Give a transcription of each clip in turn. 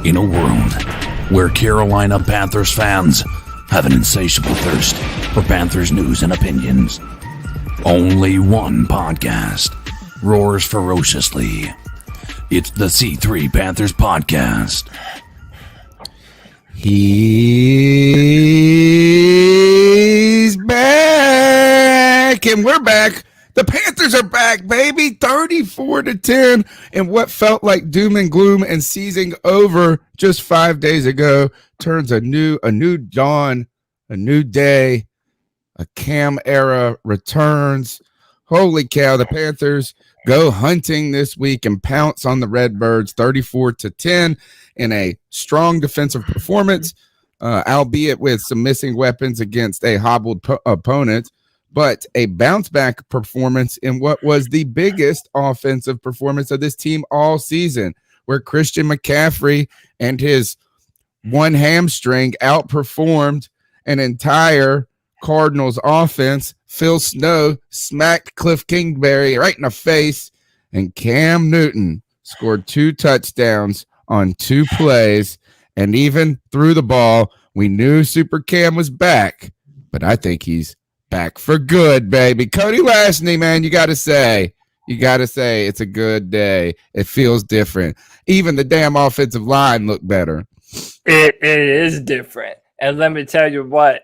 In a world where Carolina Panthers fans have an insatiable thirst for Panthers news and opinions, only one podcast roars ferociously. It's the C3 Panthers Podcast. He's back, and we're back. The Panthers are back, baby. 34-10, and what felt like doom and gloom and seizing over just 5 days ago turns a new dawn, a new day. A Cam era returns. Holy cow! The Panthers go hunting this week and pounce on the Redbirds, 34-10, in a strong defensive performance, albeit with some missing weapons against a hobbled opponent. But a bounce-back performance in what was the biggest offensive performance of this team all season, where Christian McCaffrey and his one hamstring outperformed an entire Cardinals offense. Phil Snow smacked Cliff Kingsbury right in the face, and Cam Newton scored 2 touchdowns on 2 plays, and even threw the ball. We knew Super Cam was back, but I think he's back for good, baby. Cody Lashney, man, you got to say it's a good day. It feels different. Even the damn offensive line looked better. It is different. And let me tell you what,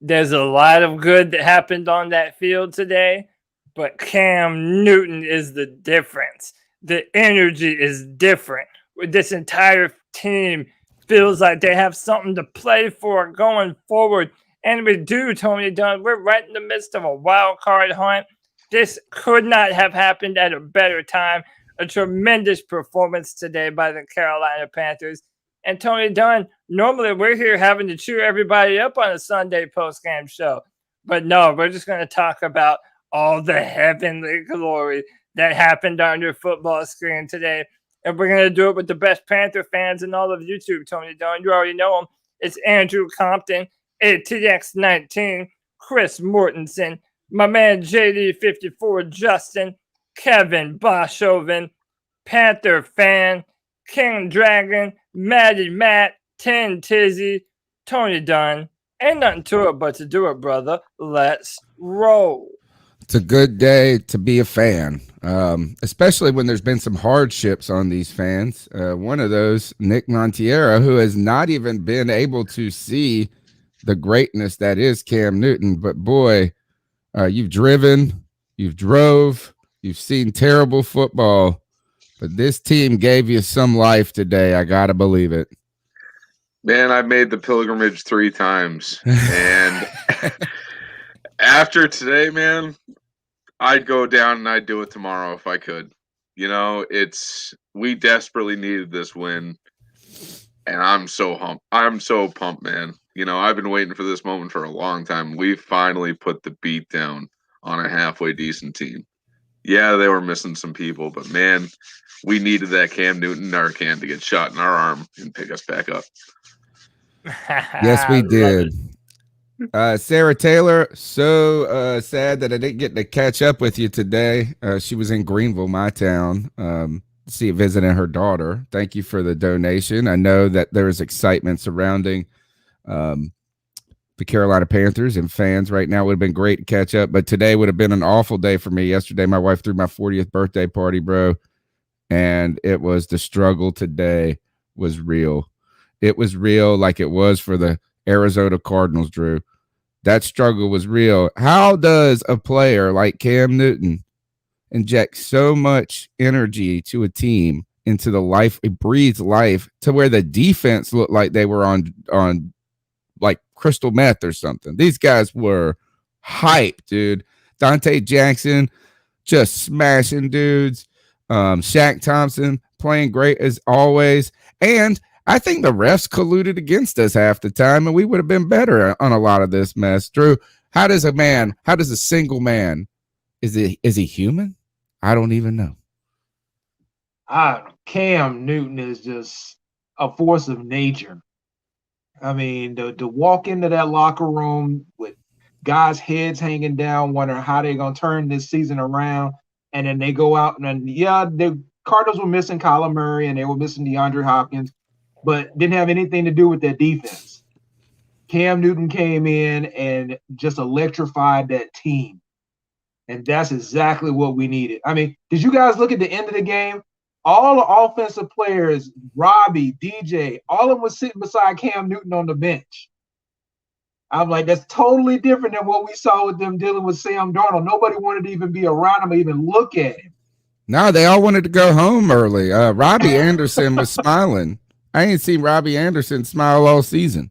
there's a lot of good that happened on that field today, but Cam Newton is the difference. The energy is different. This entire team feels like they have something to play for going forward. And we do, Tony Dunn. We're right in the midst of a wild card hunt. This could not have happened at a better time. A tremendous performance today by the Carolina Panthers. And Tony Dunn, normally we're here having to cheer everybody up on a Sunday post-game show. But no, we're just going to talk about all the heavenly glory that happened on your football screen today. And we're going to do it with the best Panther fans in all of YouTube, Tony Dunn. You already know them. It's Andrew Compton, ATX19, Chris Mortensen, my man JD54 Justin, Kevin Boshoven, Panther fan, King Dragon, Maddie Matt, 10 Tizzy, Tony Dunn. Ain't nothing to it but to do it, brother. Let's roll. It's a good day to be a fan, especially when there's been some hardships on these fans. One of those, Nick Montiera, who has not even been able to see the greatness that is Cam Newton. But boy, you've driven, you've drove, you've seen terrible football, but this team gave you some life today. I got to believe it. Man, I made the pilgrimage 3 times. And after today, man, I'd go down and I'd do it tomorrow if I could. You know, we desperately needed this win. And I'm so pumped, man. You know, I've been waiting for this moment for a long time. We finally put the beat down on a halfway decent team. Yeah, they were missing some people, but man, we needed that Cam Newton Narcan to get shot in our arm and pick us back up. Yes, we did. Sarah Taylor, so sad that I didn't get to catch up with you today. She was in Greenville, my town, visiting her daughter. Thank you for the donation. I know that there is excitement surrounding the Carolina Panthers and fans right now. Would have been great to catch up, but today would have been an awful day for me. Yesterday, my wife threw my 40th birthday party, bro, and it was the struggle today was real. It was real like it was for the Arizona Cardinals, Drew. That struggle was real. How does a player like Cam Newton inject so much energy to a team into the life? It breathes life to where the defense looked like they were on like crystal meth or something. These guys were hype, dude. Dante Jackson just smashing dudes. Shaq Thompson playing great as always. And I think the refs colluded against us half the time, and we would have been better on a lot of this mess. Drew, how does a single man, is he human? I don't even know. Cam Newton is just a force of nature. I mean, to walk into that locker room with guys' heads hanging down, wondering how they're going to turn this season around, and then they go out and the Cardinals were missing Kyler Murray and they were missing DeAndre Hopkins. but didn't have anything to do with their defense. Cam Newton came in and just electrified that team. And that's exactly what we needed. I mean, did you guys look at the end of the game? All the offensive players, Robbie, DJ, all of them was sitting beside Cam Newton on the bench. I'm like, that's totally different than what we saw with them dealing with Sam Darnold. Nobody wanted to even be around him or even look at him. No, they all wanted to go home early. Robbie Anderson was smiling. I ain't seen Robbie Anderson smile all season.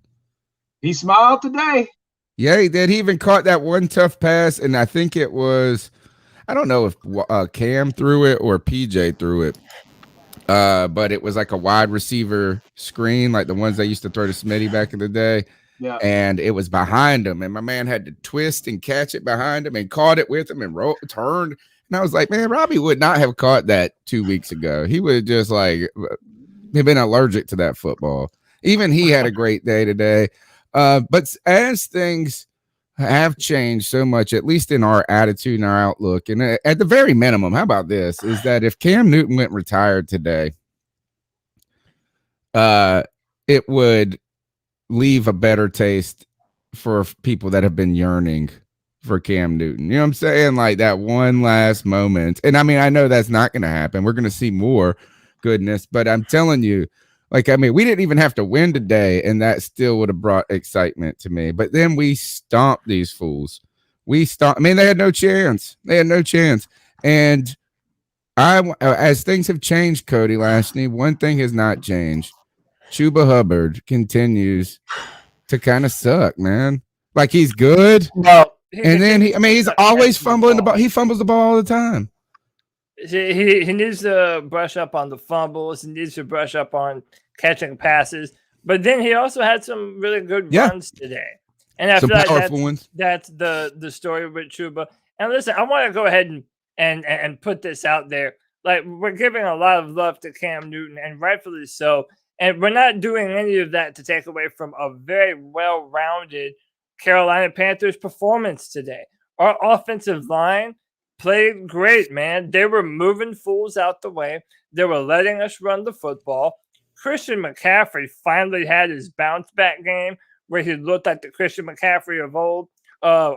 He smiled today. Yeah, he did. He even caught that one tough pass, and I think it was, I don't know if Cam threw it or PJ threw it, but it was like a wide receiver screen, like the ones they used to throw to Smitty back in the day. Yeah. And it was behind him, and my man had to twist and catch it behind him and caught it with him and turned. And I was like, man, Robbie would not have caught that 2 weeks ago. He would just like have been allergic to that football. Even he had a great day today. But as things have changed so much, at least in our attitude and our outlook, and at the very minimum, how about this, is that if Cam Newton went retired today, it would leave a better taste for people that have been yearning for Cam Newton. You know what I'm saying? Like that one last moment. And I mean, I know that's not going to happen. We're going to see more goodness, but I'm telling you, like, I mean, we didn't even have to win today, and that still would have brought excitement to me. But then we stomped these fools. I mean, they had no chance. And as things have changed, Cody Lashney, one thing has not changed. Chuba Hubbard continues to kind of suck, man. Like he's good. Well, and then he's always fumbling the ball. He fumbles the ball all the time. He needs to brush up on the fumbles. He needs to brush up on catching passes. But then he also had some really good runs today. And I feel like that's the story with Chuba. And listen, I want to go ahead and put this out there. Like, we're giving a lot of love to Cam Newton, and rightfully so. And we're not doing any of that to take away from a very well-rounded Carolina Panthers performance today. Our offensive line played great, man. They were moving fools out the way. They were letting us run the football. Christian McCaffrey finally had his bounce-back game where he looked like the Christian McCaffrey of old.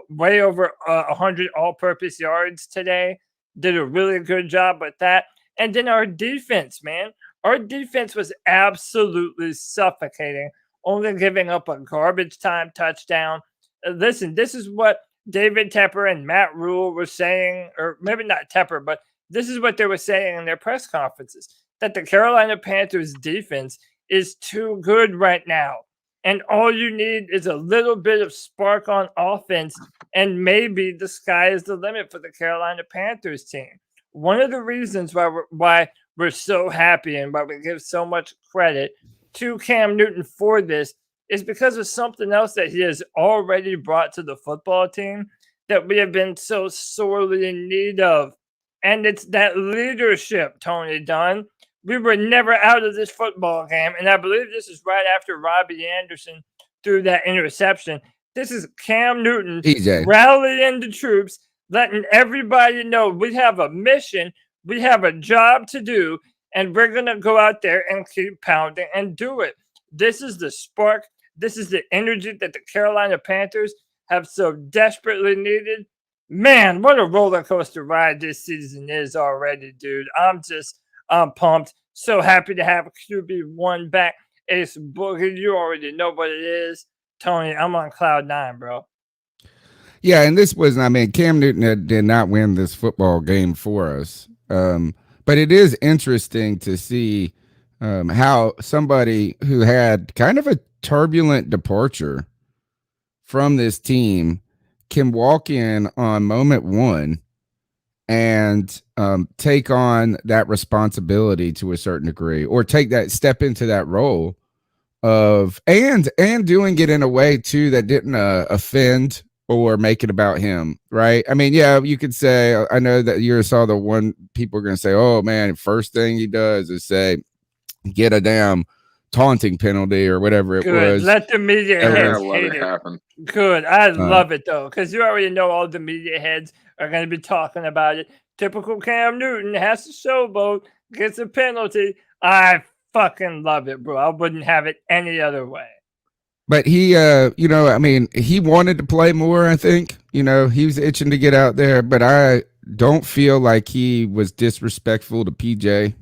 Way over 100 all-purpose yards today. Did a really good job with that. And then our defense, man. Our defense was absolutely suffocating, only giving up a garbage time touchdown. Listen, this is what David Tepper and Matt Rule were saying, or maybe not Tepper, but this is what they were saying in their press conferences, that the Carolina Panthers defense is too good right now. And all you need is a little bit of spark on offense, and maybe the sky is the limit for the Carolina Panthers team. One of the reasons why we're so happy and why we give so much credit to Cam Newton for this is because of something else that he has already brought to the football team that we have been so sorely in need of. And it's that leadership, Tony Dunn. We were never out of this football game. And I believe this is right after Robbie Anderson threw that interception. This is Cam Newton rallying the troops, letting everybody know we have a mission, we have a job to do, and we're going to go out there and keep pounding and do it. This is the spark. This is the energy that the Carolina Panthers have so desperately needed. Man, what a roller coaster ride this season is already, dude. I'm pumped. So happy to have QB1 back. Ace Boogie, you already know what it is. Tony, I'm on cloud 9, bro. Yeah, and this was, I mean, Cam Newton did not win this football game for us. But it is interesting to see how somebody who had kind of a turbulent departure from this team can walk in on moment one and take on that responsibility to a certain degree, or take that step into that role of and doing it in a way too that didn't offend or make it about him, right? I mean, yeah, you could say, I know that you saw the one people are going to say, oh man, first thing he does is say, get a damn taunting penalty or whatever it was. Let the media heads hate it. Happen. Good. I love it though, because you already know all the media heads are going to be talking about it. Typical Cam Newton has to showboat, gets a penalty. I fucking love it, bro. I wouldn't have it any other way. But he, he wanted to play more, I think. He was itching to get out there, but I don't feel like he was disrespectful to PJ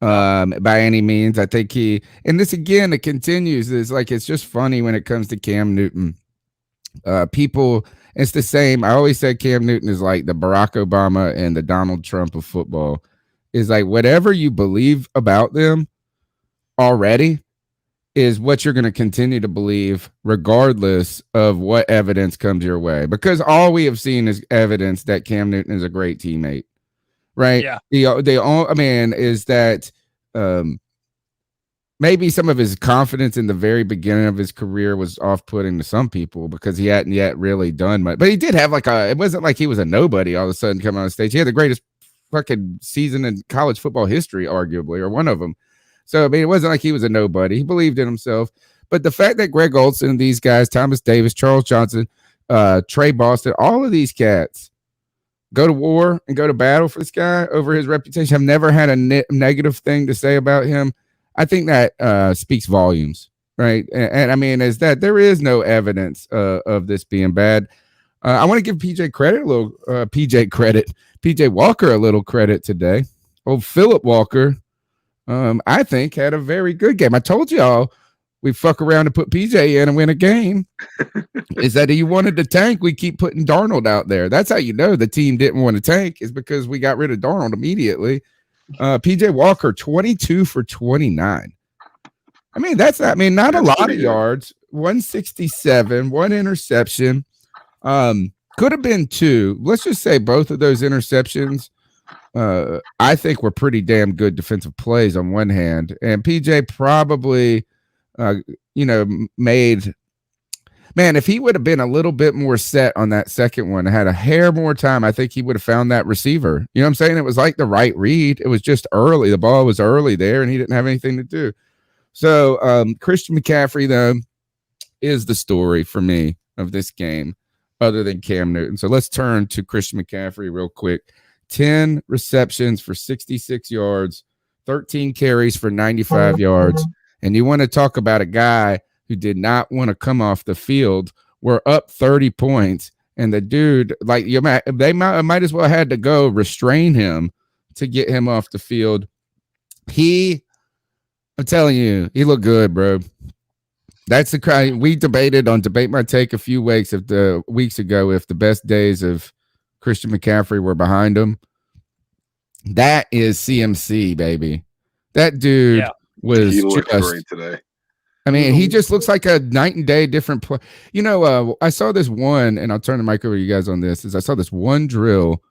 by any means. I think and this again, it continues. It's just funny when it comes to Cam Newton. It's the same. I always said Cam Newton is like the Barack Obama and the Donald Trump of football. Is like whatever you believe about them already is what you're going to continue to believe regardless of what evidence comes your way, because all we have seen is evidence that Cam Newton is a great teammate, right? Yeah. Is that maybe some of his confidence in the very beginning of his career was off-putting to some people because he hadn't yet really done much, but he did have it wasn't like he was a nobody all of a sudden coming on stage. He had the greatest fucking season in college football history, arguably, or one of them. So, it wasn't like he was a nobody. He believed in himself. But the fact that Greg Olsen and these guys, Thomas Davis, Charles Johnson, Trey Boston, all of these cats go to war and go to battle for this guy over his reputation, have never had a negative thing to say about him. I think that speaks volumes, right? And is that there is no evidence of this being bad. I want to give PJ Walker a little credit today. Old Philip Walker, I think, had a very good game. I told y'all we fuck around and put PJ in and win a game. Is that he wanted to tank? We keep putting Darnold out there. That's how you know the team didn't want to tank, is because we got rid of Darnold immediately. PJ Walker, 22 for 29. That's not a lot of yards. 167, one interception. Could have been two. Let's just say both of those interceptions I think were pretty damn good defensive plays on one hand, and PJ probably made, man, if he would have been a little bit more set on that second one, had a hair more time, I think he would have found that receiver. You know what I'm saying? It was like the right read. It was just early. The ball was early there, and he didn't have anything to do. So Christian McCaffrey, though, is the story for me of this game, other than Cam Newton. So let's turn to Christian McCaffrey real quick. 10 receptions for 66 yards, 13 carries for 95 yards. And you want to talk about a guy who did not want to come off the field. We're up 30 points, and the dude, they might as well had to go restrain him to get him off the field. I'm telling you, he looked good, bro. That's the kind we debated on Debate My Take a few weeks ago if the best days of Christian McCaffrey were behind him. That is CMC, baby. That dude was just great today. He just looks like a night and day different play. I saw this one, and I'll turn the mic over to you guys on this. I saw this one drill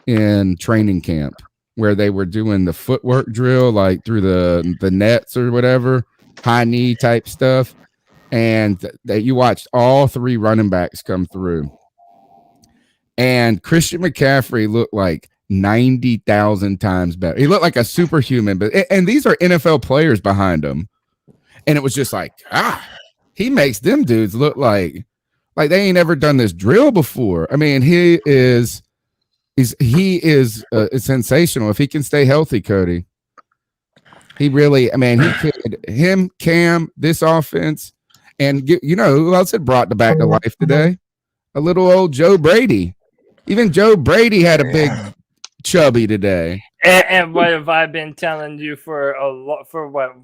in training camp where they were doing the footwork drill, like through the nets or whatever, high knee type stuff. And that you watched all three running backs come through. And Christian McCaffrey looked like 90,000 times better. He looked like a superhuman, and these are NFL players behind him. And it was just like, he makes them dudes look like they ain't ever done this drill before. He is sensational. If he can stay healthy, Cody, he really, he could, Cam, this offense, and who else had brought the back to life today? A little old Joe Brady. Even Joe Brady had a big chubby today. And what have I been telling you for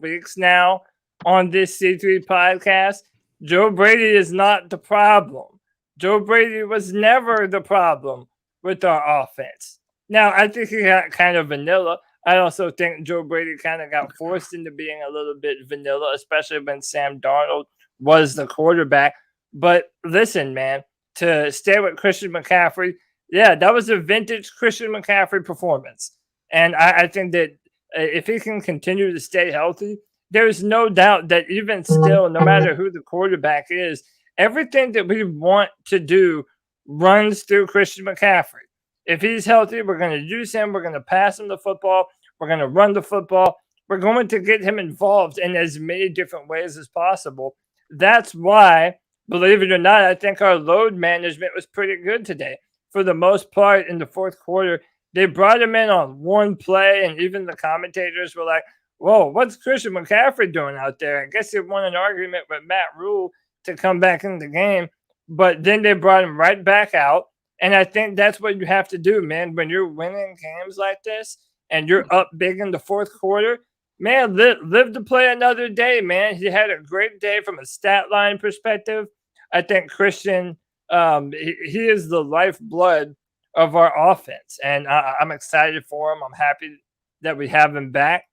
weeks now on this C3 podcast? Joe Brady is not the problem. Joe Brady was never the problem with our offense. Now, I think he got kind of vanilla. I also think Joe Brady kind of got forced into being a little bit vanilla, especially when Sam Darnold was the quarterback. But listen, man, to stay with Christian McCaffrey, that was a vintage Christian McCaffrey performance. And I think that if he can continue to stay healthy, there's no doubt that even still, no matter who the quarterback is, everything that we want to do runs through Christian McCaffrey. If he's healthy, we're going to use him. We're going to pass him the football. We're going to run the football. We're going to get him involved in as many different ways as possible. That's why, believe it or not, I think our load management was pretty good today. For the most part, in the fourth quarter, they brought him in on one play, and even the commentators were like, whoa, what's Christian McCaffrey doing out there? I guess he won an argument with Matt Rule to come back in the game, but then they brought him right back out. And I think that's what you have to do, man. When you're winning games like this and you're up big in the fourth quarter, man, live to play another day, man. He had a great day from a stat line perspective. I think Christian, he is the lifeblood of our offense. And I'm excited for him. I'm happy that we have him back.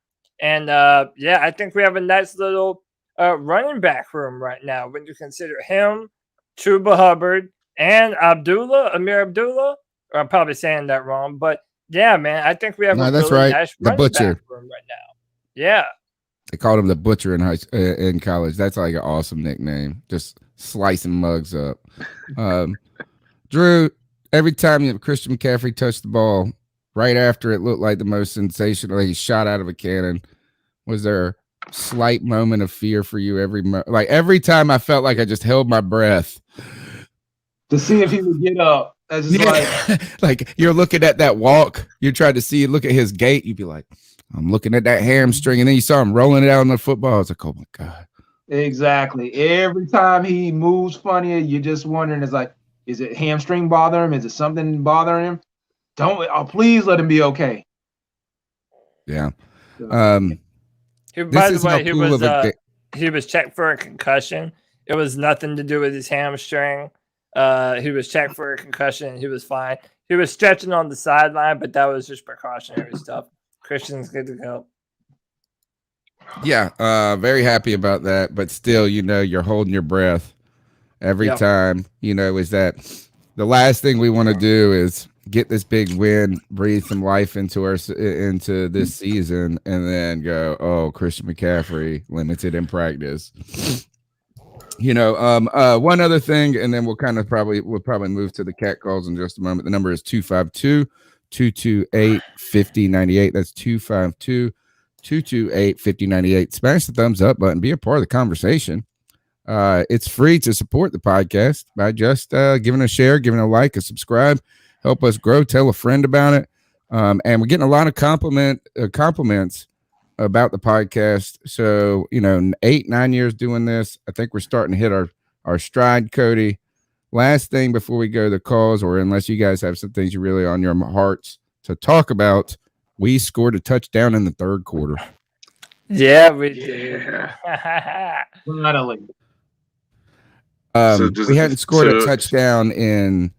And, I think we have a nice little running back room right now when you consider him, Chuba Hubbard, and Amir Abdullah. Or I'm probably saying that wrong. But, yeah, man, I think we have a really nice running back room right now. Yeah. They called him the Butcher in college. That's like an awesome nickname. Just slicing mugs up. Drew, every time Christian McCaffrey touched the ball, right after it looked like the most sensational, like he shot out of a cannon, was there a slight moment of fear for you every time I felt like I just held my breath to see if he would get up? Like you're looking at that walk, you're trying to look at his gait, you'd be like, I'm looking at that hamstring, and then you saw him rolling it out on the football. I was like, oh my God. Exactly. Every time he moves funnier, you're just wondering, is it hamstring bothering him? Is it something bothering him? Please let him be okay. Yeah. By the way, he was checked for a concussion. It was nothing to do with his hamstring. He was checked for a concussion. He was fine. He was stretching on the sideline, but that was just precautionary stuff. Christian's good to go. Yeah, very happy about that. But still, you're holding your breath every time. Is that the last thing we want to do is get this big win, breathe some life into this season, and then go, oh, Christian McCaffrey limited in practice. One other thing, and then we'll probably move to the cat calls in just a moment. The number is 252-228-5098. That's 252-228-5098. Smash the thumbs up button. Be a part of the conversation. It's free to support the podcast by just giving a share, giving a like, a subscribe. Help us grow. Tell a friend about it. And we're getting a lot of compliments about the podcast. So, 8-9 years doing this, I think we're starting to hit our stride, Cody. Last thing before we go to the calls, or unless you guys have some things you really on your hearts to talk about, we scored a touchdown in the third quarter. Yeah, we did. Finally. We hadn't scored a touchdown in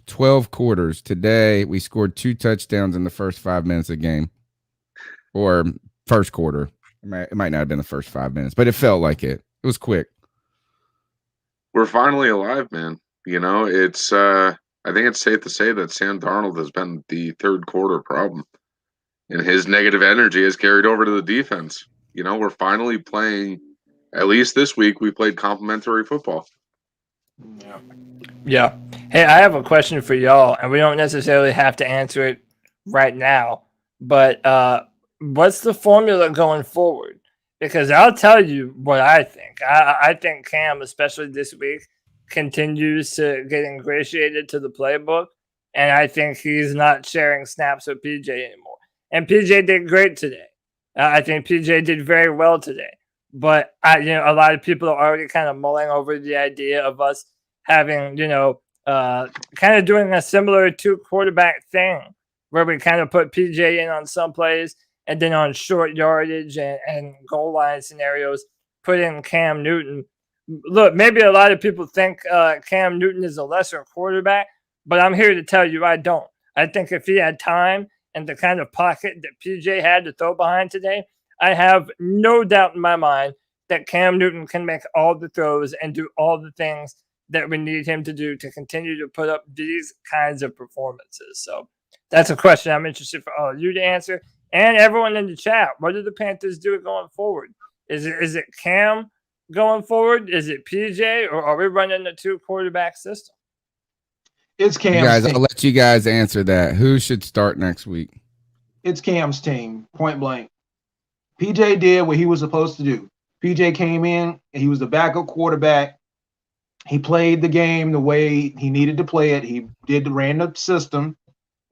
12 quarters. Today, we scored 2 touchdowns in the first 5 minutes of the game. Or first quarter. It might not have been the first 5 minutes, but it felt like it. It was quick. We're finally alive, man. It's I think it's safe to say that Sam Darnold has been the third quarter problem. And his negative energy has carried over to the defense. We're finally playing, at least this week, we played complimentary football. Yeah. Hey, I have a question for y'all, and we don't necessarily have to answer it right now, but what's the formula going forward? Because I'll tell you what I think. I think Cam, especially this week, continues to get ingratiated to the playbook, and I think he's not sharing snaps with PJ anymore. And PJ did great today. I think PJ did very well today. But a lot of people are already kind of mulling over the idea of us having, kind of doing a similar 2-quarterback thing where we kind of put PJ in on some plays, and then on short yardage and goal line scenarios, put in Cam Newton. Look, maybe a lot of people think Cam Newton is a lesser quarterback, but I'm here to tell you I don't. I think if he had time and the kind of pocket that PJ had to throw behind today, I have no doubt in my mind that Cam Newton can make all the throws and do all the things that we need him to do to continue to put up these kinds of performances. So that's a question I'm interested for all of you to answer. And everyone in the chat, what do the Panthers do going forward? Is it Cam going forward? Is it PJ, or are we running a 2-quarterback system? It's Cam's guys, team. I'll let you guys answer that. Who should start next week? It's Cam's team, point blank. PJ did what he was supposed to do. PJ came in, and he was the backup quarterback. He played the game the way he needed to play it. He ran the system.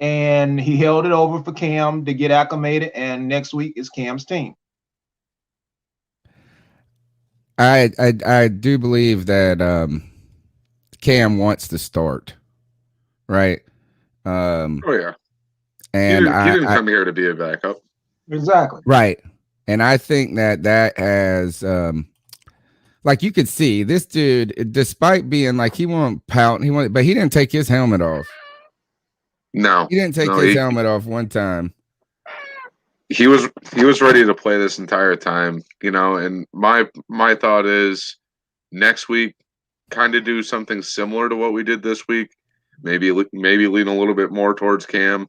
and he held it over for Cam to get acclimated, and next week is Cam's team. I do believe that Cam wants to start, right? Oh yeah, And he didn't come here to be a backup. Exactly. Right. And I think that has like you could see this dude, despite being like he won't pout, but he didn't take his helmet off. No, He didn't take his helmet off one time. He was ready to play this entire time, and my thought is next week kind of do something similar to what we did this week. Maybe lean a little bit more towards Cam.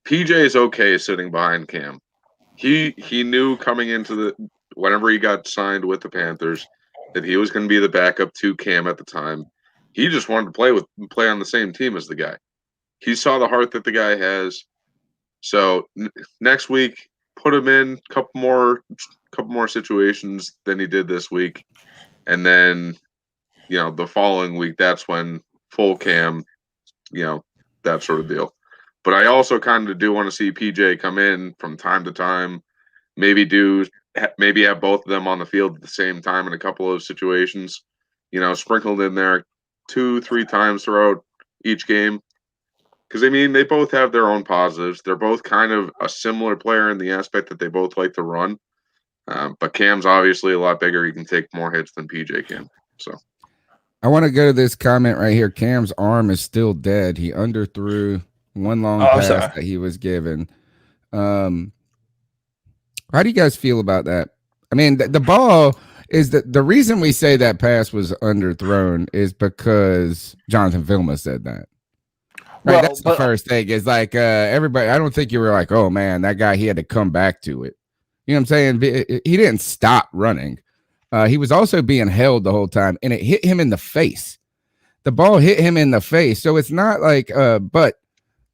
PJ is okay sitting behind Cam. He knew coming into whenever he got signed with the Panthers that he was going to be the backup to Cam at the time. He just wanted to play on the same team as the guy. He saw the heart that the guy has. So next week, put him in a couple more situations than he did this week, and then the following week, that's when full Cam, that sort of deal. But I also kind of do want to see PJ come in from time to time, maybe have both of them on the field at the same time in a couple of situations, sprinkled in there 2-3 times throughout each game. Because, they both have their own positives. They're both kind of a similar player in the aspect that they both like to run. But Cam's obviously a lot bigger. He can take more hits than PJ can. So I want to go to this comment right here. Cam's arm is still dead. He underthrew one long pass that he was given. How do you guys feel about that? The ball is the reason we say that pass was underthrown is because Jonathan Vilma said that. Right, well, that's the first thing. Is like everybody. I don't think you were like, oh man, that guy. He had to come back to it. You know what I'm saying? He didn't stop running. He was also being held the whole time, and it hit him in the face. The ball hit him in the face. So it's not like. But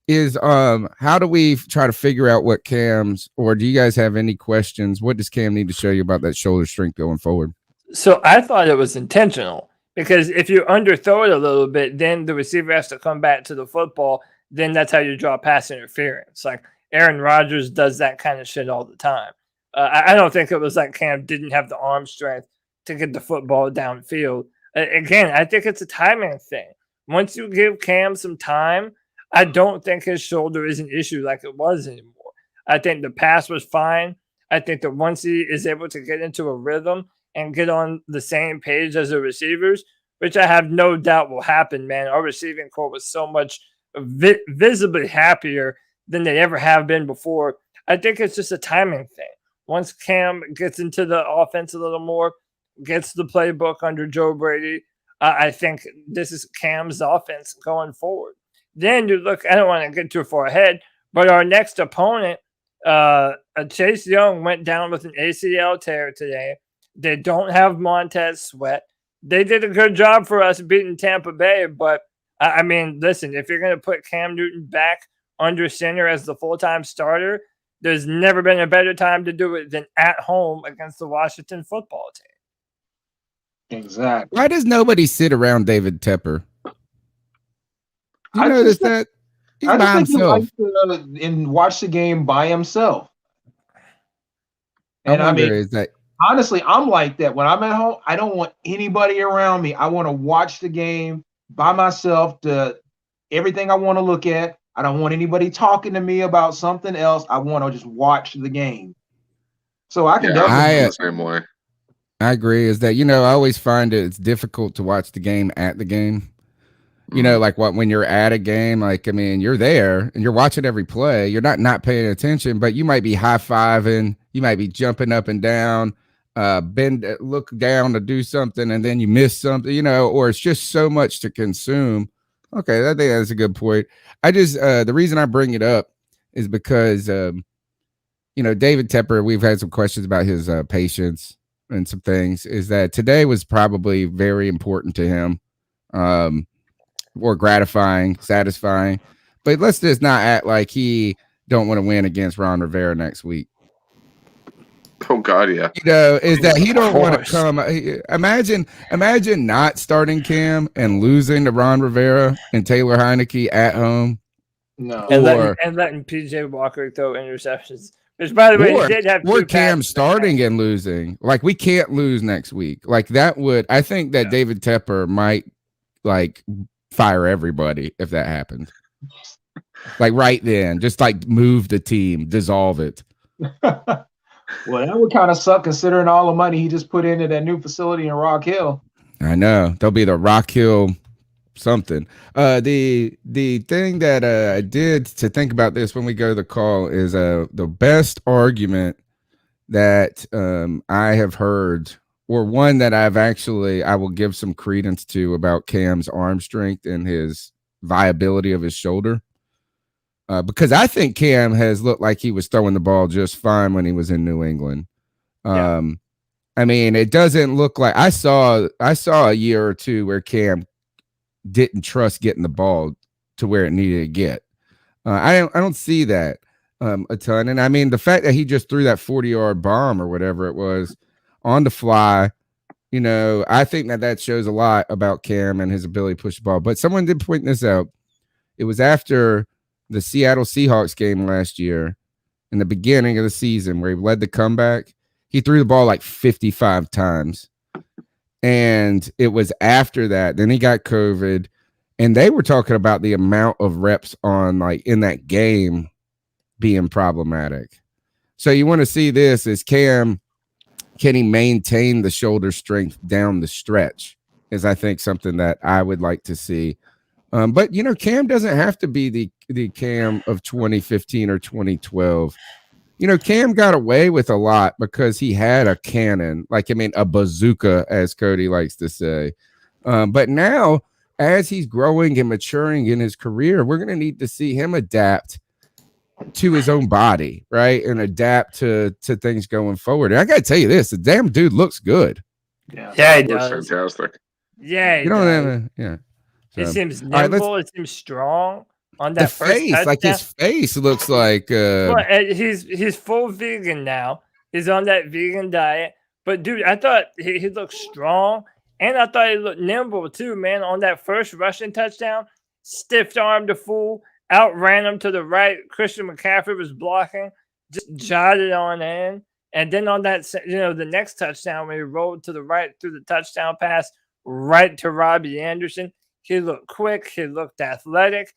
is how do we try to figure out what Cam's, or do you guys have any questions? What does Cam need to show you about that shoulder strength going forward? So I thought it was intentional. Because if you underthrow it a little bit, then the receiver has to come back to the football. Then that's how you draw pass interference. Like Aaron Rodgers does that kind of shit all the time. I don't think it was like Cam didn't have the arm strength to get the football downfield. Again, I think it's a timing thing. Once you give Cam some time, I don't think his shoulder is an issue like it was anymore. I think the pass was fine. I think that once he is able to get into a rhythm and get on the same page as the receivers, which I have no doubt will happen, man. Our receiving corps was so much visibly happier than they ever have been before. I think it's just a timing thing. Once Cam gets into the offense a little more, gets the playbook under Joe Brady, I think this is Cam's offense going forward. Then you look, I don't want to get too far ahead, but our next opponent, Chase Young, went down with an ACL tear today. They don't have Montez Sweat. They did a good job for us beating Tampa Bay, but listen, if you're going to put Cam Newton back under center as the full-time starter, there's never been a better time to do it than at home against the Washington football team. Exactly. Why does nobody sit around David Tepper? You notice that? He's by himself. And watch the game by himself. And is that honestly, I'm like that. When I'm at home, I don't want anybody around me. I want to watch the game by myself, everything I want to look at. I don't want anybody talking to me about something else. I want to just watch the game. So I can definitely the same way. I agree. Is that, I always find it's difficult to watch the game at the game. Like when you're at a game, you're there and you're watching every play. You're not paying attention, but you might be high-fiving. You might be jumping up and down. Look down to do something, and then you miss something, or it's just so much to consume. Okay, I think that's a good point. I just the reason I bring it up is because David Tepper, we've had some questions about his patience and some things. Is that today was probably very important to him, or gratifying, satisfying. But let's just not act like he don't want to win against Ron Rivera next week. Oh God, yeah. Is that he don't want to come? Imagine not starting Cam and losing to Ron Rivera and Taylor Heineke at home. No. And letting PJ Walker throw interceptions. Which, by the way, he did have or two Cam passes starting and losing. Like, we can't lose next week. Like, that would, I think that David Tepper might like fire everybody if that happened. Like right then, just like move the team, dissolve it. Well, that would kind of suck considering all the money he just put into that new facility in Rock Hill. I know. There'll be the Rock Hill something. The thing that I did to think about this when we go to the call is the best argument that I have heard, or one that I will give some credence to about Cam's arm strength and his viability of his shoulder. Because I think Cam has looked like he was throwing the ball just fine when he was in New England. I mean, it doesn't look like I saw a year or two where Cam didn't trust getting the ball to where it needed to get. I don't see that a ton. And I mean, the fact that he just threw that 40-yard bomb or whatever it was on the fly, you know, I think that shows a lot about Cam and his ability to push the ball. But someone did point this out. It was after the Seattle Seahawks game last year, in the beginning of the season, where he led the comeback. He threw the ball like 55 times. And it was after that. Then he got COVID. And they were talking about the amount of reps on, like, in that game being problematic. So you want to see this is Cam, can he maintain the shoulder strength down the stretch? Is I think something that I would like to see. But, you know, Cam doesn't have to be the Cam of 2015 or 2012. You know, Cam got away with a lot because he had a cannon, like, I mean, a bazooka, as Cody likes to say. But now, as he's growing and maturing in his career, we're going to need to see him adapt to his own body, right? And adapt to things going forward. And I got to tell you this, the damn dude looks good. Yeah, he does. Fantastic. Yeah, You don't have It seems nimble. It seems strong on that first face. touchdown. Like his face looks like. Well, he's full vegan now. He's on that vegan diet. But dude, I thought he looked strong, and I thought he looked nimble too, man. On that first rushing touchdown, stiff armed the fool, outran him to the right. Christian McCaffrey was blocking, just jotted on in. And then on that, you know, the next touchdown when he rolled to the right through the touchdown pass right to Robbie Anderson. He looked quick. He looked athletic.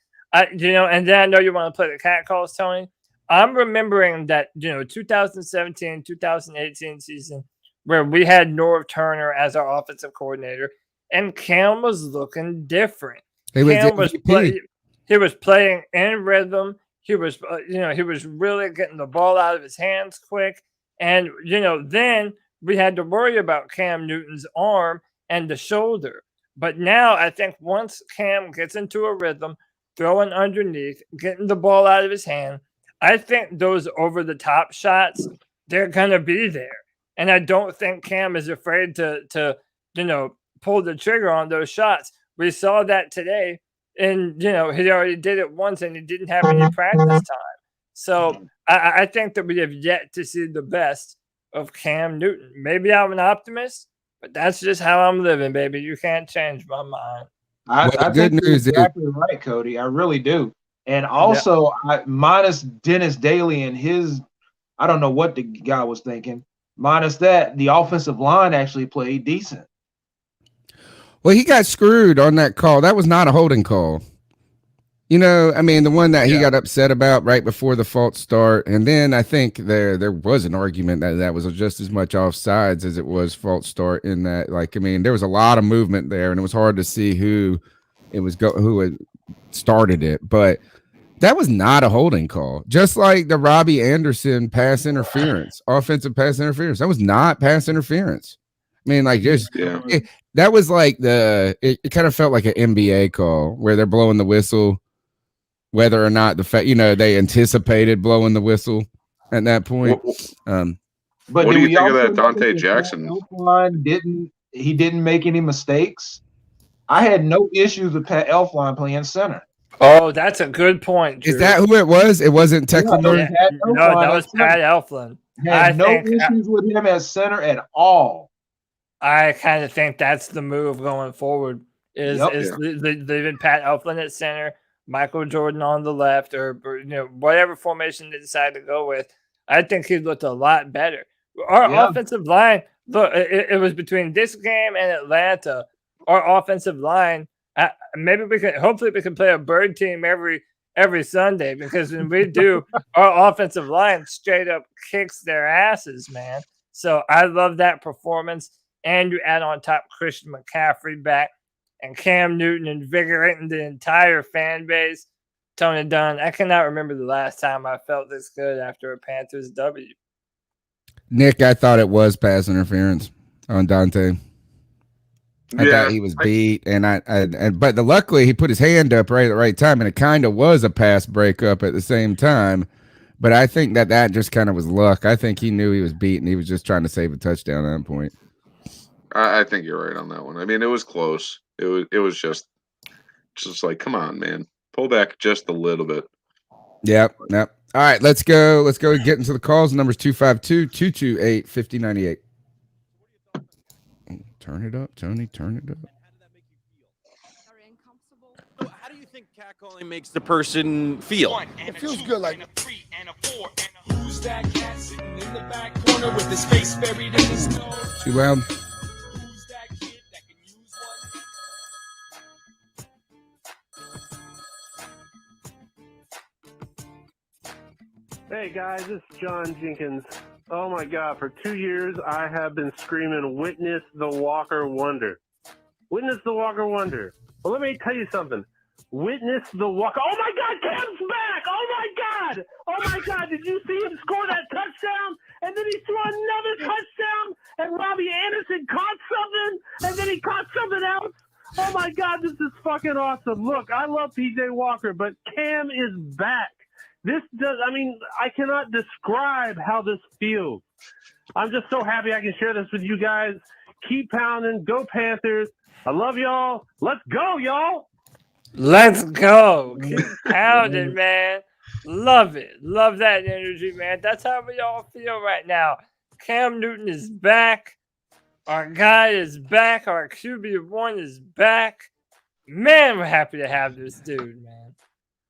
You know, and then I know you want to play the cat calls, Tony. I'm remembering that, you know, 2017, 2018 season where we had Norv Turner as our offensive coordinator, and Cam was looking different. Cam was playing in rhythm. He was, you know, he was really getting the ball out of his hands quick. And, you know, then we had to worry about Cam Newton's arm and the shoulder. But now I think once Cam gets into a rhythm, throwing underneath, getting the ball out of his hand, I think those over-the-top shots, they're going to be there. And I don't think Cam is afraid to you know, pull the trigger on those shots. We saw that today, and, you know, he already did it once, and he didn't have any practice time. So I think that we have yet to see the best of Cam Newton. Maybe I'm an optimist, but that's just how I'm living, baby. You can't change my mind. I think you're exactly right, Cody. I really do. And also, minus Dennis Daly and his, I don't know what the guy was thinking. Minus that, the offensive line actually played decent. Well, he got screwed on that call. That was not a holding call. You know, I mean, the one that he got upset about right before the false start. And then I think there was an argument that was just as much offsides as it was false start in that. Like, I mean, there was a lot of movement there, and it was hard to see who had started it. But that was not a holding call. Just like the Robbie Anderson pass interference, offensive pass interference. That was not pass interference. I mean, like, just that was like it kind of felt like an NBA call where they're blowing the whistle. Whether or not they anticipated blowing the whistle at that point. But what do you think of that Dante Jackson? He didn't make any mistakes. I had no issues with Pat Elflein playing center. Oh, that's a good point, Drew. Is that who it was? It wasn't Tecklenburg? No, that was Pat Elflein. Had no issues with him as center at all. I kind of think that's the move going forward. Leaving Pat Elflein at center, Michael Jordan on the left, or whatever formation they decide to go with, I think he looked a lot better. Our offensive line, look, it was between this game and Atlanta. Our offensive line, hopefully we can play a bird team every Sunday, because when we do, our offensive line straight up kicks their asses, man. So I love that performance. And you add on top Christian McCaffrey back and Cam Newton invigorating the entire fan base. Tony Dunn, I cannot remember the last time I felt this good after a Panthers W. Nick, I thought it was pass interference on Dante. I thought he was beat, but luckily he put his hand up right at the right time, and it kind of was a pass breakup at the same time. But I think that just kind of was luck. I think he knew he was beat, and he was just trying to save a touchdown at that point. I think you're right on that one. I mean, it was close. It was just like, come on, man, pull back just a little bit. Yep. All right, let's go get into the calls. Numbers 252-228-5098. Turn it up, Tony. Turn it up. How do you think catcalling makes the person feel? It feels good, like. Who's that cat sitting in the back corner with his face buried in his nose? Too loud. Who's that kid that can use one? Hey guys, this is John Jenkins. Oh my God, for 2 years I have been screaming, witness the Walker Wonder. Witness the Walker Wonder. Well, let me tell you something. Witness the Walker. Oh my God, Cam's back! Oh my God! Oh my God, did you see him score that touchdown? And then he threw another touchdown, and Robbie Anderson caught something, and then he caught something else. Oh my God, this is fucking awesome. Look, I love PJ Walker, but Cam is back. I cannot describe how this feels. I'm just so happy I can share this with you guys. Keep pounding. Go Panthers. I love y'all. Let's go, y'all. Let's go. Keep pounding, man. Love it. Love that energy, man. That's how we all feel right now. Cam Newton is back. Our guy is back. Our QB1 is back. Man, we're happy to have this dude, man.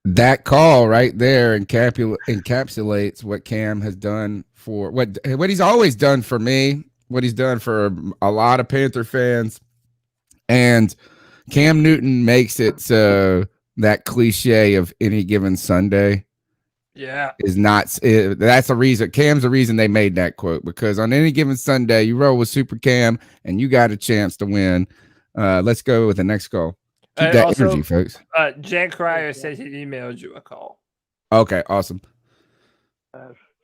That call right there encapsulates what Cam has done for what he's always done for me, what he's done for a lot of Panther fans. And Cam Newton makes it so that cliche of any given Sunday is not. That's the reason. Cam's the reason they made that quote, because on any given Sunday, you roll with Super Cam and you got a chance to win. Let's go with the next call. Keep that also, energy, folks. Jake Cryer said he emailed you a call. Okay, awesome.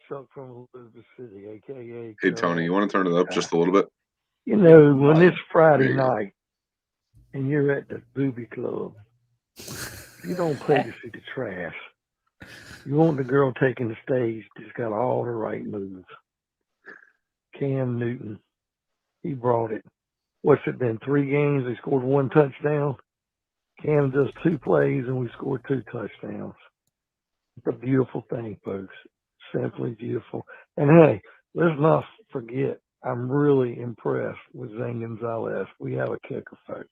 Chuck from Elizabeth City, a.k.a. Hey, Tony, you want to turn it up just a little bit? You know, when it's Friday night and you're at the booby club, you don't play to see the trash. You want the girl taking the stage that's got all the right moves. Cam Newton, he brought it. What's it been, 3 games? They scored 1 touchdown. Cam does 2 plays and we scored 2 touchdowns. It's a beautiful thing, folks. Simply beautiful. And hey, let's not forget, I'm really impressed with Zane Gonzalez. We have a kicker, folks.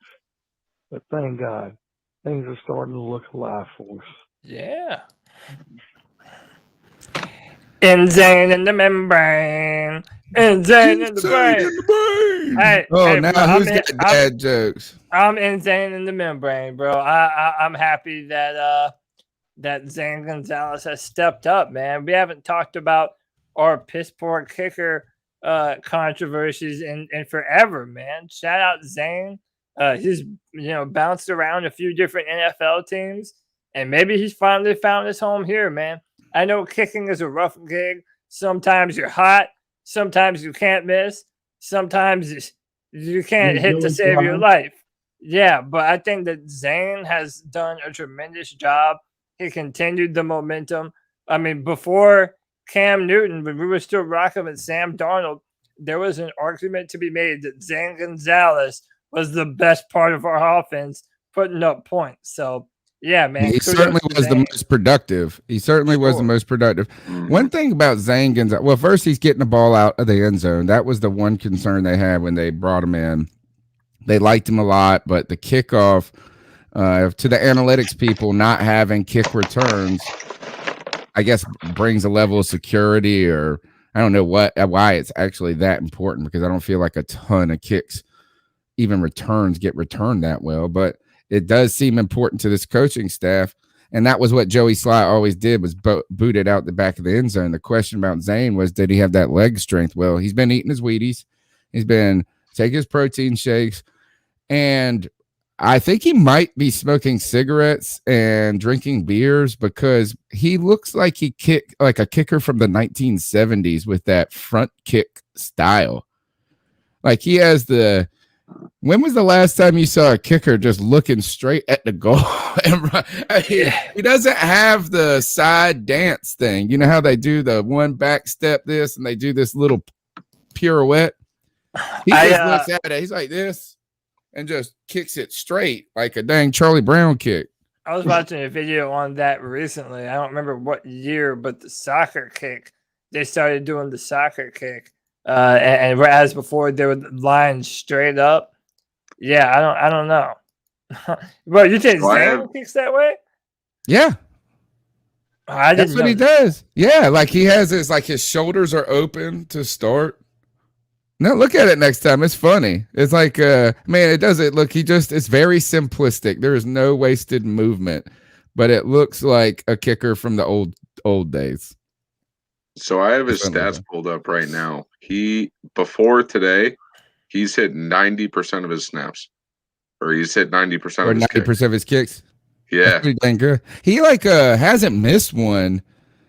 But thank God, things are starting to look alive for us. Yeah. Insane in the membrane. Insane in the brain. Hey, now who's got bad jokes? I'm insane in the membrane, bro. I'm happy that that Zane Gonzalez has stepped up, man. We haven't talked about our piss poor kicker controversies in forever, man. Shout out Zane. He's bounced around a few different NFL teams, and maybe he's finally found his home here, man. I know kicking is a rough gig. Sometimes you're hot. Sometimes you can't miss. Sometimes you can't hit to save your life. Yeah, but I think that Zane has done a tremendous job. He continued the momentum. I mean, before Cam Newton, when we were still rocking with Sam Darnold, there was an argument to be made that Zane Gonzalez was the best part of our offense, putting up points. So, yeah, man. He certainly was the most productive. He certainly was the most productive. One thing about Zane Gonzalez, well, first, he's getting the ball out of the end zone. That was the one concern they had when they brought him in. They liked him a lot, but the kickoff, To the analytics people, not having kick returns, I guess, brings a level of security, or I don't know why it's actually that important, because I don't feel like a ton of kicks, even returns, get returned that well. But it does seem important to this coaching staff. And that was what Joey Sly always did, was boot it out the back of the end zone. The question about Zane was, did he have that leg strength? Well, he's been eating his Wheaties. He's been taking his protein shakes. And I think he might be smoking cigarettes and drinking beers, because he looks like he kicked like a kicker from the 1970s with that front kick style. Like he has the... When was the last time you saw a kicker just looking straight at the goal? He doesn't have the side dance thing. You know how they do the one back step this, and they do this little pirouette? He just looks at it. He's like this and just kicks it straight like a dang Charlie Brown kick. I was watching a video on that recently. I don't remember what year, but the soccer kick, they started doing the soccer kick. And whereas before they were lined straight up, yeah, I don't know. Bro, you think Zane kicks that way? Yeah, that's what he does. Yeah, like he has his shoulders are open to start. No, look at it next time. It's funny. It's like, man, it doesn't look. It's very simplistic. There is no wasted movement, but it looks like a kicker from the old days. So I have his stats pulled up right now. Before today, he's hit 90% of his snaps, or he's hit 90% of his 90% of his kicks. Yeah, that's pretty dang good. He hasn't missed one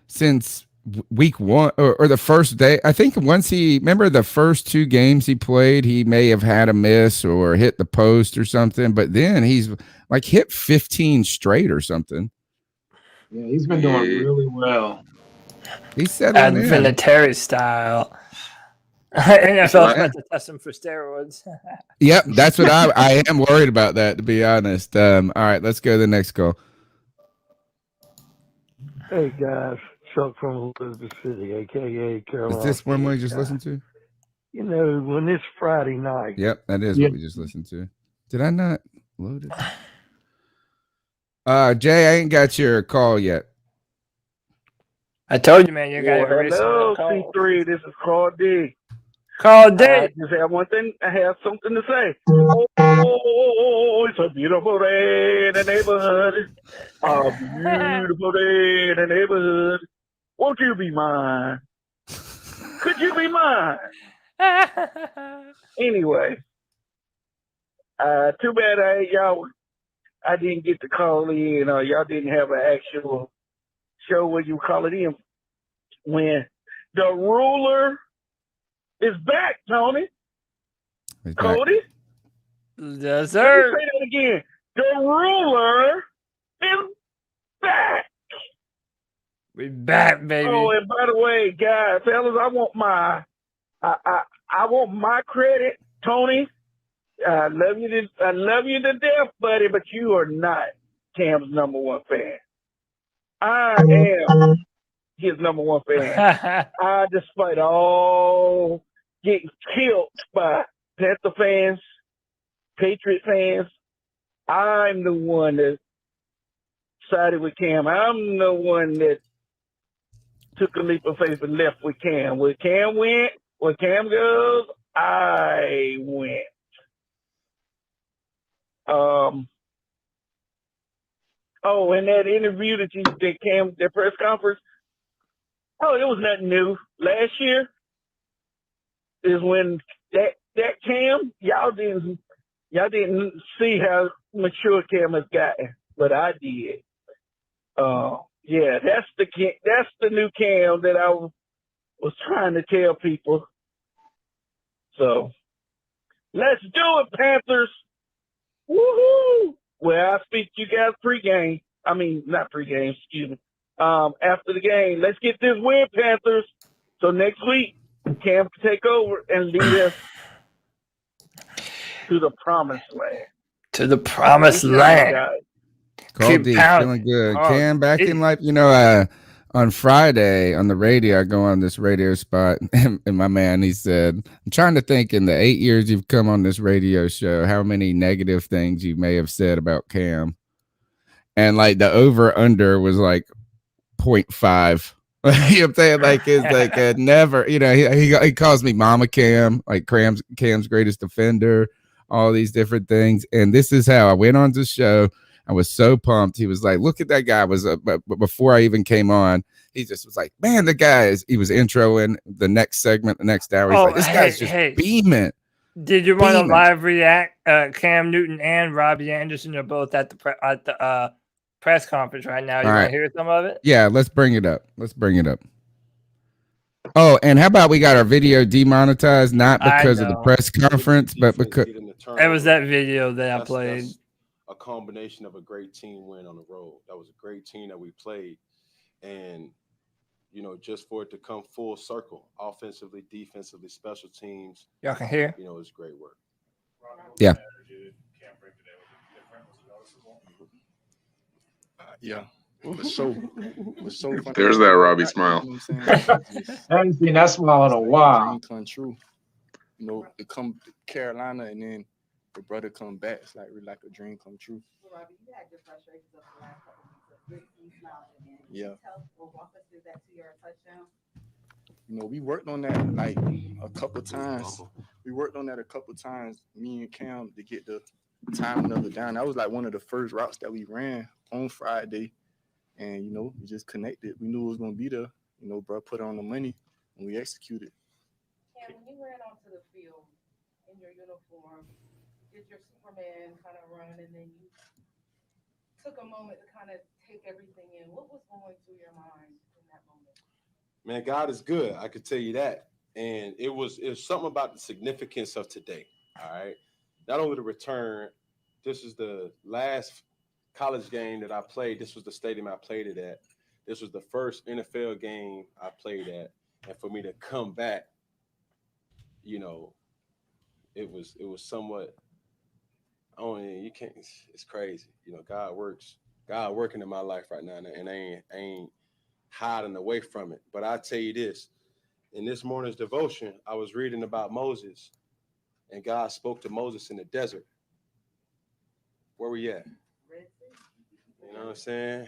since week 1 or the first day. I think once remember the first 2 games he played, he may have had a miss or hit the post or something, but then he's like hit 15 straight or something. Yeah, he's been doing really well. He said Advantage style. NFL's about to test him for steroids. Yep, that's what I am worried about that, to be honest. All right, let's go to the next call. Hey guys, Chuck from Elizabeth City, aka Carolina. Is this one we just listened to? You know, when it's Friday night. Yep, that is what we just listened to. Did I not load it? Jay, I ain't got your call yet. I told you, man, you got to hello, C3. This is Carl D. Carl D. I just have one thing. I have something to say. Oh, it's a beautiful day in the neighborhood. A beautiful day in the neighborhood. Won't you be mine? Could you be mine? Anyway, too bad I didn't get to call in. Y'all didn't have an actual show where you call it in when the ruler is back, Tony. Cody? Yes, sir. Let me say that again. The ruler is back. We back, baby. Oh, and by the way, guys, fellas, I want my credit, Tony. I love you to death, buddy, but you are not Cam's number 1 fan. I am his number 1 fan. Despite all getting killed by Panther fans, Patriot fans, I'm the one that sided with Cam. I'm the one that took a leap of faith and left with Cam. Where Cam went, where Cam goes, I went. Oh, and that interview that you did, Cam, that press conference, it was nothing new. Last year is when that Cam, y'all didn't see how mature Cam has gotten, but I did. Yeah, that's the new Cam that I was trying to tell people. So let's do it, Panthers. Woohoo! Well, I speak to you guys pregame. I mean, not pregame, excuse me. After the game, let's get this win, Panthers. So next week, Cam can take over and lead us to the promised land. To the promised land. Carl D, feeling good. Cam back in life. on Friday on the radio, I go on this radio spot, and my man, he said, I'm trying to think in the 8 years you've come on this radio show, how many negative things you may have said about Cam. And like the over under was like 0.5. You know what I'm saying? Like it's like never, he calls me Mama Cam, like Cam's greatest defender, all these different things. And this is how I went on the show. I was so pumped. He was like, look at that guy. But before I even came on, he just was like, man, he was introing the next segment, the next hour. He's like, this guy's just beaming. Did you want to live react? Cam Newton and Robbie Anderson are both at the press conference right now. You want to hear some of it? Yeah, let's bring it up. Oh, and how about we got our video demonetized, not because of the press conference, but because it was that video that I played. That's a combination of a great team win on the road. That was a great team that we played. And, just for it to come full circle, offensively, defensively, special teams. Y'all can hear? It's great work. Yeah. Yeah. It was so funny. There's that Robbie smile. I haven't seen that smile in a while. Come true. To come to Carolina and then the brother come back. It's like really like a dream come true. Robbie, you had your frustrations of the last couple of weeks. Good team smiling, man. Yeah. Walk us through that to your touchdown. We worked on that like a couple times. Me and Cam, to get the timing of it down. That was like one of the first routes that we ran on Friday. And, we just connected. We knew it was going to be there. Bro put on the money and we executed. Cam, when you ran onto the field in your uniform, did your Superman kind of run and then you took a moment to kind of take everything in? What was going through your mind in that moment? Man, God is good. I could tell you that. And it was something about the significance of today. All right. Not only the return, this is the last college game that I played. This was the stadium I played it at. This was the first NFL game I played at. And for me to come back, it was somewhat, you can't, it's crazy. God working in my life right now, and I ain't hiding away from it. But I tell you this, in this morning's devotion, I was reading about Moses, and God spoke to Moses in the desert. Where we at? You know what I'm saying?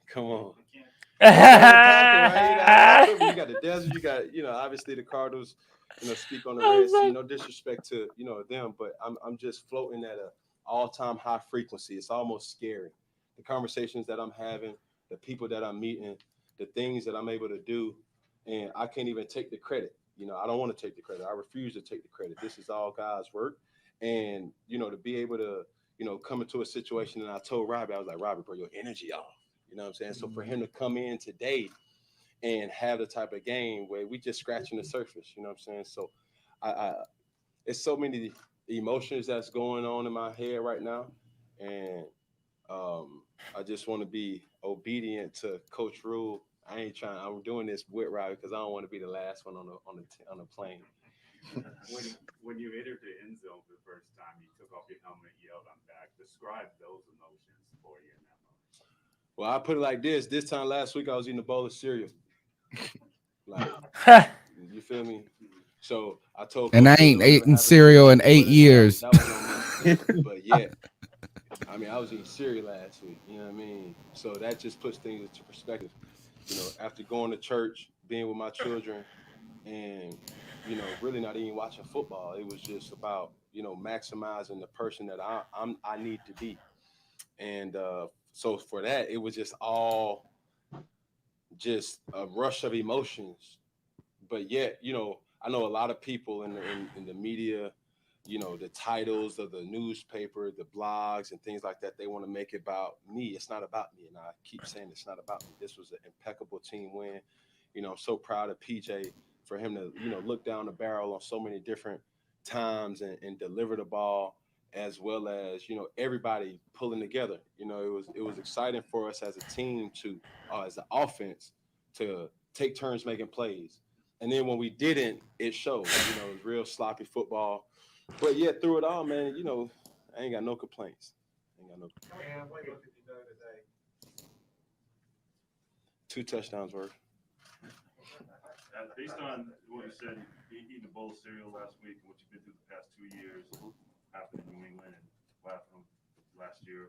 Come on. You got the desert, you got, obviously the Cardinals, speak on the Red Sea. No disrespect to, them, but I'm just floating at an all-time high frequency. It's almost scary. The conversations that I'm having, the people that I'm meeting, the things that I'm able to do, and I can't even take the credit. I don't want to take the credit. I refuse to take the credit. This is all God's work. And, to be able to, come into a situation, and I told Robbie, I was like, Robbie, bro, your energy off. You know what I'm saying? So for him to come in today and have the type of game where we just scratching the surface, you know what I'm saying? So it's so many emotions that's going on in my head right now. And I just want to be obedient to Coach Rule. I'm doing this with Robbie because I don't want to be the last one on the plane. When you entered the end zone for the first time, you took off your helmet, yelled, "I'm back." Describe those emotions for you in that moment. Well, I put it like this. This time last week, I was eating a bowl of cereal. Like, you feel me? So I told. And I ain't eaten cereal in 8 years. That was on my but yeah, I was eating cereal last week. You know what I mean? So that just puts things into perspective. After going to church, being with my children, and really not even watching football. It was just about maximizing the person that I need to be. And so for that, it was just all just a rush of emotions. But yet, I know a lot of people in the media, the titles of the newspaper, the blogs and things like that, they want to make it about me. It's not about me. And I keep saying it's not about me. This was an impeccable team win. I'm so proud of PJ for him to, look down the barrel on so many different times and deliver the ball, as well as, everybody pulling together. It was exciting for us as a team to, as an offense, to take turns making plays. And then when we didn't, it showed. It was real sloppy football. But yeah, through it all, man, I ain't got no complaints. 2 touchdowns worth. Based on what you said, you eating a bowl of cereal last week and what you've been through the past 2 years, happened in New England and last year,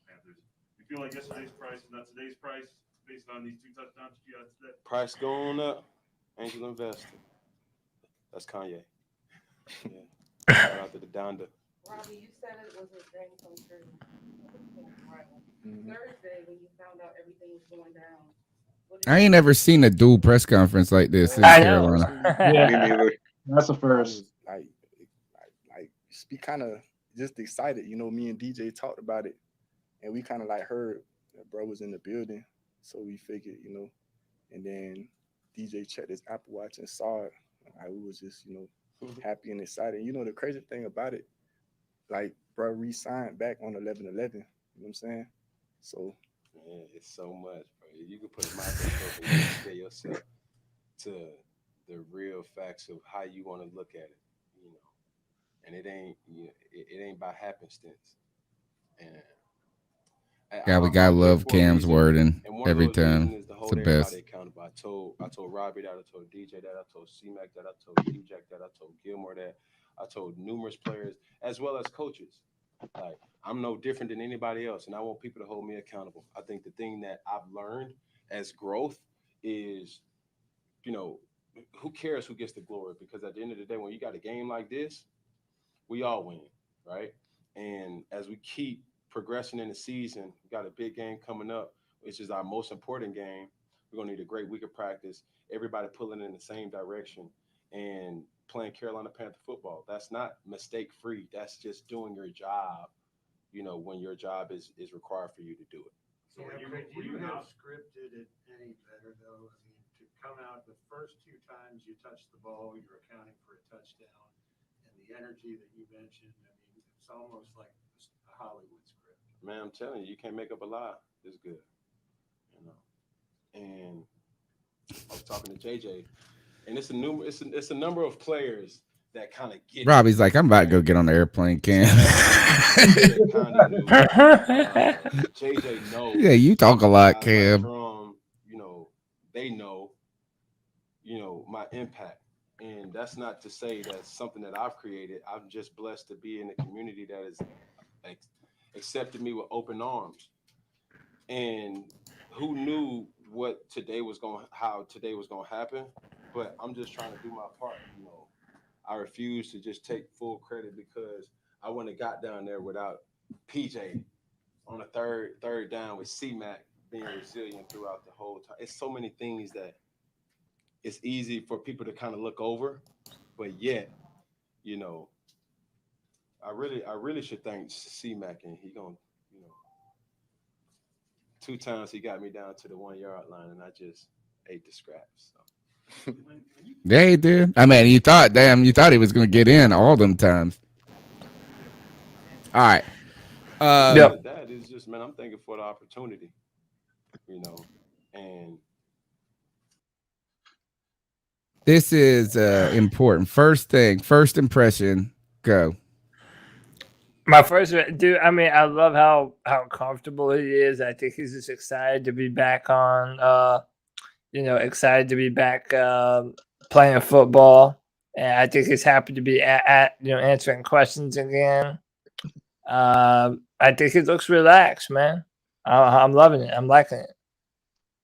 Panthers. You feel like yesterday's price is not today's price based on these 2 touchdowns you got today? Price going up. Angel investor. That's Kanye. Yeah. Shout out to the Donda. Robbie, you said it was a dream come true. Thursday, when you found out everything was going down. I ain't ever seen a dual press conference like this in I know. Carolina. Yeah, Me neither. that's a first. Like be kind of just excited. You know, me and DJ talked about it, and we kind of like heard that bro was in the building, so we figured, you know, and then DJ checked his Apple Watch and saw it. We was just, you know, happy and excited. You know, the crazy thing about it, like bro re-signed back on 11/11. You know what I'm saying? So man, it's so much, bro. You can put a microscope and you can compare yourself to the real facts of how you want to look at it, you know. And it ain't, you know, it ain't by happenstance. And Yeah, we gotta love Cam's word and every time. Is to It's hold the everybody best. accountable. I told Robbie that, I told DJ that, I told C-Mac that, I told D-Jack that, I told Gilmore that, I told numerous players as well as coaches. Like, I'm no different than anybody else, and I want people to hold me accountable. I think the thing that I've learned as growth is, you know, who cares who gets the glory? Because at the end of the day, when you got a game like this, we all win, right? And as we keep progressing in the season, we got a big game coming up, which is our most important game. We're going to need a great week of practice, everybody pulling in the same direction and playing Carolina Panther football. That's not mistake-free. That's just doing your job, you know, when your job is required for you to do it. So could you have scripted it any better, though? I mean, to come out the first 2 times you touched the ball, you're accounting for a touchdown, and the energy that you mentioned, I mean, it's almost like a Hollywood script. Man, I'm telling you, you can't make up a lie. It's good, you know. And I was talking to JJ, and it's a number of players that kind of get. Robbie's like, I'm about to go get on the airplane, Cam. JJ knows. Yeah, you talk a lot, Cam. You know, they know, you know, my impact. And that's not to say that's something that I've created. I'm just blessed to be in a community that has accepted me with open arms. And who knew how today was going to happen? But I'm just trying to do my part. You know, I refuse to just take full credit because I wouldn't have got down there without PJ on a third down with C-Mac being resilient throughout the whole time. It's so many things that it's easy for people to kind of look over, but yet, you know, I really should thank C-Mac, and he gonna, you know, 2 times he got me down to the 1 yard line, and I just ate the scraps. So. Yeah, he did. I mean, you thought he was going to get in all them times. All right. That is just, man, I'm thanking for the opportunity, you know, and this is important. First impression, go. My first, dude, I mean, I love how comfortable he is. I think he's just excited to be back on, excited to be back playing football. And I think he's happy to be answering questions again. I think he looks relaxed, man. I'm loving it. I'm liking it.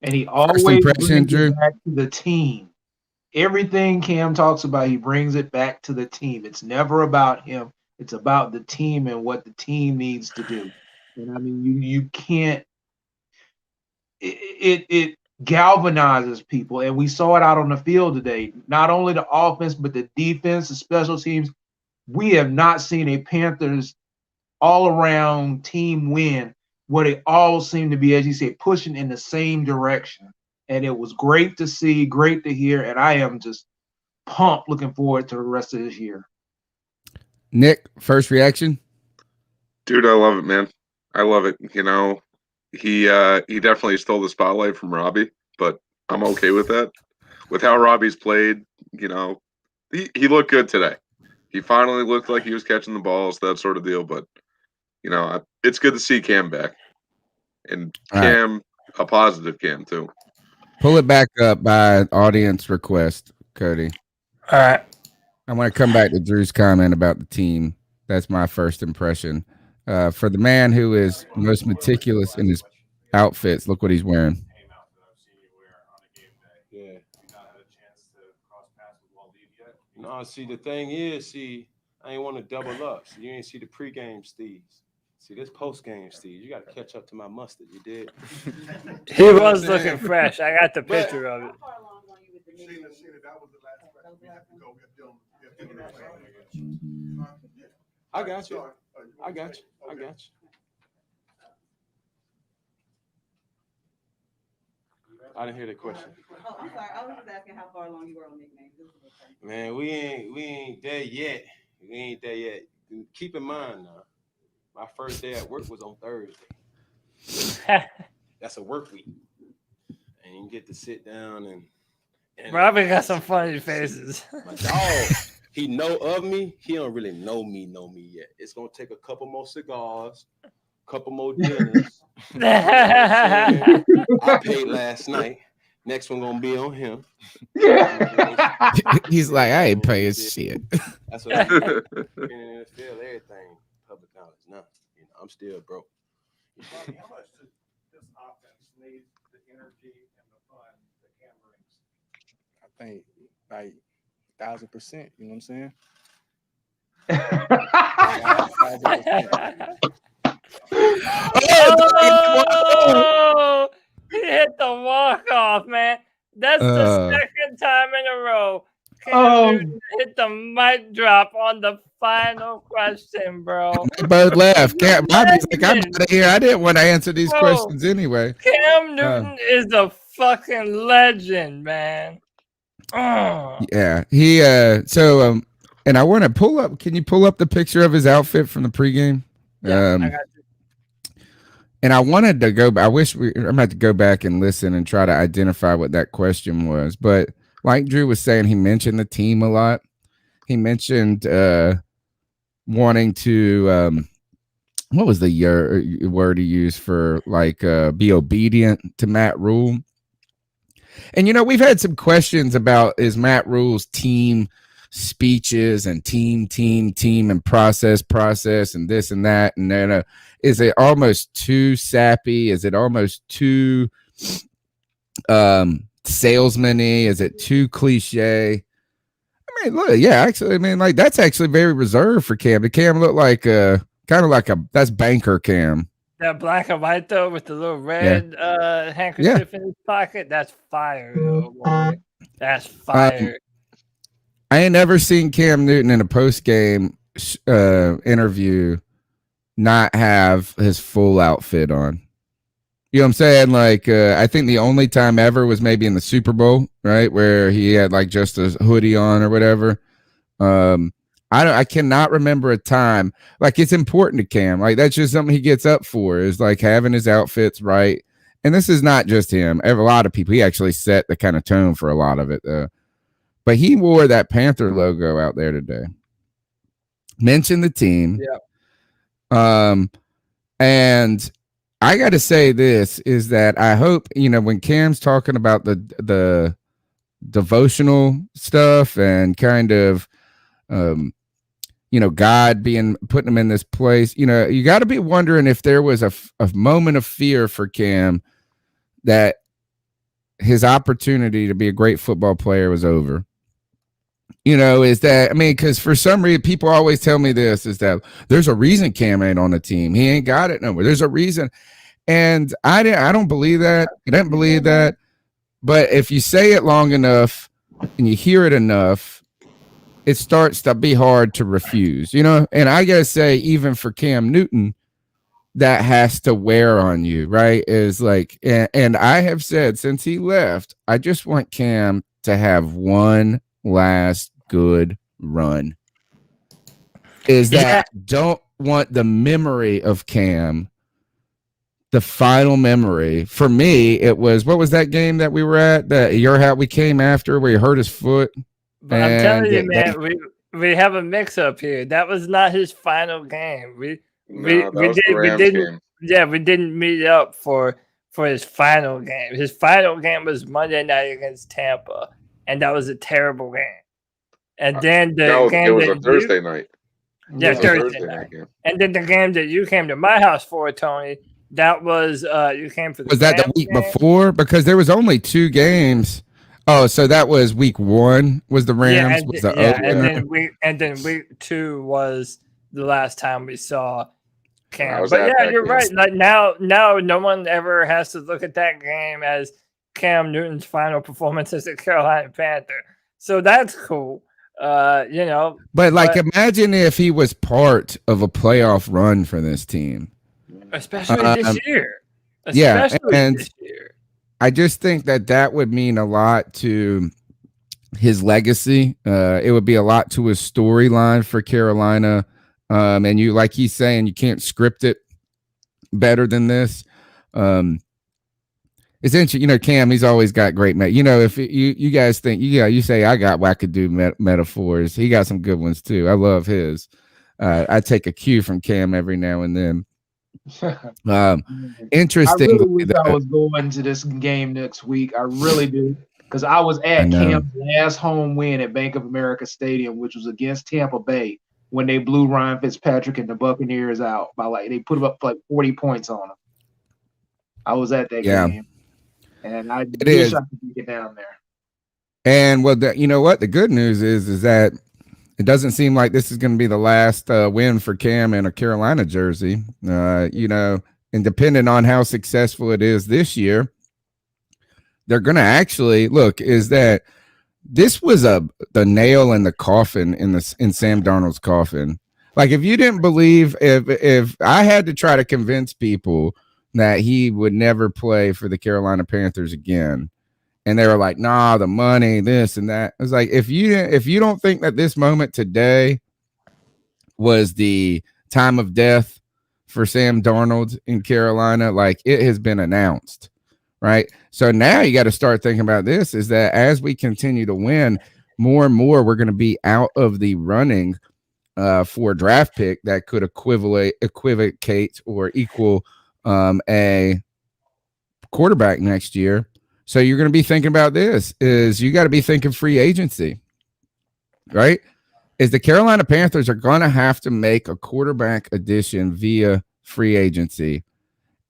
And he always brings it back to the team. Everything Cam talks about, he brings it back to the team. It's never about him. It's about the team and what the team needs to do. And I mean, you can't. It galvanizes people, and we saw it out on the field today. Not only the offense, but the defense, the special teams. We have not seen a Panthers all-around team win where they all seem to be, as you say, pushing in the same direction. And it was great to see, great to hear, and I am just pumped looking forward to the rest of this year. Nick, first reaction? Dude, I love it, man. I love it. You know, he definitely stole the spotlight from Robbie, but I'm okay with that. With how Robbie's played, you know, he looked good today. He finally looked like he was catching the balls, that sort of deal. But, you know, it's good to see Cam back. And Cam, a positive Cam, too. Pull it back up by audience request, Cody. All right. I want to come back to Drew's comment about the team. That's my first impression. For the man who is most meticulous in his outfits, look what he's wearing. Yeah. No, see, the thing is, I ain't want to double up. So you ain't see the pregame Steves. See, this postgame Steve. You got to catch up to my mustard. You did. He was looking fresh. I got the picture of it. I got you. I got you. I got you. I didn't hear the question. Oh, I'm sorry. I was just asking how far along you were on nicknames. Man, we ain't there yet. We ain't there yet. Keep in mind now, my first day at work was on Thursday. That's a work week. And you get to sit down and Robin got some funny faces. My dog, he know of me. He don't really know me yet. It's gonna take a couple more cigars, couple more dinners. You know I paid last night. Next one gonna be on him. He's like, I ain't paying shit. That's what I'm in the field. Everything public knowledge. Now, I'm still broke. How much does this offense need the energy and the fun that Cam brings? I think like 1,000%. You know what I'm saying? Oh, he hit the walk-off, man. That's the second time in a row Cam Newton hit the mic drop on the final question, bro. They both left. Bobby's like, I'm out of here. I didn't want to answer these questions anyway. Cam Newton is a fucking legend, man. Yeah. He and I want to pull up. Can you pull up the picture of his outfit from the pregame? Yeah, I got you. And I wanted to go. I'm about to go back and listen and try to identify what that question was. But like Drew was saying, he mentioned the team a lot. He mentioned wanting to. What was the word he used for like be obedient to Matt Rule? And we've had some questions about is Matt Rule's team speeches and team and process and this and that, and then is it almost too sappy? Is it almost too salesman-y? Is it too cliche? I mean, look, yeah, actually, I mean, like that's actually very reserved for Cam. Did Cam look like kind of like that's banker Cam? That black and white though, with the little red handkerchief in his pocket. That's fire, boy. That's fire. I ain't never seen Cam Newton in a post-game interview not have his full outfit on. You know what I'm saying? Like, I think the only time ever was maybe in the Super Bowl, right, where he had like just a hoodie on or whatever. I cannot remember a time. Like, it's important to Cam. Like, that's just something he gets up for, is like having his outfits right. And this is not just him. A lot of people. He actually set the kind of tone for a lot of it, though. But he wore that Panther logo out there today. Mentioned the team. Yeah. And I got to say this is that I hope, when Cam's talking about the devotional stuff and kind of, God putting him in this place, you got to be wondering if there was a moment of fear for Cam that his opportunity to be a great football player was over. Is that, I mean, because for some reason, people always tell me this, is that there's a reason Cam ain't on the team. He ain't got it no more. There's a reason. And I don't believe that. I don't believe that. But if you say it long enough and you hear it enough, it starts to be hard to refuse, And I got to say, even for Cam Newton, that has to wear on you, right? Is like, and I have said since he left, I just want Cam to have one last good run. Is that don't want the memory of Cam, the final memory. For me, it was, what was that game that we were at, that we came after where he hurt his foot? But I'm telling you, man, we have a mix up here. That was not his final game. We didn't meet up for for his final game. His final game was Monday night against Tampa, and that was a terrible game. And then the game it was that a Thursday night. Yeah, It was a Thursday night. game. And then the game that you came to my house for, Tony, that was you came for the Was that the Rams week game? before? Because there was only 2 games. Oh, so that was week 1 was the Rams. And then week 2 was the last time we saw Cam. was But at yeah, that you're game. right. Like now no one ever has to look at that game as Cam Newton's final performance as a Carolina Panther. So that's cool. But imagine if he was part of a playoff run for this team, especially this year. This year. I just think that would mean a lot to his legacy. It would be a lot to his storyline for Carolina. And you, like he's saying, you can't script it better than this. It's interesting, Cam, he's always got great, if you guys think, you say I got wackadoo metaphors. He got some good ones too. I love his. I take a cue from Cam every now and then. Interesting. I really wish I was going to this game next week. I really do. Because I was at Cam's last home win at Bank of America Stadium, which was against Tampa Bay, when they blew Ryan Fitzpatrick and the Buccaneers out by they put up 40 points on them. I was at that game. And I wish I could get down there. And you know what? The good news is that it doesn't seem like this is going to be the last win for Cam in a Carolina jersey. And depending on how successful it is this year, they're going to actually look. Is that this was the nail in the coffin in Sam Darnold's coffin? Like, if you didn't believe, if I had to try to convince people that he would never play for the Carolina Panthers again, and they were like, nah, the money, this and that. It's like, if you don't think that this moment today was the time of death for Sam Darnold in Carolina, like, it has been announced, right? So now you got to start thinking about this, is that as we continue to win more and more, we're going to be out of the running for a draft pick that could equivocate or equal a quarterback next year. So you're going to be thinking about this, is you got to be thinking free agency, right? Is the Carolina Panthers are going to have to make a quarterback addition via free agency.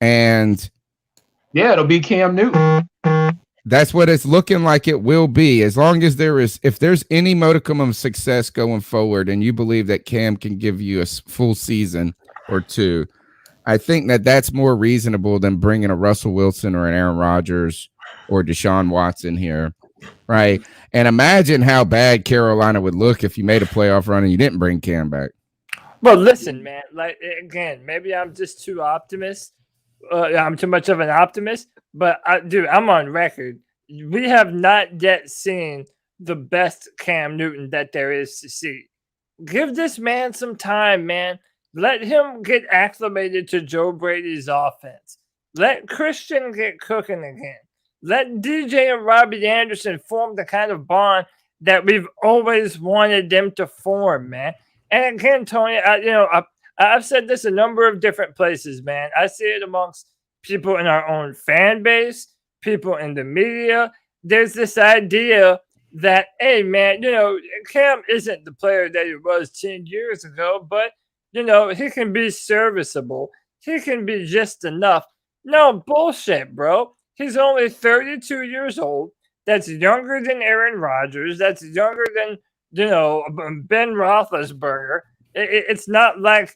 And it'll be Cam Newton. That's what it's looking like it will be. As long as if there's any modicum of success going forward and you believe that Cam can give you a full season or 2, I think that's more reasonable than bringing a Russell Wilson or an Aaron Rodgers or Deshaun Watson here, right? And imagine how bad Carolina would look if you made a playoff run and you didn't bring Cam back. Well, listen, man. Like, again, maybe I'm just too optimist. I'm too much of an optimist. But I'm on record. We have not yet seen the best Cam Newton that there is to see. Give this man some time, man. Let him get acclimated to Joe Brady's offense. Let Christian get cooking again. Let DJ and Robbie Anderson form the kind of bond that we've always wanted them to form, man. And again, Tony, I've said this a number of different places, man. I see it amongst people in our own fan base, people in the media. There's this idea that, hey, man, Cam isn't the player that he was 10 years ago, but he can be serviceable. He can be just enough. No, bullshit, bro. He's only 32 years old. That's younger than Aaron Rodgers. That's younger than, Ben Roethlisberger. It's not like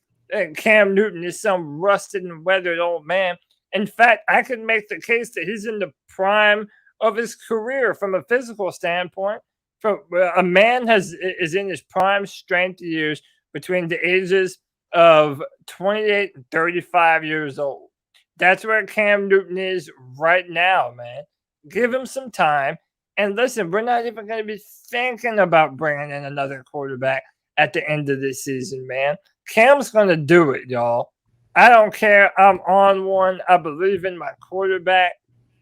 Cam Newton is some rusted and weathered old man. In fact, I could make the case that he's in the prime of his career from a physical standpoint. A man is in his prime strength years between the ages of 28 and 35 years old. That's where Cam Newton is right now, man. Give him some time. And listen, we're not even going to be thinking about bringing in another quarterback at the end of this season, man. Cam's going to do it, y'all. I don't care. I'm on one. I believe in my quarterback.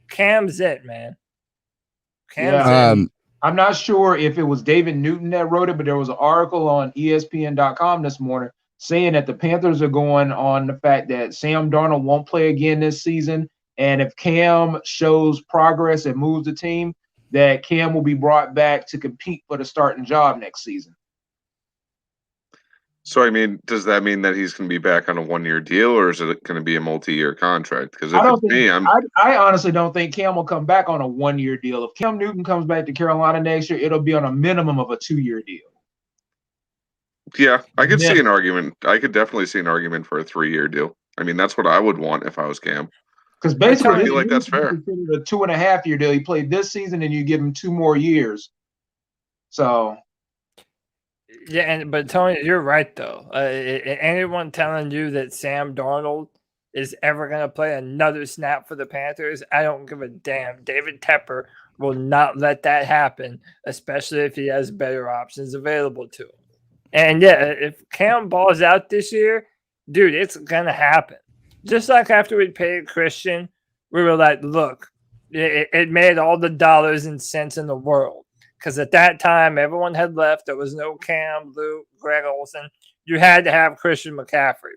Cam's it, man. Cam's it. I'm not sure if it was David Newton that wrote it, but there was an article on ESPN.com this morning saying that the Panthers are going on the fact that Sam Darnold won't play again this season, And if Cam shows progress and moves the team, that Cam will be brought back to compete for the starting job next season. So, I mean, does that mean that he's going to be back on a 1-year deal, or is it going to be a multi-year contract? Because if it's me, I honestly don't think Cam will come back on a 1-year deal. If Cam Newton comes back to Carolina next year, it'll be on a minimum of a 2-year deal. Yeah, I could see an argument. I could definitely see an argument for a 3-year deal. I mean, that's what I would want if I was Cam. Because basically, I feel like that's fair. A 2.5-year deal. He played this season, and you give him 2 more years. So, yeah, but Tony, you're right though. Anyone telling you that Sam Darnold is ever going to play another snap for the Panthers, I don't give a damn. David Tepper will not let that happen, especially if he has better options available to him. And yeah, if Cam balls out this year, dude, it's going to happen. Just like after we paid Christian, we were like, look, it made all the dollars and cents in the world. Because at that time, everyone had left. There was no Cam, Luke, Greg Olsen. You had to have Christian McCaffrey.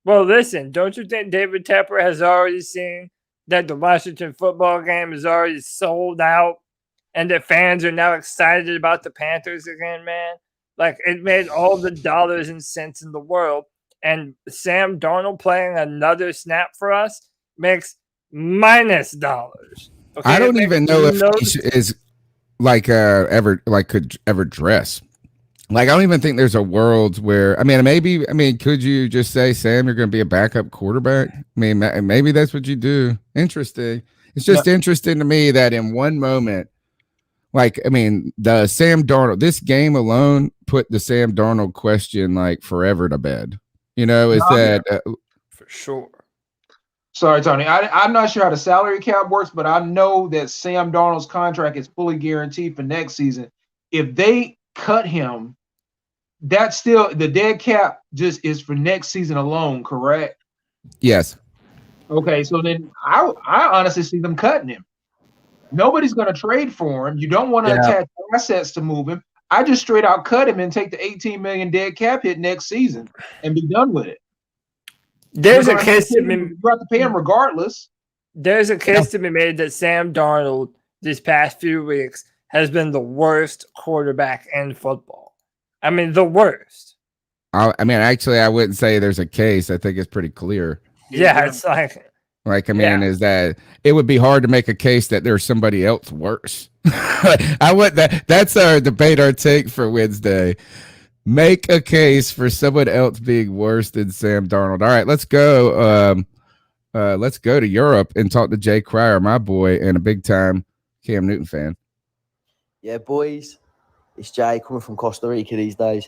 Well, listen, don't you think David Tepper has already seen that the Washington football game is already sold out and that fans are now excited about the Panthers again, man? Like, it made all the dollars and cents in the world. And Sam Darnold playing another snap for us makes minus dollars. Okay? I don't even know if he is could ever dress. Like, I don't even think there's a world where, could you just say, Sam, you're going to be a backup quarterback? I mean, maybe that's what you do. Interesting. It's just interesting to me that in one moment, the Sam Darnold, this game alone put the Sam Darnold question like forever to bed. For sure. Sorry, Tony. I'm not sure how the salary cap works, but I know that Sam Darnold's contract is fully guaranteed for next season. If they cut him, that's still the dead cap just is for next season alone, correct? Yes. Okay, so then I honestly see them cutting him. Nobody's going to trade for him. You don't want to attach assets to move him. I just straight out cut him and take the $18 million dead cap hit next season and be done with it. There's a case to be you have to pay him regardless. There's a case to be made that Sam Darnold these past few weeks has been the worst quarterback in football. I mean, the worst. Actually, I wouldn't say there's a case. I think it's pretty clear. Yeah, it's like is that it would be hard to make a case that there's somebody else worse. That's our debate, our take for Wednesday. Make a case for someone else being worse than Sam Darnold. All right, let's go. Let's go to Europe and talk to Jay Cryer, my boy, and a big time Cam Newton fan. Yeah, boys, it's Jay coming from Costa Rica these days.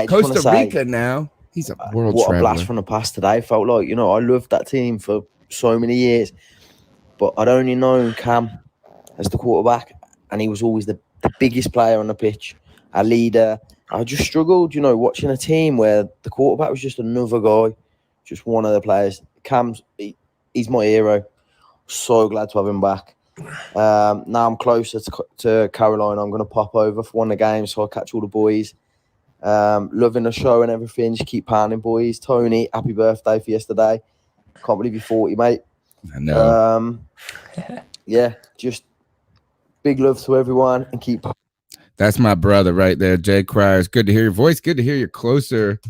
Costa Rica now. He's a world what traveler. A blast from the past today. Felt like, I loved that team for so many years, but I'd only known Cam as the quarterback, and he was always the biggest player on the pitch, a leader. I just struggled, watching a team where the quarterback was just another guy, just one of the players. Cam's, he's my hero. So glad to have him back. Now I'm closer to Carolina. I'm going to pop over for one of the games, so I'll catch all the boys. Loving the show and everything. Just keep pounding, boys. Tony, happy birthday for yesterday. Can't believe you're 40, mate. I know. Yeah, just big love to everyone and keep. That's my brother right there, Jay Cryer. It's good to hear your voice. Good to hear you're closer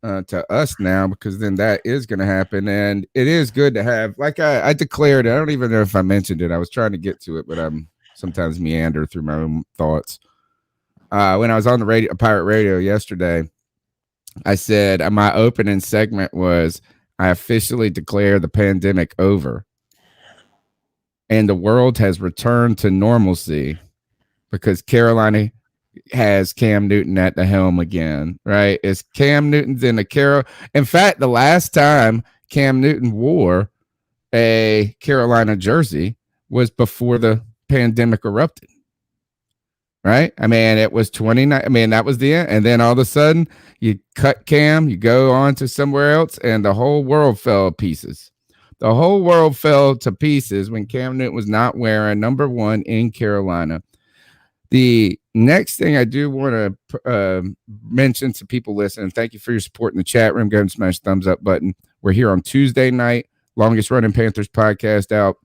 to us now, because then that is going to happen. And it is good to have, like I declared, I don't even know if I mentioned it. I was trying to get to it, but I'm sometimes meander through my own thoughts. When I was on the radio, Pirate Radio yesterday, I said my opening segment was, I officially declare the pandemic over and the world has returned to normalcy because Carolina has Cam Newton at the helm again, right? It's Cam Newton's in the In fact, the last time Cam Newton wore a Carolina jersey was before the pandemic erupted. Right? It was 29. That was the end. And then all of a sudden, you cut Cam, you go on to somewhere else, and the whole world fell to pieces. The whole world fell to pieces when Cam Newton was not wearing number 1 in Carolina. The next thing I do want to mention to people listening, thank you for your support in the chat room. Go and smash the thumbs up button. We're here on Tuesday night, longest running Panthers podcast out.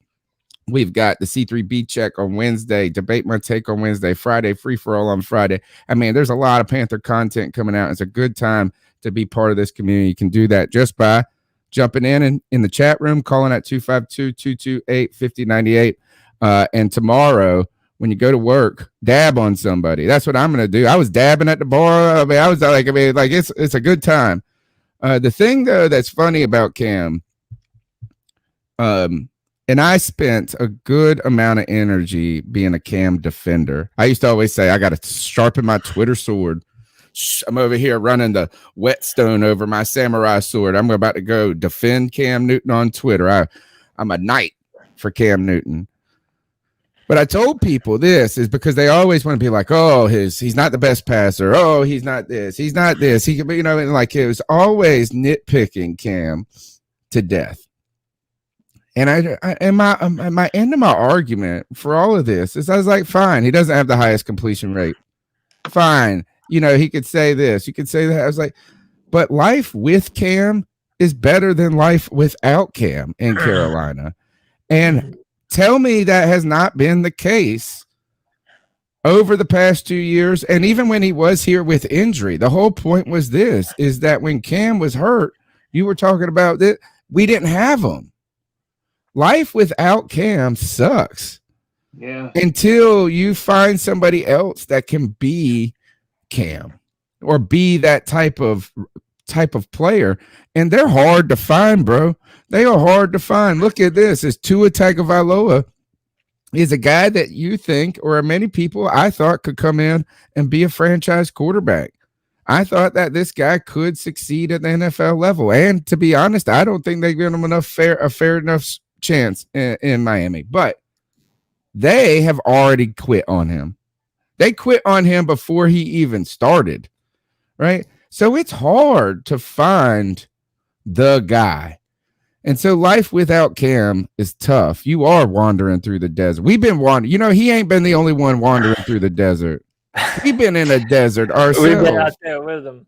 We've got the C3B check on Wednesday, debate my take on Wednesday, Friday, free for all on Friday. I mean, there's a lot of Panther content coming out. It's a good time to be part of this community. You can do that just by jumping in the chat room, calling at 252-228-5098. And tomorrow, when you go to work, dab on somebody. That's what I'm going to do. I was dabbing at the bar. I mean, it's a good time. The thing, though, that's funny about Cam, and I spent a good amount of energy being a Cam defender. I used to always say, I got to sharpen my Twitter sword. I'm over here running the whetstone over my samurai sword. I'm about to go defend Cam Newton on Twitter. I'm a knight for Cam Newton. But I told people this is because they always want to be like, oh, he's not the best passer. Oh, he's not this. He's not this. He could be, and like it was always nitpicking Cam to death. And my end of my argument for all of this is I was like, fine, he doesn't have the highest completion rate. Fine. He could say this, you could say that. I was like, but life with Cam is better than life without Cam in Carolina. And tell me that has not been the case over the past 2 years. And even when he was here with injury, the whole point was this, is that when Cam was hurt, you were talking about that we didn't have him. Life without Cam sucks. Yeah. Until you find somebody else that can be Cam or be that type of player. And they're hard to find, bro. They are hard to find. Look at this. It's Tua Tagovailoa is a guy that you think, or many people I thought could come in and be a franchise quarterback. I thought that this guy could succeed at the NFL level. And to be honest, I don't think they give him a fair enough chance in Miami, but they have already quit on him. They quit on him before he even started, right? So it's hard to find the guy. And so life without Cam is tough. You are wandering through the desert. We've been wandering. He ain't been the only one wandering through the desert. We've been in a desert ourselves. We've been out there with him.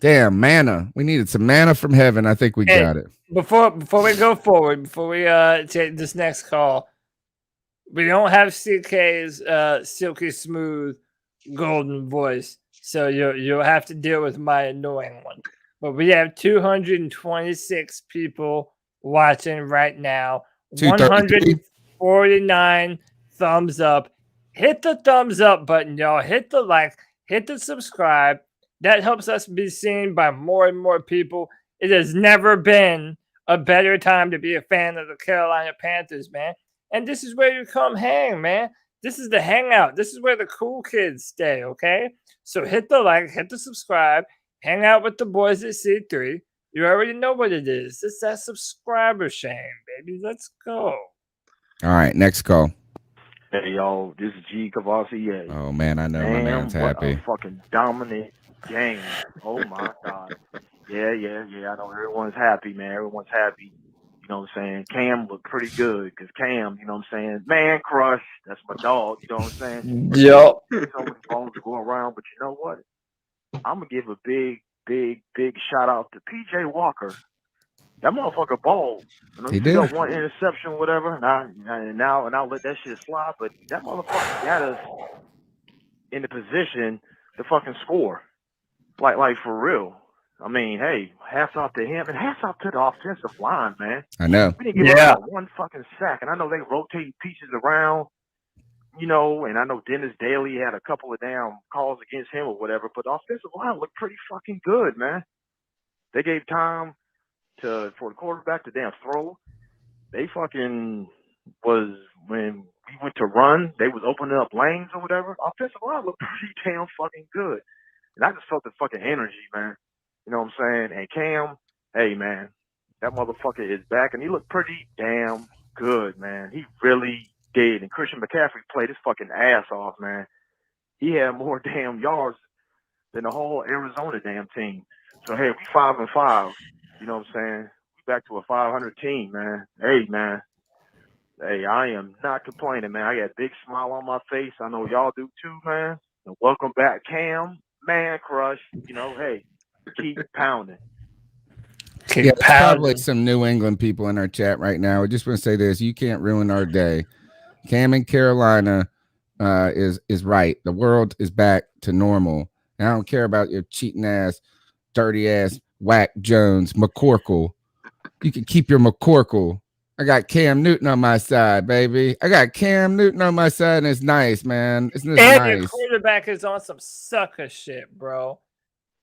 Damn, manna. We needed some manna from heaven. I think we got it. Before we go forward, before we take this next call, we don't have CK's silky smooth golden voice, so you'll have to deal with my annoying one. But we have 226 people watching right now. 149 thumbs up. Hit the thumbs up button, y'all. Hit the like. Hit the subscribe. That helps us be seen by more and more people. It has never been a better time to be a fan of the Carolina Panthers, man. And this is where you come hang, man. This is the hangout. This is where the cool kids stay, okay? So hit the like, hit the subscribe, hang out with the boys at C3. You already know what it is. It's that subscriber shame, baby. Let's go. All right, next call. Hey, yo, this is G. Cavassier. Oh, man, I know my man's happy. What a fucking dominant game. Oh, my God. Yeah. I know everyone's happy, man. Everyone's happy. You know what I'm saying? Cam looked pretty good because Cam, you know what I'm saying? Man crush. That's my dog. You know what I'm saying? Yep. So many phones to go around, but you know what? I'm going to give a big shout out to PJ Walker. That motherfucker balled. He did. Got one interception, whatever, and I'll let that shit slide. But that motherfucker got us in the position to fucking score, like for real. I mean, hey, hats off to him and hats off to the offensive line, man. I know. We didn't give up one fucking sack, and I know they rotate pieces around, and I know Dennis Daly had a couple of damn calls against him or whatever, but the offensive line looked pretty fucking good, man. They gave time for the quarterback to damn throw. They fucking was, when we went to run, they was opening up lanes or whatever. Offensive line looked pretty damn fucking good. And I just felt the fucking energy, man. You know what I'm saying? And Cam, hey, man, that motherfucker is back, and he looked pretty damn good, man. He really did. And Christian McCaffrey played his fucking ass off, man. He had more damn yards than the whole Arizona damn team. So, hey, we 5-5. You know what I'm saying? We back to a 500 team, man. Hey, man. Hey, I am not complaining, man. I got a big smile on my face. I know y'all do too, man. And welcome back, Cam. Man crush. Hey, keep pounding. Yeah, it's probably some New England people in our chat right now. I just want to say this: you can't ruin our day. Cam in Carolina is right. The world is back to normal. And I don't care about your cheating ass, dirty ass, whack Jones, McCorkle. You can keep your McCorkle. I got Cam Newton on my side, baby. I got Cam Newton on my side, and it's nice, man. It's And nice. your quarterback is on some sucker shit, bro.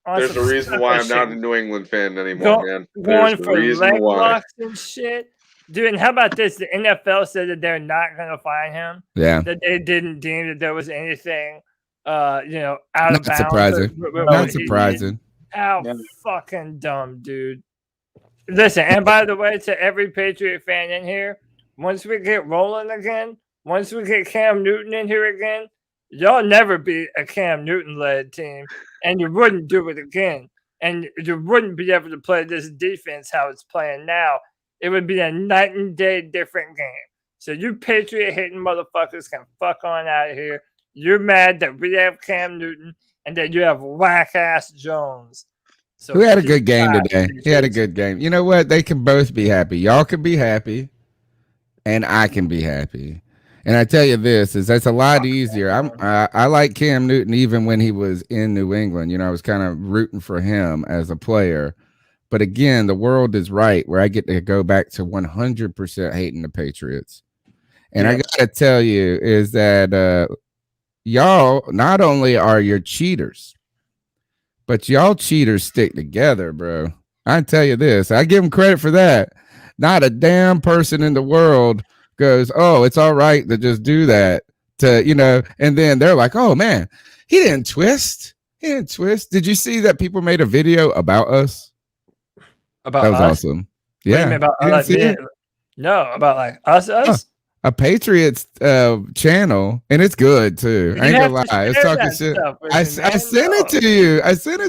There's a reason why I'm not a New England fan anymore, man. There's Going a for reason leg why. locks and shit. Dude, and how about this? The NFL said that they're not going to fine him. Yeah. That they didn't deem that there was anything, out of Not bounds. surprising. Not surprising. How fucking dumb, dude. Listen, and by the way, to every Patriot fan in here, once we get rolling again, once we get Cam Newton in here again, y'all never beat a Cam Newton-led team, and you wouldn't do it again. And you wouldn't be able to play this defense how it's playing now. It would be a night and day different game. So you Patriot-hating motherfuckers can fuck on out of here. You're mad that we have Cam Newton and that you have whack-ass Jones. So Who had a good game today? He had a good game. You know what? They can both be happy. Y'all can be happy, and I can be happy. And I tell you this is that's a lot easier. I like Cam Newton even when he was in New England. You know, I was kind of rooting for him as a player. But again, the world is right where I get to go back to 100% hating the Patriots. And I got to tell you is that y'all not only are your cheaters, but y'all cheaters stick together, bro. I tell you this. I give them credit for that. Not a damn person in the world goes, oh, it's all right to just do that. And then they're like, oh, man, he didn't twist. He didn't twist. Did you see that people made a video about us? About that was us? awesome. What do you Yeah. mean about You didn't see it? No, about like us? A Patriots channel, and it's good too. I ain't gonna lie. I was talking shit. I sent it to you. I said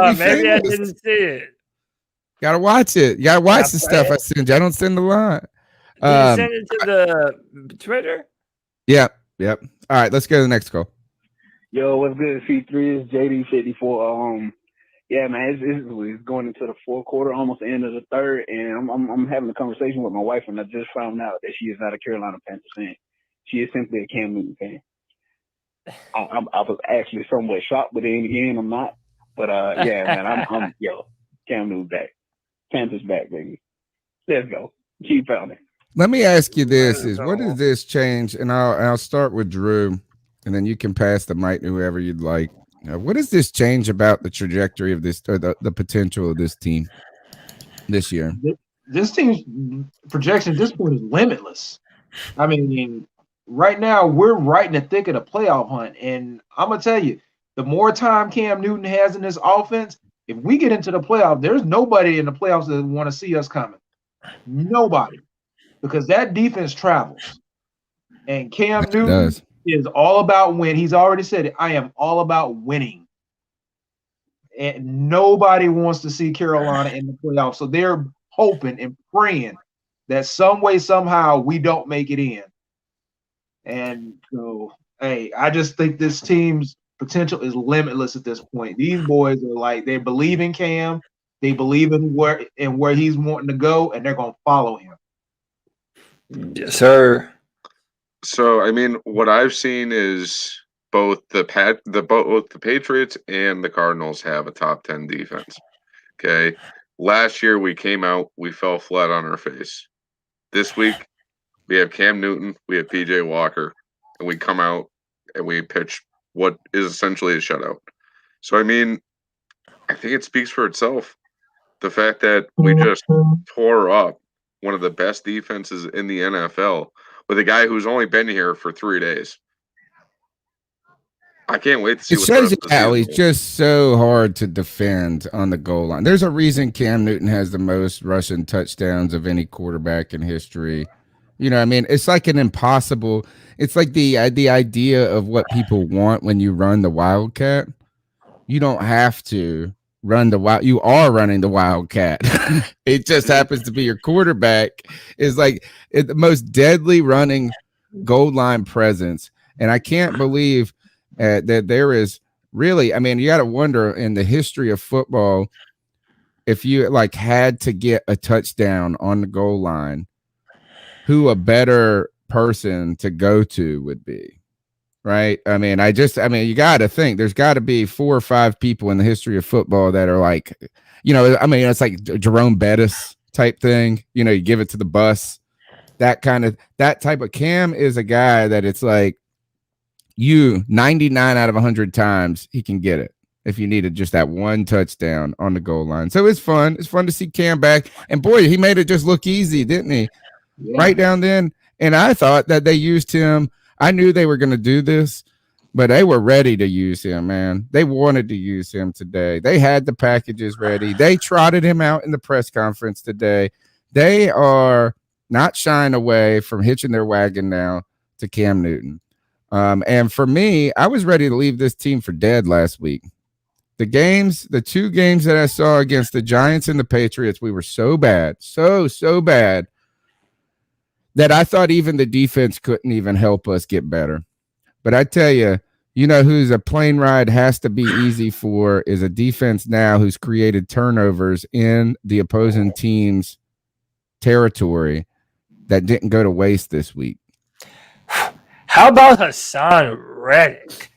we maybe I famous. didn't see it. Gotta watch it. You gotta watch the stuff I send you. I don't send a lot. Did you send it to the Twitter? Yep. All right, let's go to the next call. Yo, what's good? C3 is JD54. Yeah, man, it's going into the fourth quarter, almost the end of the third, and I'm having a conversation with my wife, and I just found out that she is not a Carolina Panthers fan. She is simply a Cam Newton fan. I was actually somewhat shocked, but then again, I'm not. But yeah, man, I'm Cam Newton back, Panthers back, baby. Let's go. Keep pounding. Let me ask you this: what does this change? And I'll start with Drew, and then you can pass the mic to whoever you'd like. What does this change about the trajectory of this, or the potential of this team this year? This team's projection at this point is limitless. I mean, right now we're right in the thick of the playoff hunt, and I'm gonna tell you, the more time Cam Newton has in this offense, if we get into the playoff, there's nobody in the playoffs that want to see us coming. Nobody, because that defense travels, and Cam Newton is all about win. He's already said it. I am all about winning. And nobody wants to see Carolina in the playoffs. So they're hoping and praying that some way, somehow, we don't make it in. And so, hey, I just think this team's potential is limitless at this point. These boys are like, they believe in Cam, they believe in where he's wanting to go, and they're gonna follow him. Yes, sir. So, I mean, what I've seen is both the Patriots and the Cardinals have a top 10 defense. Okay. Last year we came out, we fell flat on our face. This week we have Cam Newton, we have PJ Walker, and we come out and we pitch what is essentially a shutout. So, I mean, I think it speaks for itself. The fact that we just tore up one of the best defenses in the NFL with a guy who's only been here for 3 days. I can't wait to see It what shows you the rest of the how season he's holds. just so hard to defend on the goal line. There's a reason Cam Newton has the most rushing touchdowns of any quarterback in history. You know what I mean? It's like an impossible. It's like the idea of what people want when you run the Wildcat. You don't have to run the wild. You are running the Wildcat. It just happens to be your quarterback is like the most deadly running goal line presence. And I can't believe that there is really, I mean, you got to wonder in the history of football, if you like had to get a touchdown on the goal line, who a better person to go to would be. Right. I mean, you got to think there's got to be 4 or 5 people in the history of football that are like, it's like Jerome Bettis type thing. You give it to the bus, that type of. Cam is a guy that it's like 99 out of 100 times he can get it if you needed just that one touchdown on the goal line. So it's fun. It's fun to see Cam back. And boy, he made it just look easy, didn't he? Yeah. Right down then. And I thought that they used him. I knew they were going to do this, but they were ready to use him, man. They wanted to use him today. They had the packages ready. They trotted him out in the press conference today. They are not shying away from hitching their wagon now to Cam Newton. And for me, I was ready to leave this team for dead last week. The 2 games that I saw against the Giants and the Patriots, we were so bad, so bad, that I thought even the defense couldn't even help us get better. But I tell you, who's a plane ride has to be easy for is a defense now who's created turnovers in the opposing team's territory that didn't go to waste this week. How about Hassan Reddick?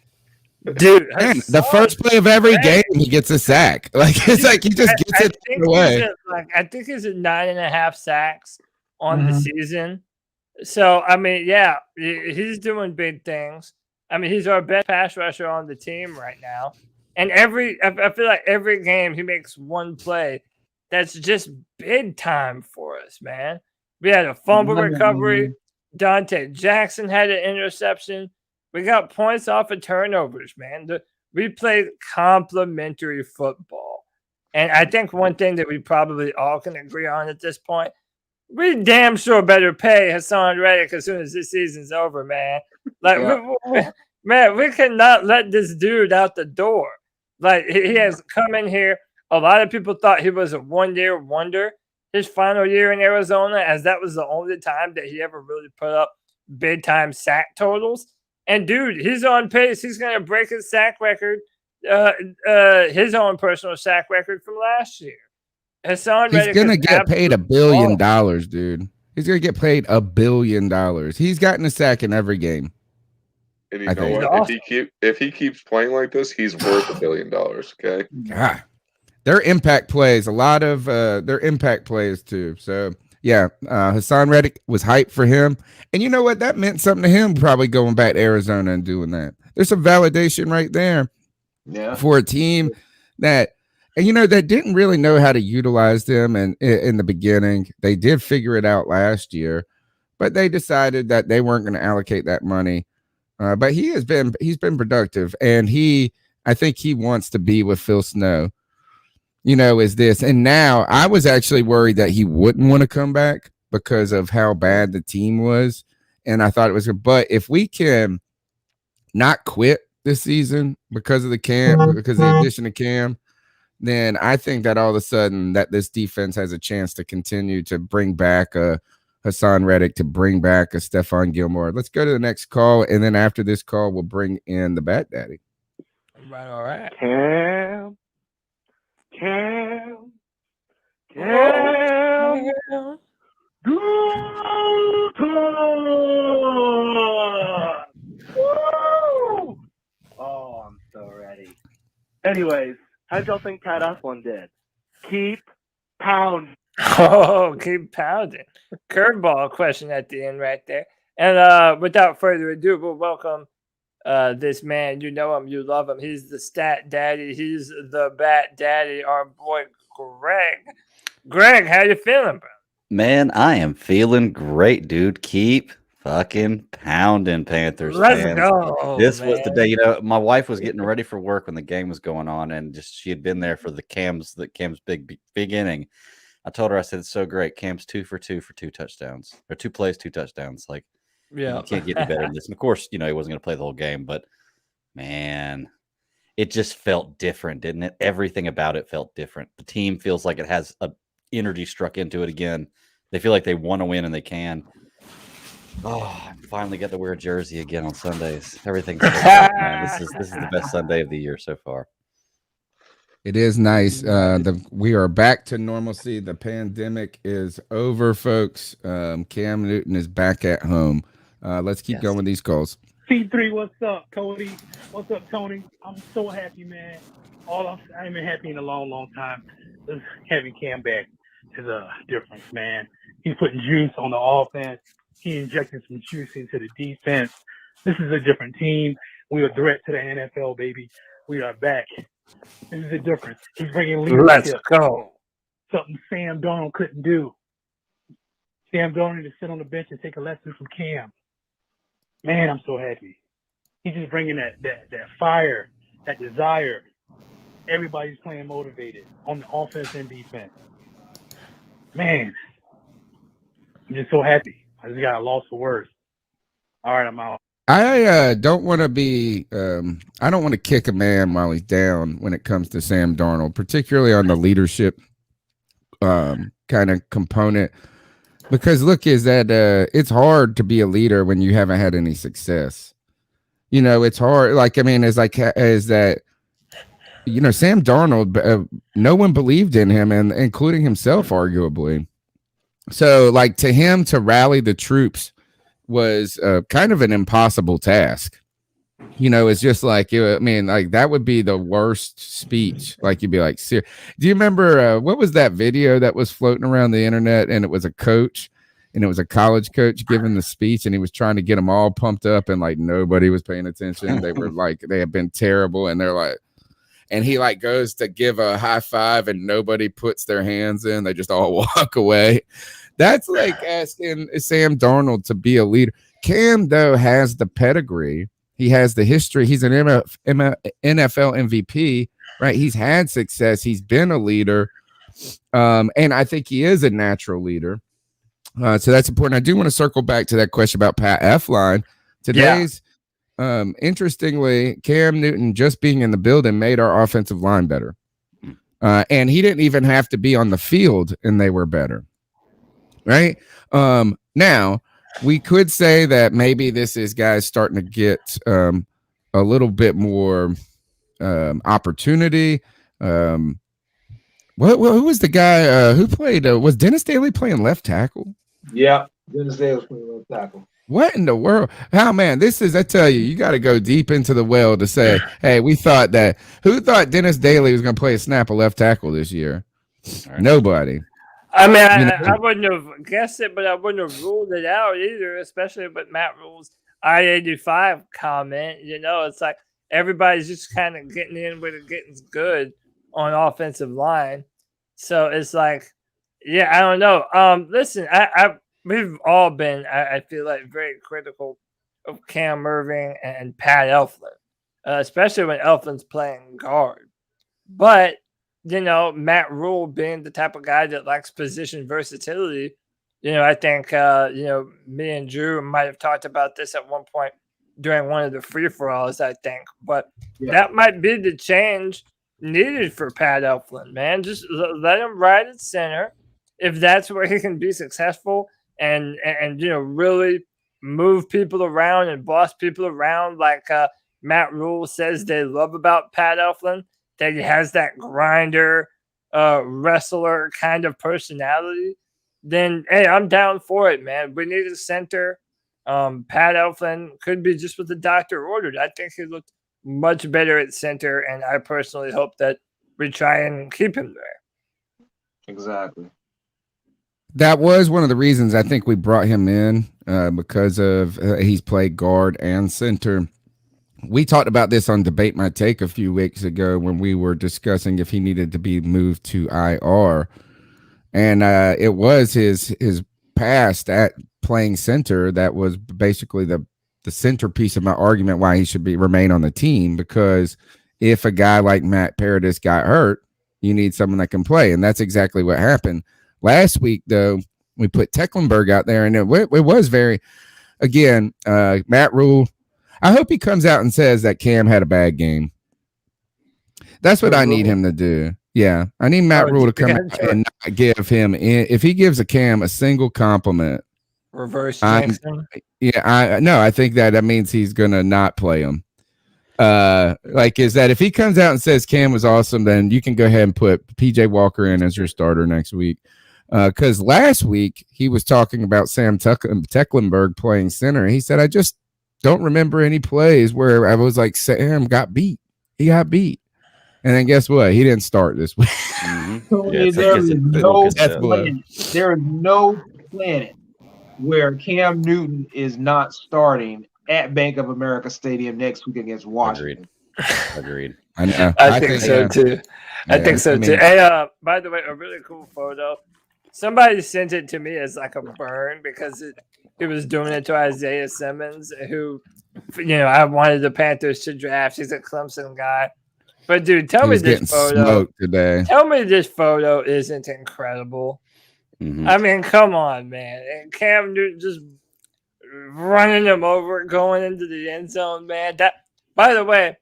Dude, man, the first play of every game, he gets a sack. It's like he just gets it away. I think he's at 9.5 sacks on the season. So, I mean, yeah, he's doing big things. I mean, he's our best pass rusher on the team right now. And I feel like every game he makes one play that's just big time for us, man. We had a fumble recovery. Dante Jackson had an interception. We got points off of turnovers, man. We played complimentary football. And I think one thing that we probably all can agree on at this point, we damn sure better pay Hassan Reddick as soon as this season's over, man. We cannot let this dude out the door. Like, he has come in here. A lot of people thought he was a one-year wonder. His final year in Arizona, as that was the only time that he ever really put up big-time sack totals. And, dude, he's on pace. He's going to break his sack record, his own personal sack record from last year. Hassan Reddick, he's going to get paid $1 billion, dude. He's going to get paid $1 billion. He's gotten a sack in every game. And you know what? Awesome. If he keeps playing like this, he's worth $1 billion. Okay. God, their impact plays, a lot of their impact plays too. So yeah, Hassan Reddick was hyped for him, and you know what? That meant something to him. Probably going back to Arizona and doing that. There's some validation right there. Yeah. For a team that. And, that didn't really know how to utilize them in the beginning. They did figure it out last year, but they decided that they weren't going to allocate that money. But he's been productive, and I think he wants to be with Phil Snow, is this. And now I was actually worried that he wouldn't want to come back because of how bad the team was. And I thought it was good. But if we can not quit this season because of the addition of Cam, then I think that all of a sudden that this defense has a chance to continue to bring back a Hassan Reddick, to bring back a Stephon Gilmore. Let's go to the next call, and then after this call, we'll bring in the Bat Daddy. All right. Cam. Oh, I'm so ready. Anyways, how'd y'all think Pat Oswald did? Keep pounding. Oh, keep pounding. Curveball question at the end right there. And without further ado, we'll welcome this man. You know him, you love him. He's the stat daddy. He's the bat daddy, our boy Greg. Greg, how you feeling, bro? Man, I am feeling great, dude. Keep fucking pounding, Panthers Let's fans. go, This man. was the day. My wife was getting ready for work when the game was going on, and she had been there for Cam's big inning. I told her, I said, it's so great. Cam's 2 for 2 for 2 touchdowns, or 2 plays, 2 touchdowns. Like, yeah, you can't get any better than this. And of course, he wasn't going to play the whole game, but man, it just felt different, didn't it? Everything about it felt different. The team feels like it has a energy struck into it again. They feel like they want to win, and they can. Oh, I finally get to wear a jersey again on Sundays. Everything's so good, man. This is the best Sunday of the year so far. It is nice. We are back to normalcy. The pandemic is over, folks. Cam Newton is back at home. Let's keep going with these calls. C3, what's up, Cody? What's up, Tony? I'm so happy, man. I ain't been happy in a long, long time. Just having Cam back is a difference, man. He's putting juice on the offense. He injecting some juice into the defense. This is a different team. We are a threat to the NFL, baby. We are back. This is a difference. He's bringing leadership. Let's go. Something Sam Darnold couldn't do. Sam Darnold to sit on the bench and take a lesson from Cam. Man, I'm so happy. He's just bringing that fire, that desire. Everybody's playing motivated on the offense and defense. Man, I'm just so happy. I just got a loss for words. All right, I'm out. I don't want to be. I don't want to kick a man while he's down when it comes to Sam Darnold, particularly on the leadership kind of component. Because look, is that it's hard to be a leader when you haven't had any success. You know, it's hard. Like, I mean, is that, you know, Sam Darnold, no one believed in him, and including himself, arguably. So, like, to him to rally the troops was kind of an impossible task. You know, it's just like, I mean, like, that would be the worst speech. Like, you'd be like, do you remember what was that video that was floating around the internet? And it was a coach, and it was a college coach giving the speech, and he was trying to get them all pumped up, and like nobody was paying attention. They were like, they had been terrible, and they're like, and he like goes to give a high five, and nobody puts their hands in. They just all walk away. That's like asking Sam Darnold to be a leader. Cam, though, has the pedigree. He has the history. He's an NFL MVP, right? He's had success. He's been a leader. And I think he is a natural leader. So that's important. I do want to circle back to that question about Pat Elflein. Today's, interestingly, Cam Newton just being in the building made our offensive line better. And he didn't even have to be on the field, and they were better. Right? Now, we could say that maybe this is guys starting to get a little bit more opportunity. Who was the guy who played? Was Dennis Daly playing left tackle? Yeah, Dennis Daly was playing left tackle. What in the world? How, man, this is, I tell you, you got to go deep into the well to say, hey, who thought Dennis Daly was going to play a snap of left tackle this year? Right. Nobody. I mean, I wouldn't have guessed it, but I wouldn't have ruled it out either, especially with Matt Rule's I-85 comment. You know, it's like everybody's just kind of getting in with it, getting good on offensive line. So it's like, yeah, I don't know. Listen, we've all been, I feel like, very critical of Cam Irving and Pat Elflein, especially when Elflein's playing guard. But you know, Matt Rule being the type of guy that likes position versatility, you know, I think, you know, me and Drew might have talked about this at one point during one of the free-for-alls, I think. But that might be the change needed for Pat Elflein, man. Just let him ride at center. If that's where he can be successful and you know, really move people around and boss people around like Matt Rule says they love about Pat Elflein, that he has that grinder, wrestler kind of personality, then, hey, I'm down for it, man. We need a center. Pat Elflein could be just what the doctor ordered. I think he looked much better at center, and I personally hope that we try and keep him there. Exactly. That was one of the reasons I think we brought him in because of he's played guard and center. We talked about this on Debate My Take a few weeks ago when we were discussing if he needed to be moved to IR. And it was his past at playing center that was basically the centerpiece of my argument why he should remain on the team, because if a guy like Matt Paradis got hurt, you need someone that can play. And that's exactly what happened. Last week, though, we put Tecklenburg out there, and it was very, again, Matt Rule. I hope he comes out and says that Cam had a bad game. That's what I need him to do. Yeah, I need Matt Rule to come out and not give him, if he gives a Cam a single compliment. Reverse Jackson. I think that means he's going to not play him. is that if he comes out and says Cam was awesome, then you can go ahead and put PJ Walker in as your starter next week. Because last week he was talking about Sam Tecklenburg playing center. He said, I just don't remember any plays where I was like, Sam got beat. He got beat. And then guess what? He didn't start this week. Tony, there is no planet where Cam Newton is not starting at Bank of America Stadium next week against Washington. Agreed. I know. I think so too. I think so too. Hey, by the way, a really cool photo. Somebody sent it to me as like a burn because it was doing it to Isaiah Simmons, who, I wanted the Panthers to draft. He's a Clemson guy. But dude, tell me this photo today. Tell me this photo isn't incredible. Mm-hmm. I mean, come on, man. And Cam Newton just running him over, going into the end zone, man. By the way,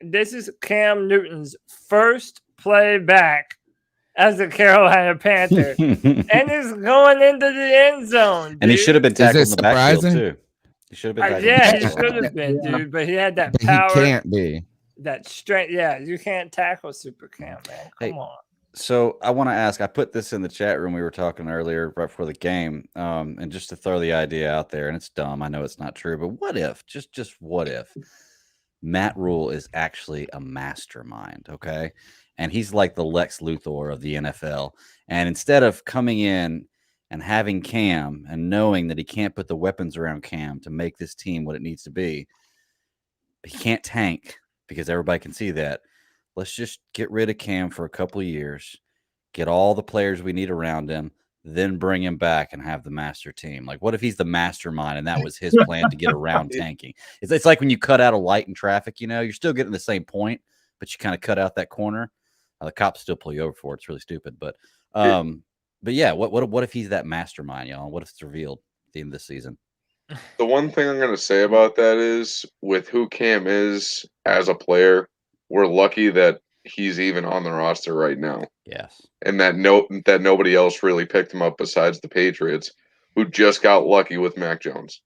this is Cam Newton's first play back as a Carolina Panther, and he's going into the end zone. Dude. And he should have been tackled in the backfield too. He should have been tackled. Yeah, he should have been, dude. But he had that power. He can't be. That strength. Yeah, you can't tackle Super Cam, man. Come on. So I want to ask, I put this in the chat room. We were talking earlier right before the game. And just to throw the idea out there, and it's dumb. I know it's not true, but what if, just what if Matt Rule is actually a mastermind, okay? And he's like the Lex Luthor of the NFL. And instead of coming in and having Cam and knowing that he can't put the weapons around Cam to make this team what it needs to be, he can't tank because everybody can see that. Let's just get rid of Cam for a couple of years, get all the players we need around him, then bring him back and have the master team. Like, what if he's the mastermind and that was his plan to get around tanking? It's like when you cut out a light in traffic, you're still getting the same point, but you kind of cut out that corner. The cops still pull you over for it. It's really stupid. But yeah, what if he's that mastermind, y'all? What if it's revealed at the end of this season? The one thing I'm going to say about that is with who Cam is as a player, we're lucky that he's even on the roster right now. Yes. And that nobody else really picked him up besides the Patriots, who just got lucky with Mac Jones.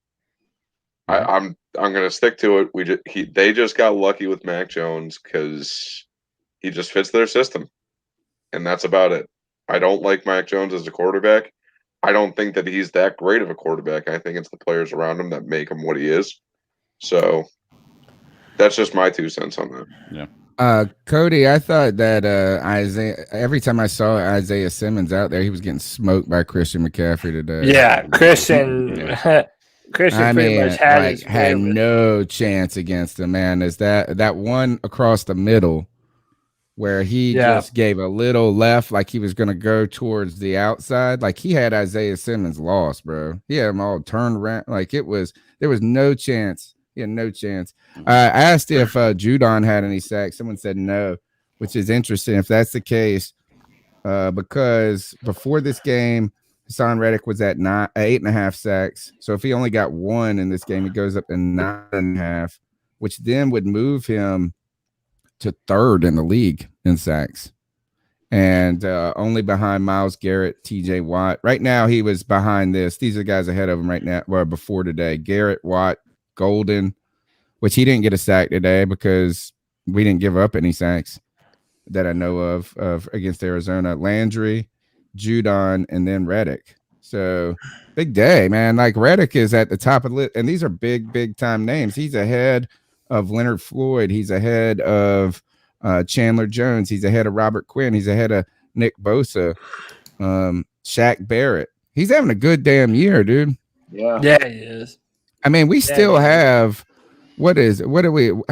I'm going to stick to it. They just got lucky with Mac Jones because he just fits their system. And that's about it. I don't like Mac Jones as a quarterback. I don't think that he's that great of a quarterback. I think it's the players around him that make him what he is. So that's just my 2 cents on that. Yeah. Cody, I thought that Isaiah, every time I saw Isaiah Simmons out there, he was getting smoked by Christian McCaffrey today. Yeah, Christian pretty much had no chance against him, man. Is that one across the middle where he just gave a little left, like he was going to go towards the outside. Like he had Isaiah Simmons lost, bro. He had him all turned around. Like there was no chance. He had no chance. I asked if Judon had any sacks. Someone said no, which is interesting if that's the case, because before this game, Hassan Reddick was at 8.5 sacks. So if he only got 1 in this game, he goes up to 9.5, which then would move him to 3rd in the league in sacks, and only behind Myles Garrett, TJ Watt. Right now, he was behind this. These are the guys ahead of him right now, or before today. Garrett, Watt, Golden, which he didn't get a sack today because we didn't give up any sacks that I know of against Arizona. Landry, Judon, and then Reddick. So big day, man. Like Reddick is at the top of the list, and these are big time names. He's ahead of Leonard Floyd. He's ahead of Chandler Jones. He's ahead of Robert Quinn. He's ahead of Nick Bosa, Shaq Barrett. He's having a good damn year, dude. Yeah, he is. I mean, we still have how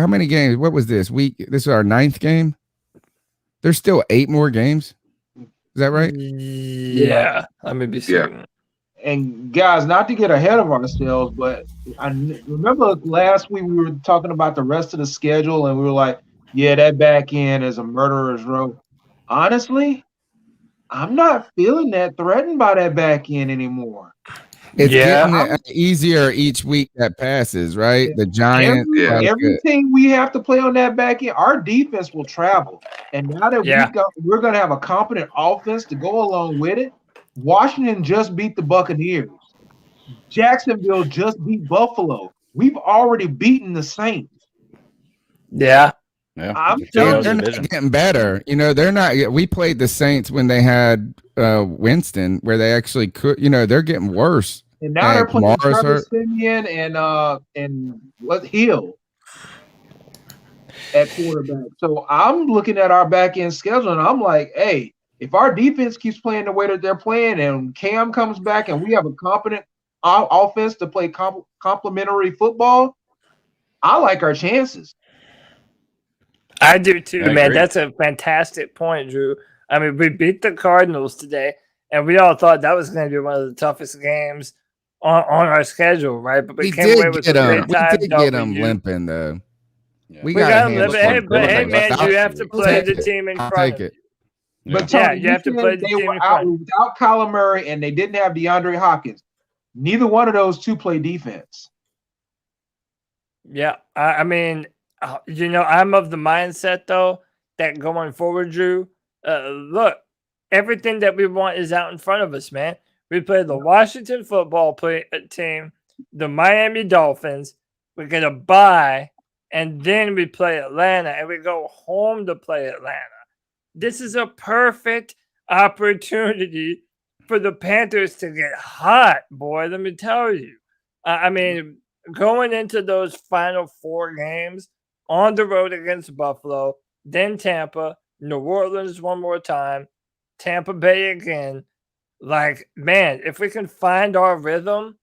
many games? What was this week? This is our 9th game. There's still 8 more games. Is that right? Yeah. Let me be certain. Yeah. And guys, not to get ahead of ourselves, but I remember last week we were talking about the rest of the schedule, and we were like, yeah, that back end is a murderer's row. Honestly, I'm not feeling that threatened by that back end anymore. It's getting easier each week that passes, right? The Giants. Everything we have to play on that back end, our defense will travel. And now that we're going to have a competent offense to go along with it, Washington just beat the Buccaneers. Jacksonville just beat Buffalo. We've already beaten the Saints. Yeah. Yeah. I'm It's a telling tough They're division. not getting better. You know, they're not. We played the Saints when they had Winston, where they actually could. You know, they're getting worse. And now they're And playing Kamara's Trevor hurt. Simeon and what Hill at quarterback. So I'm looking at our back end schedule and I'm like, hey, if our defense keeps playing the way that they're playing and Cam comes back and we have a competent offense to play complementary football, I like our chances. I do too, I man. agree. That's a fantastic point, Drew. I mean, we beat the Cardinals today, and we all thought that was going to be one of the toughest games on our schedule, right? But we We came away did with get a them. big We time did get them W. limping though. Yeah. We We got got to them handle living. some Hey, but hey, quarterbacks. man, I'll you have to play the team in I'll front take of it. you. But Yeah, Tony, you have to said play the they team were in out front. without Kyler Murray and they didn't have DeAndre Hopkins. Neither one of those two play defense. Yeah, I mean, you know, I'm of the mindset though that going forward, Drew. Look, everything that we want is out in front of us, man. We play the Washington football team, the Miami Dolphins. We get a bye, and then we play Atlanta, and we go home to play Atlanta. This is a perfect opportunity for the Panthers to get hot, boy. Let me tell you. I mean, going into those final 4 games on the road against Buffalo, then Tampa, New Orleans one more time, Tampa Bay again. Like, man, if we can find our rhythm,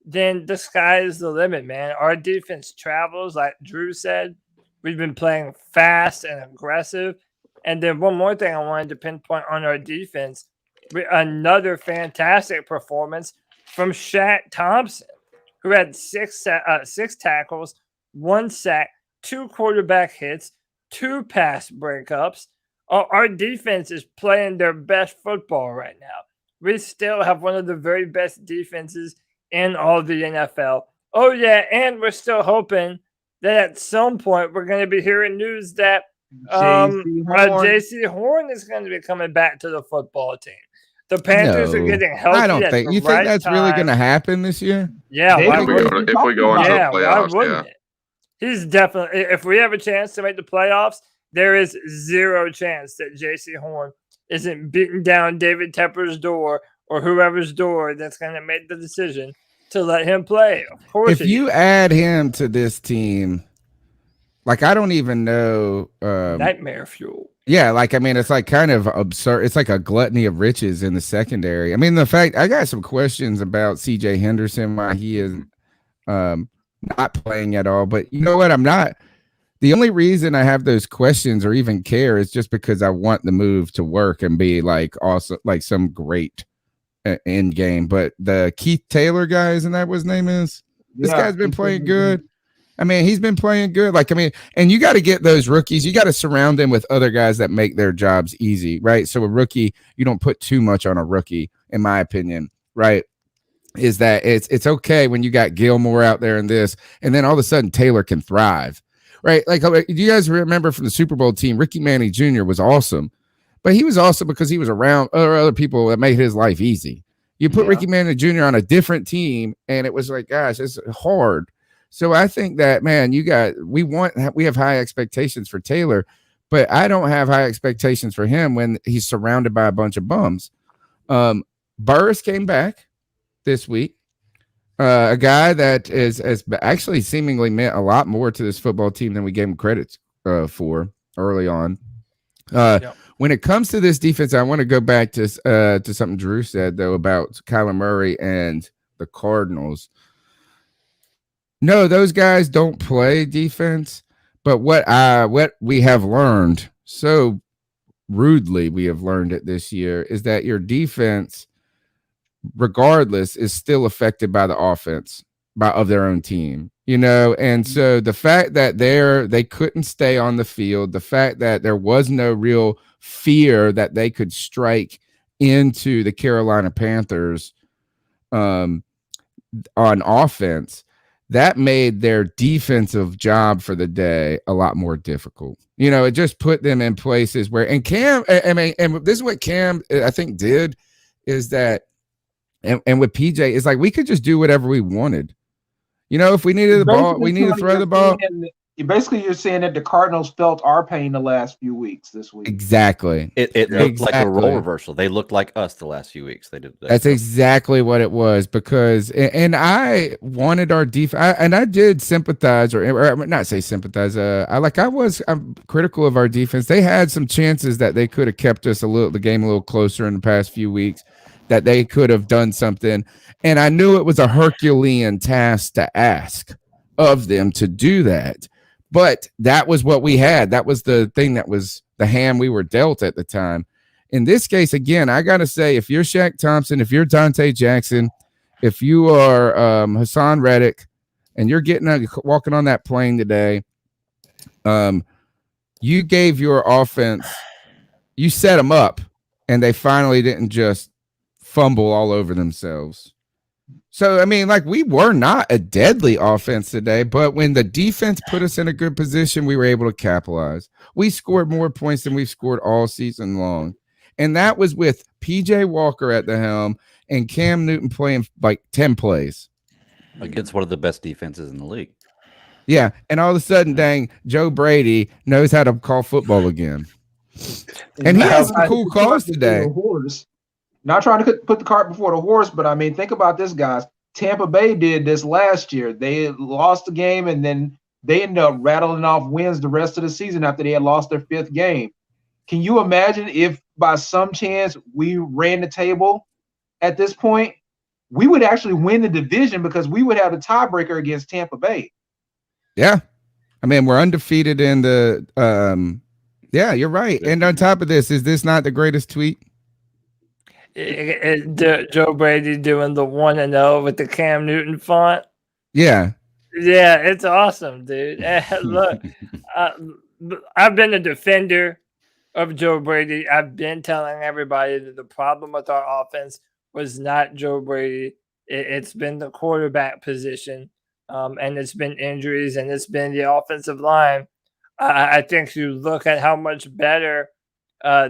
then the sky is the limit, man. Our defense travels, like Drew said. We've been playing fast and aggressive. And then one more thing I wanted to pinpoint on our defense, another fantastic performance from Shaq Thompson, who had 6 tackles, 1 sack, 2 quarterback hits, 2 pass breakups. Our defense is playing their best football right now. We still have one of the very best defenses in all the NFL. Oh, yeah, and we're still hoping that at some point we're going to be hearing news that J.C. Horn is going to be coming back to the football team. The Panthers are No, getting healthy I don't at think. the You right think that's really going to time. happen this year? Yeah, They why don't wouldn't really he? If we go into Yeah, the why playoffs, wouldn't it? He's definitely. If we have a chance to make the playoffs, there is 0 chance that J.C. Horn isn't beating down David Tepper's door or whoever's door that's going to make the decision to let him play. Of course, If you add him to this team, like I don't even know. Nightmare fuel. Yeah, like I mean, it's like kind of absurd. It's like a gluttony of riches in the secondary. I mean, the fact I got some questions about C.J. Henderson, why he is not playing at all. But you know what? I'm not. The only reason I have those questions or even care is just because I want the move to work and be like also like some great end game. But the Keith Taylor guy, isn't that what his name is? This guy's been playing good. I mean, he's been playing good. Like, I mean, and you got to get those rookies. You got to surround them with other guys that make their jobs easy, right? So a rookie, you don't put too much on a rookie, in my opinion, right? Is that it's okay when you got Gilmore out there and this, and then all of a sudden Taylor can thrive, right? Like, do you guys remember from the Super Bowl team, Ricky Manning Jr. was awesome, but he was awesome because he was around other people that made his life easy. You put Ricky Manning Jr. on a different team, and it was like, gosh, it's hard. So I think that, man, we have high expectations for Taylor, but I don't have high expectations for him when he's surrounded by a bunch of bums. Burris came back this week, a guy that has actually seemingly meant a lot more to this football team than we gave him credit for early on. When it comes to this defense, I want to go back to something Drew said, though, about Kyler Murray and the Cardinals. No, those guys don't play defense, but what we have learned so rudely, we have learned it this year, is that your defense, regardless, is still affected by the offense of their own team, you know. And so the fact that they couldn't stay on the field, the fact that there was no real fear that they could strike into the Carolina Panthers on offense, that made their defensive job for the day a lot more difficult. You know, it just put them in places where, and Cam, I mean, and this is what Cam, I think, did, is that, and with PJ, it's like we could just do whatever we wanted. You know, if we needed the ball, we need to throw the ball. You're saying that the Cardinals felt our pain the last few weeks this week. Exactly. It looked like a role reversal. They looked like us the last few weeks. They did. That's exactly what it was, because, and I wanted our defense, and I did sympathize, or not say sympathize. I'm critical of our defense. They had some chances that they could have kept us the game a little closer in the past few weeks, that they could have done something. And I knew it was a Herculean task to ask of them to do that. But that was what we had. That was the thing, that was the hand we were dealt at the time. In this case, again, I got to say, if you're Shaq Thompson, if you're Dante Jackson, if you are Hassan Reddick, and you're walking on that plane today, you gave your offense, you set them up, and they finally didn't just fumble all over themselves. So, I mean, like, we were not a deadly offense today, but when the defense put us in a good position, we were able to capitalize. We scored more points than we've scored all season long. And that was with PJ Walker at the helm and Cam Newton playing like 10 plays. Against one of the best defenses in the league. Yeah, and all of a sudden, dang, Joe Brady knows how to call football again. And he has some cool calls today. Not trying to put the cart before the horse, but I mean, think about this, guys. Tampa Bay did this last year. They lost the game, and then they ended up rattling off wins the rest of the season after they had lost their 5th game. Can you imagine if by some chance we ran the table at this point? We would actually win the division because we would have a tiebreaker against Tampa Bay. Yeah. I mean, we're undefeated in the yeah, you're right. And on top of this, is this not the greatest tweet? Joe Brady doing the 1-0 with the Cam Newton font. Yeah. Yeah, it's awesome, dude. Look, I've been a defender of Joe Brady. I've been telling everybody that the problem with our offense was not Joe Brady. It's been the quarterback position, and it's been injuries, and it's been the offensive line. I think you look at how much better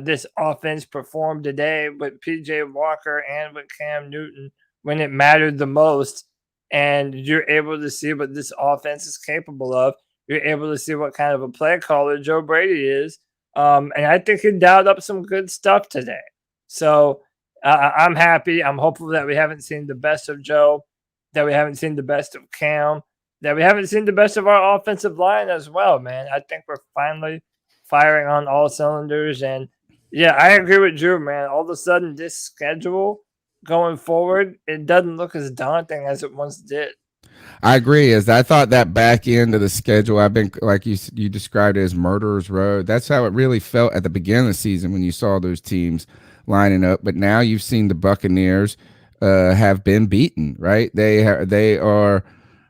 this offense performed today with PJ Walker and with Cam Newton when it mattered the most. And you're able to see what this offense is capable of. You're able to see what kind of a play caller Joe Brady is. And I think he dialed up some good stuff today. So I'm happy. I'm hopeful that we haven't seen the best of Joe, that we haven't seen the best of Cam, that we haven't seen the best of our offensive line as well, man. I think we're finally firing on all cylinders. And yeah, I agree with Drew, man. All of a sudden, this schedule going forward, it doesn't look as daunting as it once did. I agree. As I thought that back end of the schedule, I've been, like you described it as murderer's row. That's how it really felt at the beginning of the season when you saw those teams lining up. But now you've seen the Buccaneers have been beaten, right? They are.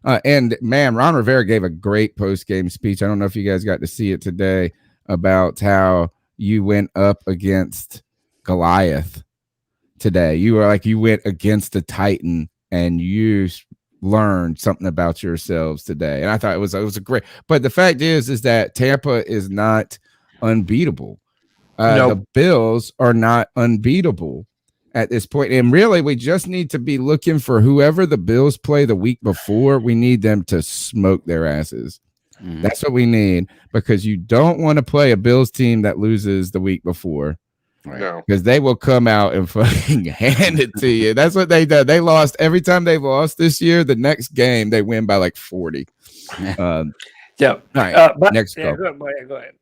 And man, Ron Rivera gave a great post-game speech. I don't know if you guys got to see it today about how you went up against Goliath today. You went against the Titan and you learned something about yourselves today. And I thought it was a great, but the fact is that Tampa is not unbeatable. Nope. The Bills are not unbeatable at this point. And really, we just need to be looking for whoever the Bills play the week before. We need them to smoke their asses. That's what we need, because you don't want to play a Bills team that loses the week before. No, because they will come out and fucking hand it to you. That's what they did. They lost every time they've lost this year. The next game they win by like 40. Yeah. All right. Next call. Go ahead.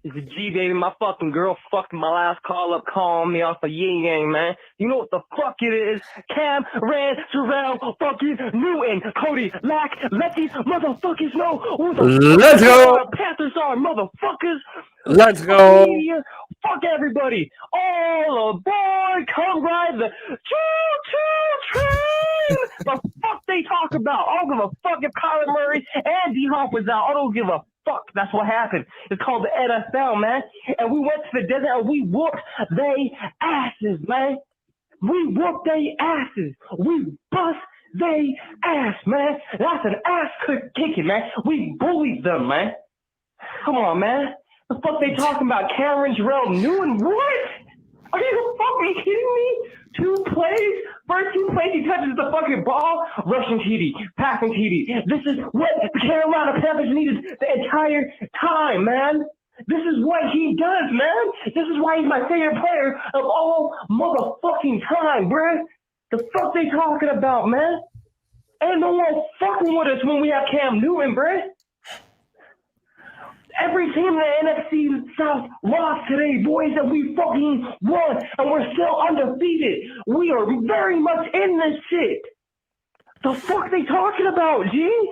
It's a G, baby. My fucking girl fucked my last call up, calling me off a yin yang, man. You know what the fuck it is? Cam, Rand, Terrell, fucking Newton, Cody, Lack, let these motherfuckers know who the Let's go. Panthers are, motherfuckers. Let's go. Media. Fuck everybody. All aboard. Come ride the choo-choo train. The fuck they talk about? I don't give a fuck if Kyler Murray and D-Hop was out. I don't give a fuck. That's what happened. It's called the NFL, man. And we went to the desert and we whooped they asses, man. We whooped they asses. We bust they ass, man. That's an ass kicking, man. We bullied them, man. Come on, man. The fuck they talking about? Cameron Jarrell Newton? What? Are you fucking kidding me? 2 plays? First 2 plays, he touches the fucking ball, rushing TD, passing TD. This is what the Carolina Panthers needed the entire time, man. This is what he does, man. This is why he's my favorite player of all motherfucking time, bruh. The fuck they talking about, man? Ain't no one fucking with us when we have Cam Newton, bruh. Every team in the NFC South lost today, boys, and we fucking won, and we're still undefeated. We are very much in this shit. The fuck they talking about, G?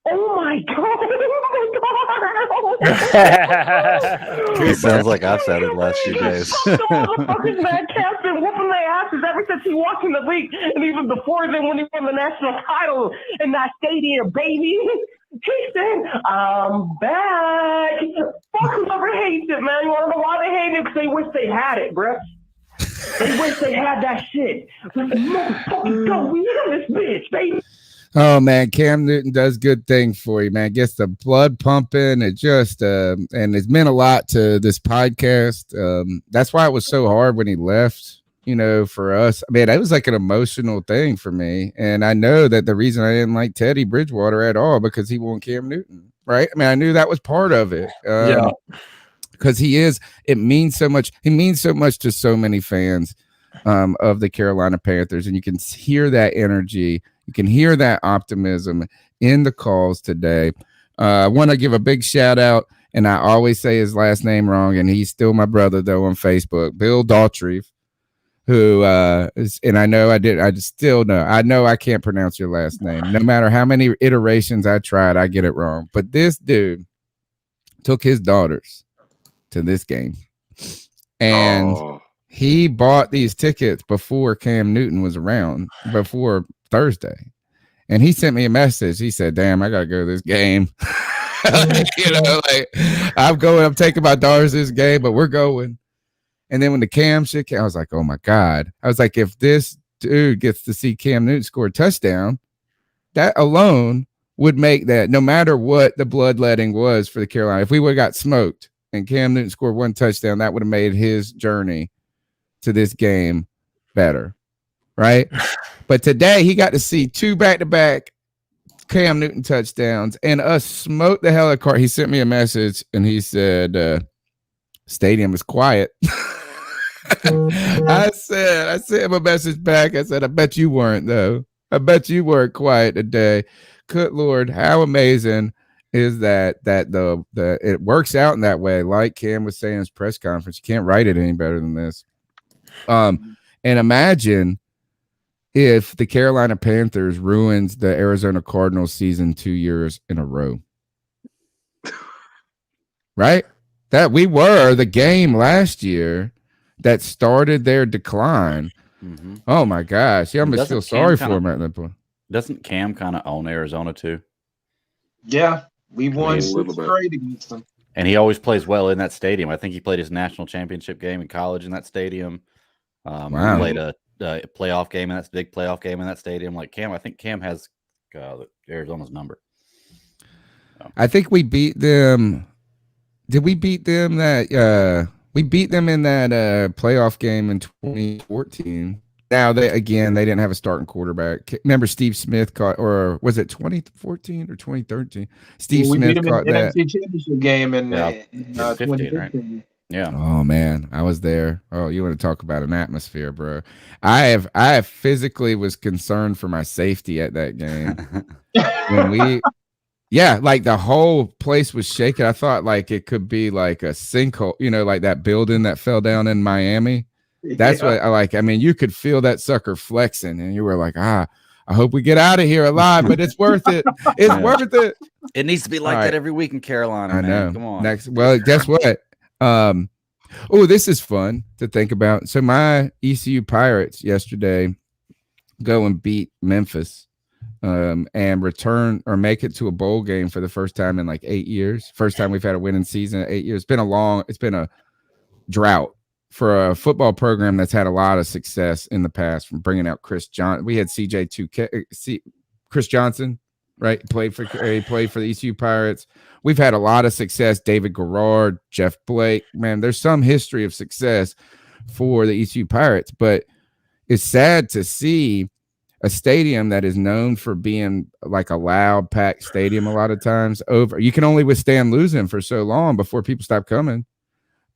Oh my god! Oh my god! It sounds like I've said it the last few days. The motherfuckers Mccaffrey been whooping their asses ever since he walked in the league, and even before then when he won the national title in that stadium, baby. He said, I'm back. Fuck whoever hates it, man. You want to know why they hate it? Because they wish they had it, bruh. They wish they had that shit. Motherfuckers, go. We in this bitch, baby. Oh man, Cam Newton does good things for you, man. Gets the blood pumping. It just and it's meant a lot to this podcast. That's why it was so hard when he left, you know, for us. I mean, it was like an emotional thing for me. And I know that the reason I didn't like Teddy Bridgewater at all because he won Cam Newton, right? I mean, I knew that was part of it. Yeah. Because it means so much. He means so much to so many fans of the Carolina Panthers. And you can hear that energy. You can hear that optimism in the calls today. I want to give a big shout out, and I always say his last name wrong, and he's still my brother, though, on Facebook, Bill Daughtry, who is, and I know I can't pronounce your last name. No matter how many iterations I tried, I get it wrong. But this dude took his daughters to this game, and he bought these tickets before Cam Newton was around, before Thursday, and he sent me a message. He said, damn, I gotta go to this game. You know, like I'm taking my daughters to this game, but we're going. And then when the Cam shit came, I was like, oh my god. I was like, if this dude gets to see Cam Newton score a touchdown, that alone would make that, no matter what the bloodletting was for the Carolina, if we would have got smoked and Cam Newton scored 1 touchdown, that would have made his journey to this game better, right? But today he got to see 2 back-to-back Cam Newton touchdowns and us smoke the hell out of Card. He sent me a message and he said, stadium is quiet. I sent him a message back. I said, I bet you weren't, though. I bet you weren't quiet today. Good Lord, how amazing is that it works out in that way. Like Cam was saying in his press conference, you can't write it any better than this. And imagine if the Carolina Panthers ruins the Arizona Cardinals season 2 years in a row. Right? That we were the game last year that started their decline. Mm-hmm. Oh my gosh. Yeah, I almost feel sorry for him at that point. Doesn't Cam kind of own Arizona too? Yeah, we won 6 straight against them. And he always plays well in that stadium. I think he played his national championship game in college in that stadium. He played a playoff game, and that's a big playoff game in that stadium. Like Cam, I think Cam has Arizona's number. So. I think we beat them. Did we beat them we beat them in that playoff game in 2014. Now they didn't have a starting quarterback. Remember Steve Smith caught, or was it 2014 or 2013? Steve Smith caught that NFC championship game in 2015, right? Yeah. Oh man, I was there. Oh, you want to talk about an atmosphere, bro? I physically was concerned for my safety at that game. When like the whole place was shaking. I thought like it could be like a sinkhole, you know, like that building that fell down in Miami. That's what I like. I mean, you could feel that sucker flexing, and you were like, I hope we get out of here alive, but it's worth it. It's worth it. It needs to be like that every week in Carolina. I know. Man. Come on. Well, guess what? This is fun to think about. So my ECU Pirates yesterday go and beat Memphis and return or make it to a bowl game for the first time in like 8 years. First time we've had a winning season in 8 years. It's been a drought for a football program that's had a lot of success in the past, from bringing out Chris Johnson. We had Chris Johnson, right? He played for the ECU Pirates. We've had a lot of success. David Garrard, Jeff Blake, man, there's some history of success for the ECU Pirates. But it's sad to see a stadium that is known for being like a loud, packed stadium a lot of times over. You can only withstand losing for so long before people stop coming.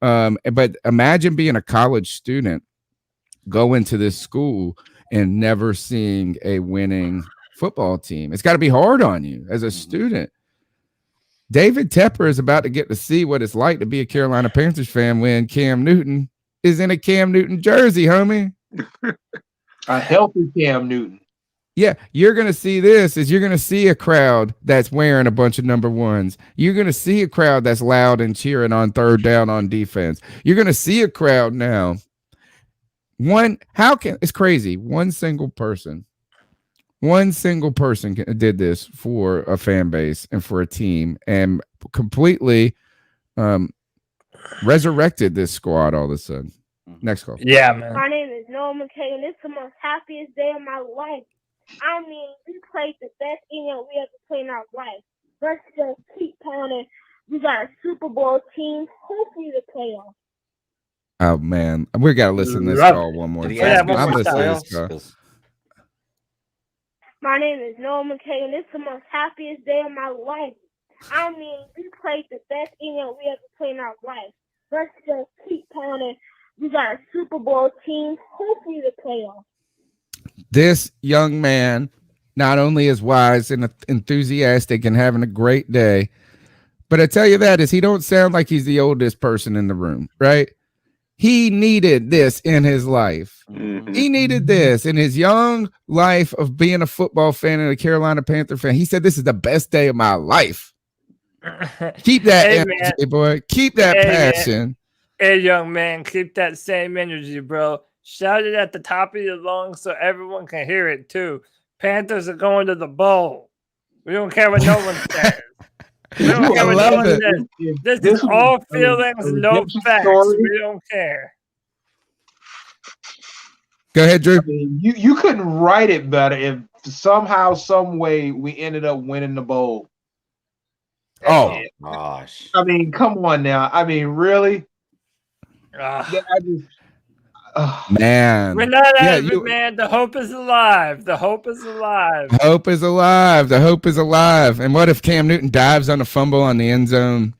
But imagine being a college student, going to this school and never seeing a winning football team. It's got to be hard on you as a student. David Tepper is about to get to see what it's like to be a Carolina Panthers fan when Cam Newton is in a Cam Newton jersey, homie. A healthy Cam Newton. Yeah, you're going to see this is you're going to see a crowd that's wearing a bunch of number ones. You're going to see a crowd that's loud and cheering on third down on defense. You're going to see a crowd now. It's crazy. One single person did this for a fan base and for a team and completely resurrected this squad all of a sudden. Next call. Yeah, man. My name is Noah McKay, and it's the most happiest day of my life. I mean, we played the best game we ever played in our life. Let's just keep pounding. We got a Super Bowl team, hopefully the playoffs. Oh, man. We got to listen to this call one more time. I'm listening to this call. My name is Noah McKay, and it's the most happiest day of my life. I mean, we played the best game we ever played in our life. Let's just keep pounding. We got a Super Bowl team, hopefully the playoffs. This young man not only is wise and enthusiastic and having a great day, but I tell you that is he don't sound like he's the oldest person in the room, right? He needed this in his life. Mm-hmm. He needed this in his young life of being a football fan and a Carolina Panther fan. He said, this is the best day of my life. Keep that energy, boy. Keep that passion. Man. Hey, young man, keep that same energy, bro. Shout it at the top of your lungs so everyone can hear it, too. Panthers are going to the bowl. We don't care what no one says. We don't care what no one says. This is all feelings, no facts. We don't care. Go ahead, Drew. I mean, you couldn't write it better if somehow, some way we ended up winning the bowl. Oh, gosh. I mean, come on now. I mean, really? Man. We're not out of it, man. The hope is alive. The hope is alive. Hope is alive. The hope is alive. And what if Cam Newton dives on a fumble on the end zone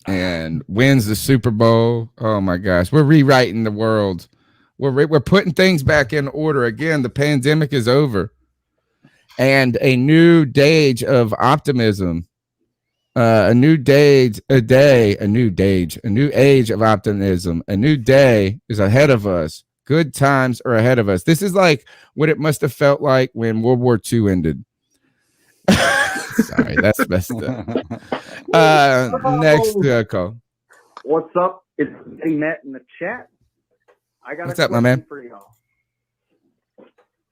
and wins the Super Bowl? Oh my gosh, we're rewriting the world. We're putting things back in order again. The pandemic is over, and a new age of optimism. A new age of optimism. A new day is ahead of us. Good times are ahead of us. This is like what it must have felt like when World War II ended. Sorry, that's messed up. Next call. What's up? It's Matt in the chat. I got What's a up, my man? question for y'all.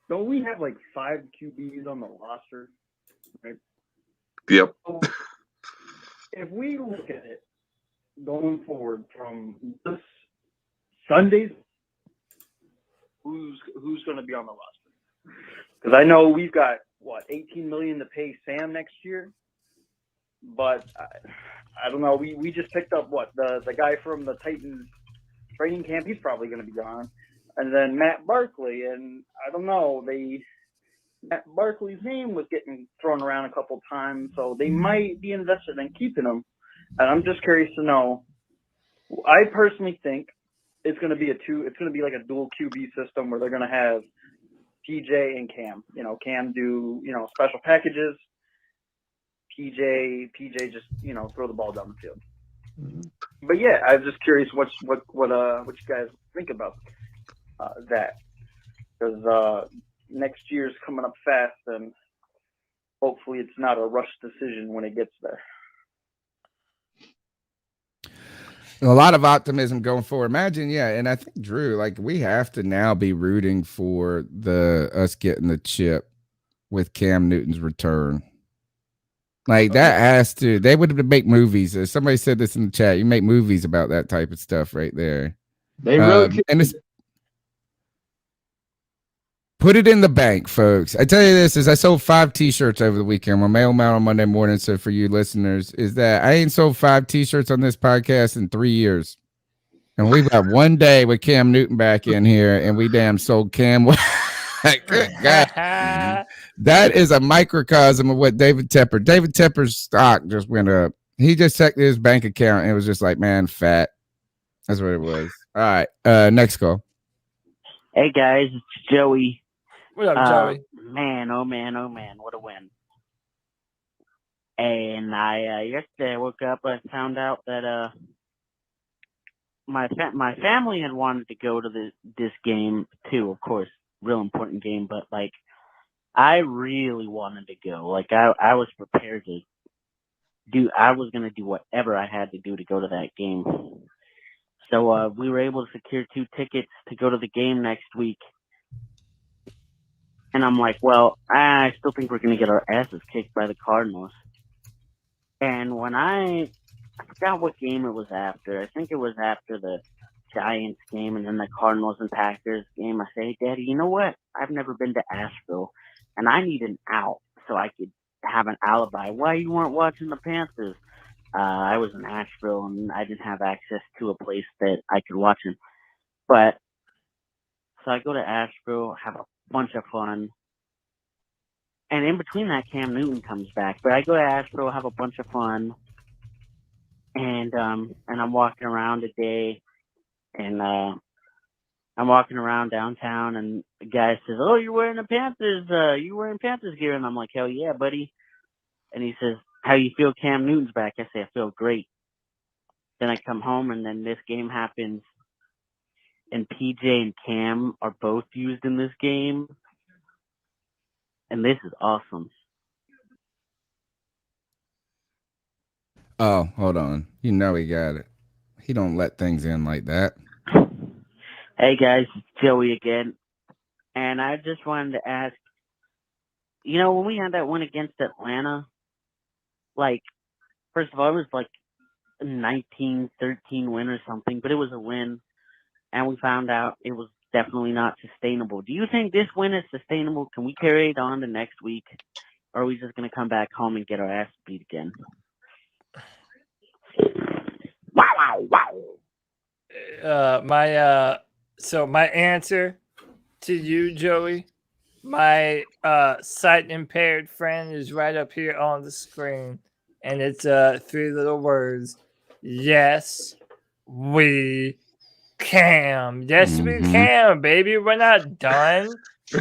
Don't we have like 5 QBs on the roster? Right? Yep. So, if we look at it going forward from this Sundays, who's going to be on the roster? Because I know we've got $18 million to pay Sam next year, but I don't know. We just picked up the guy from the Titans training camp. He's probably going to be gone, and then Matt Barkley, and I don't know. Matt Barkley's name was getting thrown around a couple times, so they might be invested in keeping him. And I'm just curious to know. I personally think it's going to be it's going to be like a dual QB system where they're going to have PJ and Cam. Cam do special packages. PJ just throw the ball down the field. But yeah, I was just curious what you guys think about that, because next year's coming up fast, and hopefully it's not a rush decision when it gets there. A lot of optimism going forward. Imagine, and I think Drew, like we have to now be rooting for us getting the chip with Cam Newton's return. Like that has to. They would make movies. Somebody said this in the chat. You make movies about that type of stuff right there. They really and it's. Put it in the bank, folks. I tell you this, is I sold 5 T-shirts over the weekend. My mail out on Monday morning. So for you listeners, is that I ain't sold 5 T-shirts on this podcast in 3 years. And we've got one day with Cam Newton back in here, and we damn sold Cam. Good God. That is a microcosm of what David Tepper's stock just went up. He just checked his bank account and it was just like, man, fat. That's what it was. All right. Next call. Hey guys, it's Joey. What up, Joey? Man, oh man, what a win. And I yesterday I woke up, I found out that my family had wanted to go to this game too, of course, real important game, but like I really wanted to go. Like I was prepared to I was gonna do whatever I had to do to go to that game. So we were able to secure 2 tickets to go to the game next week. And I'm like, well, I still think we're gonna get our asses kicked by the Cardinals. And when I forgot what game it was after. I think it was after the Giants game and then the Cardinals and Packers game. I say, hey, Daddy, you know what? I've never been to Asheville, and I need an out so I could have an alibi. Why you weren't watching the Panthers? I was in Asheville, and I didn't have access to a place that I could watch him. But so I go to Asheville, have a bunch of fun. And in between that, Cam Newton comes back. But I go to Asheville, have a bunch of fun, and I'm walking around today, and I'm walking around downtown, and the guy says, "Oh, you're wearing the Panthers, you wearing Panthers gear?" And I'm like, "Hell yeah, buddy!" And he says, "How you feel? Cam Newton's back." I say, "I feel great." Then I come home, and then this game happens, and PJ and Cam are both used in this game. And this is awesome. Oh, hold on. You know he got it. He don't let things in like that. Hey guys, it's Joey again. And I just wanted to ask, you know, when we had that win against Atlanta, like, first of all, it was like a 19-13 win or something, but it was a win. And we found out it was definitely not sustainable. Do you think this win is sustainable? Can we carry it on to next week? Or are we just going to come back home and get our ass beat again? So my answer to you, Joey, my sight impaired friend is right up here on the screen, and it's 3 little words. Yes, we can. Yes, we can, baby. We're not done.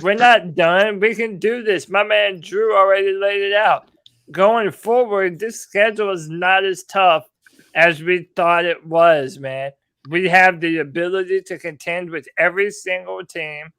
We're not done. We can do this. My man Drew already laid it out. Going forward, this schedule is not as tough as we thought it was, man. We have the ability to contend with every single team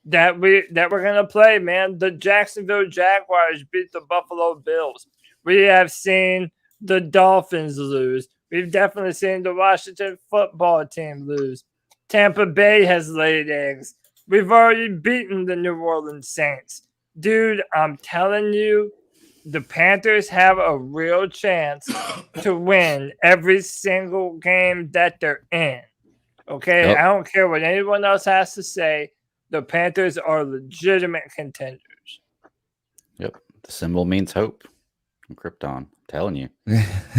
that we're gonna play, man. The Jacksonville Jaguars beat the Buffalo Bills. We have seen the Dolphins lose. We've definitely seen the Washington football team lose. Tampa Bay has laid eggs. We've already beaten the New Orleans Saints. Dude, I'm telling you, the Panthers have a real chance to win every single game that they're in. Okay? Yep. I don't care what anyone else has to say. The Panthers are legitimate contenders. Yep. The symbol means hope. From Krypton. I'm telling you.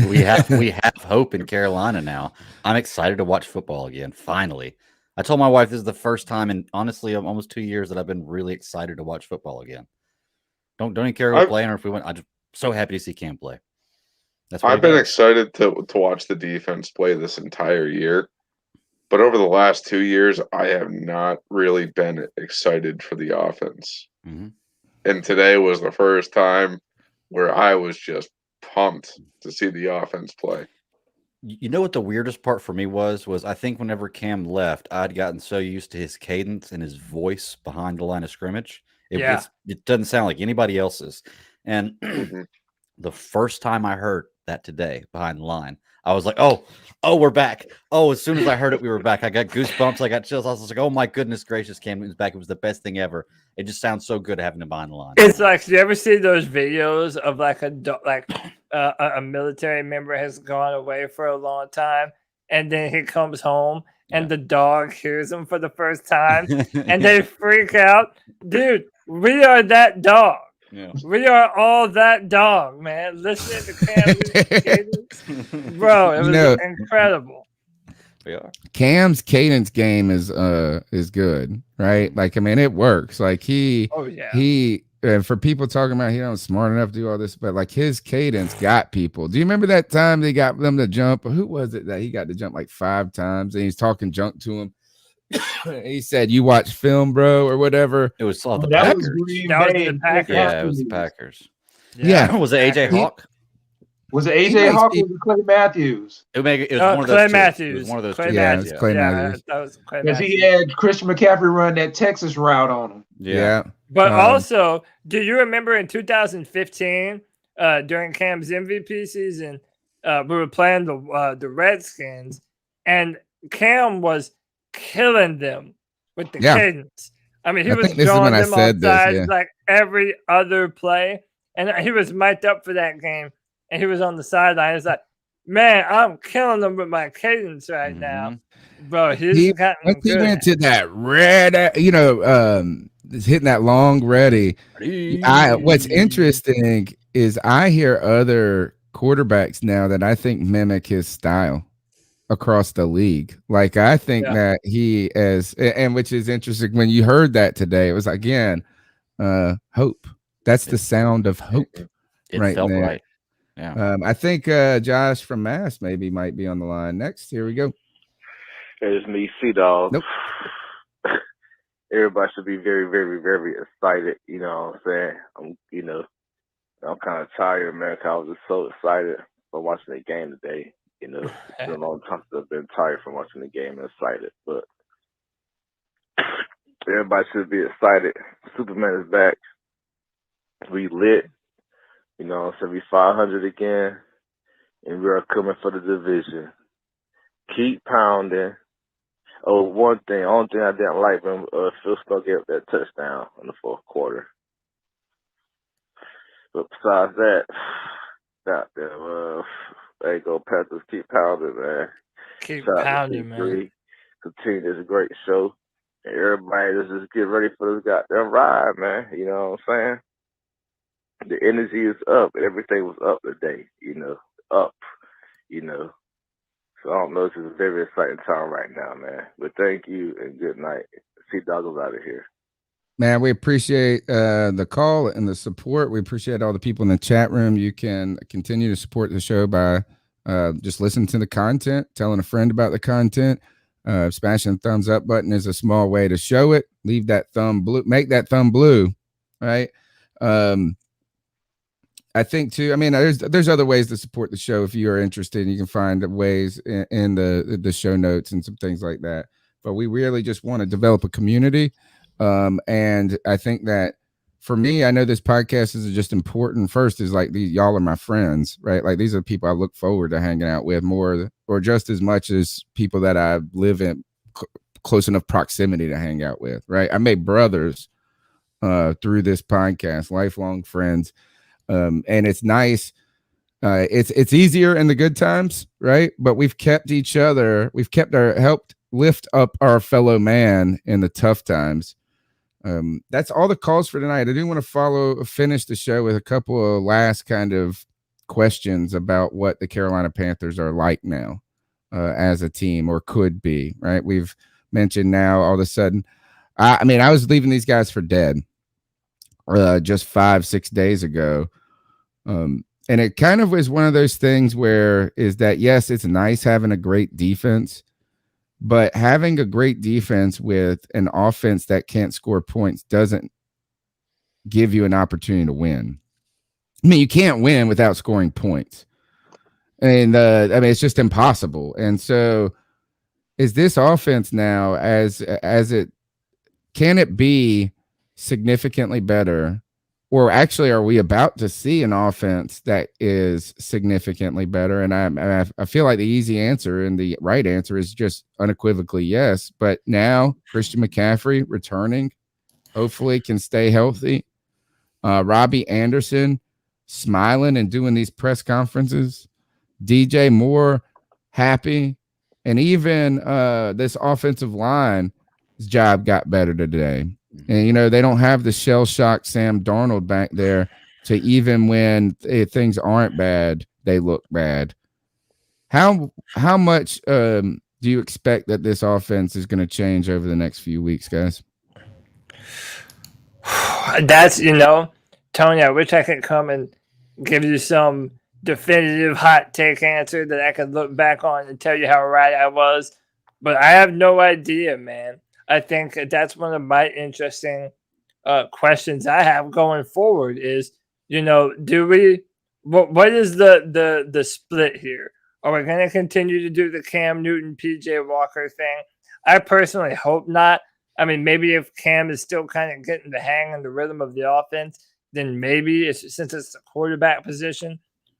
we have hope in Carolina now. I'm excited to watch football again, finally. I told my wife this is the first time in honestly almost 2 years that I've been really excited to watch football again. Don't even care who we're playing or if we win. I'm just so happy to see Cam play. That's what I've been excited to watch the defense play this entire year. But over the last 2 years, I have not really been excited for the offense. Mm-hmm. And today was the first time where I was just pumped to see the offense play. You know what the weirdest part for me was I think whenever Cam left, I'd gotten so used to his cadence and his voice behind the line of scrimmage. It doesn't sound like anybody else's. And the first time I heard that today behind the line, I was like, oh, we're back. Oh, as soon as I heard it, we were back. I got goosebumps. I got chills. I was like, oh my goodness gracious, Cam Newton's back. It was the best thing ever. It just sounds so good having him behind the line. It's like, you ever see those videos of like a military member has gone away for a long time, and then he comes home and the dog hears him for the first time, and they freak out, dude. We are that dog. Yeah. We are all that dog, man. Listening to Cam Newton's cadence, bro, it was incredible. We are. Cam's cadence game is good, right? Like, I mean, it works. Like Oh, yeah. he for people talking about he don't smart enough to do all this, but like his cadence got people. Do you remember that time they got them to jump? Who was it that he got to jump like 5 times and he's talking junk to him? He said, "You watch film, bro," or whatever. It was all the That was Packers. Green That was Bay. the and Packers. Yeah, it was the Packers. Yeah. Was it AJ Hawk? Was it He AJ makes Hawk or people- was it Clay Matthews? It was Clay one of those two. Matthews. It was one of those Clay two. Yeah, Matthews. it's Clay Matthews. That was Clay Because Matthews. he had Christian McCaffrey run that Texas route on him. Yeah. But also, do you remember in 2015, during Cam's MVP season, we were playing the Redskins, and Cam was killing them with the cadence. I mean, he I was think this is when drawing I them said on this, sides yeah. like every other play, and he was mic'd up for that game, and he was on the sideline. He's like, "Man, I'm killing them with my cadence right now, bro." He's gotten Once he good. went to that red, hitting that long ready. What's interesting is I hear other quarterbacks now that I think mimic his style across the league. Like I think that he and which is interesting when you heard that today, it was again, hope. That's the sound of hope. It right felt there. right. Yeah. I think Josh from Mass might be on the line next. Here we go. It's me, C-Dog. Nope. Everybody should be very, very, very excited. You know what I'm saying? I'm kind of tired, man, 'cause I was just so excited from watching the game today. It's been a long time since I've been tired from watching the game and excited. But everybody should be excited. Superman is back. We lit. We 500 again. And we are coming for the division. Keep pounding. Oh, only thing I didn't like when Phil Snow gave up that touchdown in the fourth quarter. But besides that, there you go, Panthers. Keep pounding, man. Keep Shout out to pounding, man. P3. Continue this great show. And everybody just get ready for this goddamn ride, man. You know what I'm saying? The energy is up. Everything was up today, up. So I don't know. It's a very exciting time right now, man. But thank you and good night. C-Dog is out of here. Man, we appreciate the call and the support. We appreciate all the people in the chat room. You can continue to support the show by just listening to the content, telling a friend about the content. Smashing the thumbs up button is a small way to show it. Leave that thumb blue, make that thumb blue, right? I think too. I mean, there's other ways to support the show if you are interested. You can find ways in the show notes and some things like that. But we really just want to develop a community, and I think that for me, I know this podcast is just important. First is like y'all are my friends, right? Like these are people I look forward to hanging out with more, or just as much as people that I live in close enough proximity to hang out with, right? I made brothers through this podcast, lifelong friends. And it's nice. It's easier in the good times, right? But we've kept each other. We've helped lift up our fellow man in the tough times. That's all the calls for tonight. I do want to finish the show with a couple of last kind of questions about what the Carolina Panthers are like now as a team, or could be, right? We've mentioned now all of a sudden. I mean, I was leaving these guys for dead just 5-6 days ago. And it kind of was one of those things where is that, yes, it's nice having a great defense, but having a great defense with an offense that can't score points doesn't give you an opportunity to win. I mean, you can't win without scoring points. And I mean, it's just impossible. And so is this offense now can it be significantly better? Or actually, are we about to see an offense that is significantly better? And I feel like the easy answer and the right answer is just unequivocally yes. But now Christian McCaffrey returning, hopefully can stay healthy. Robbie Anderson smiling and doing these press conferences. DJ Moore happy. And even this offensive line's job got better today. And, they don't have the shell-shocked Sam Darnold back there. So even when things aren't bad, they look bad. How much do you expect that this offense is going to change over the next few weeks, guys? That's, Tony, I wish I could come and give you some definitive hot take answer that I could look back on and tell you how right I was. But I have no idea, man. I think that's one of my interesting questions I have going forward is, do we, what is the split here? Are we going to continue to do the Cam Newton, PJ Walker thing? I personally hope not. I mean, maybe if Cam is still kind of getting the hang and the rhythm of the offense, then maybe since it's the quarterback position.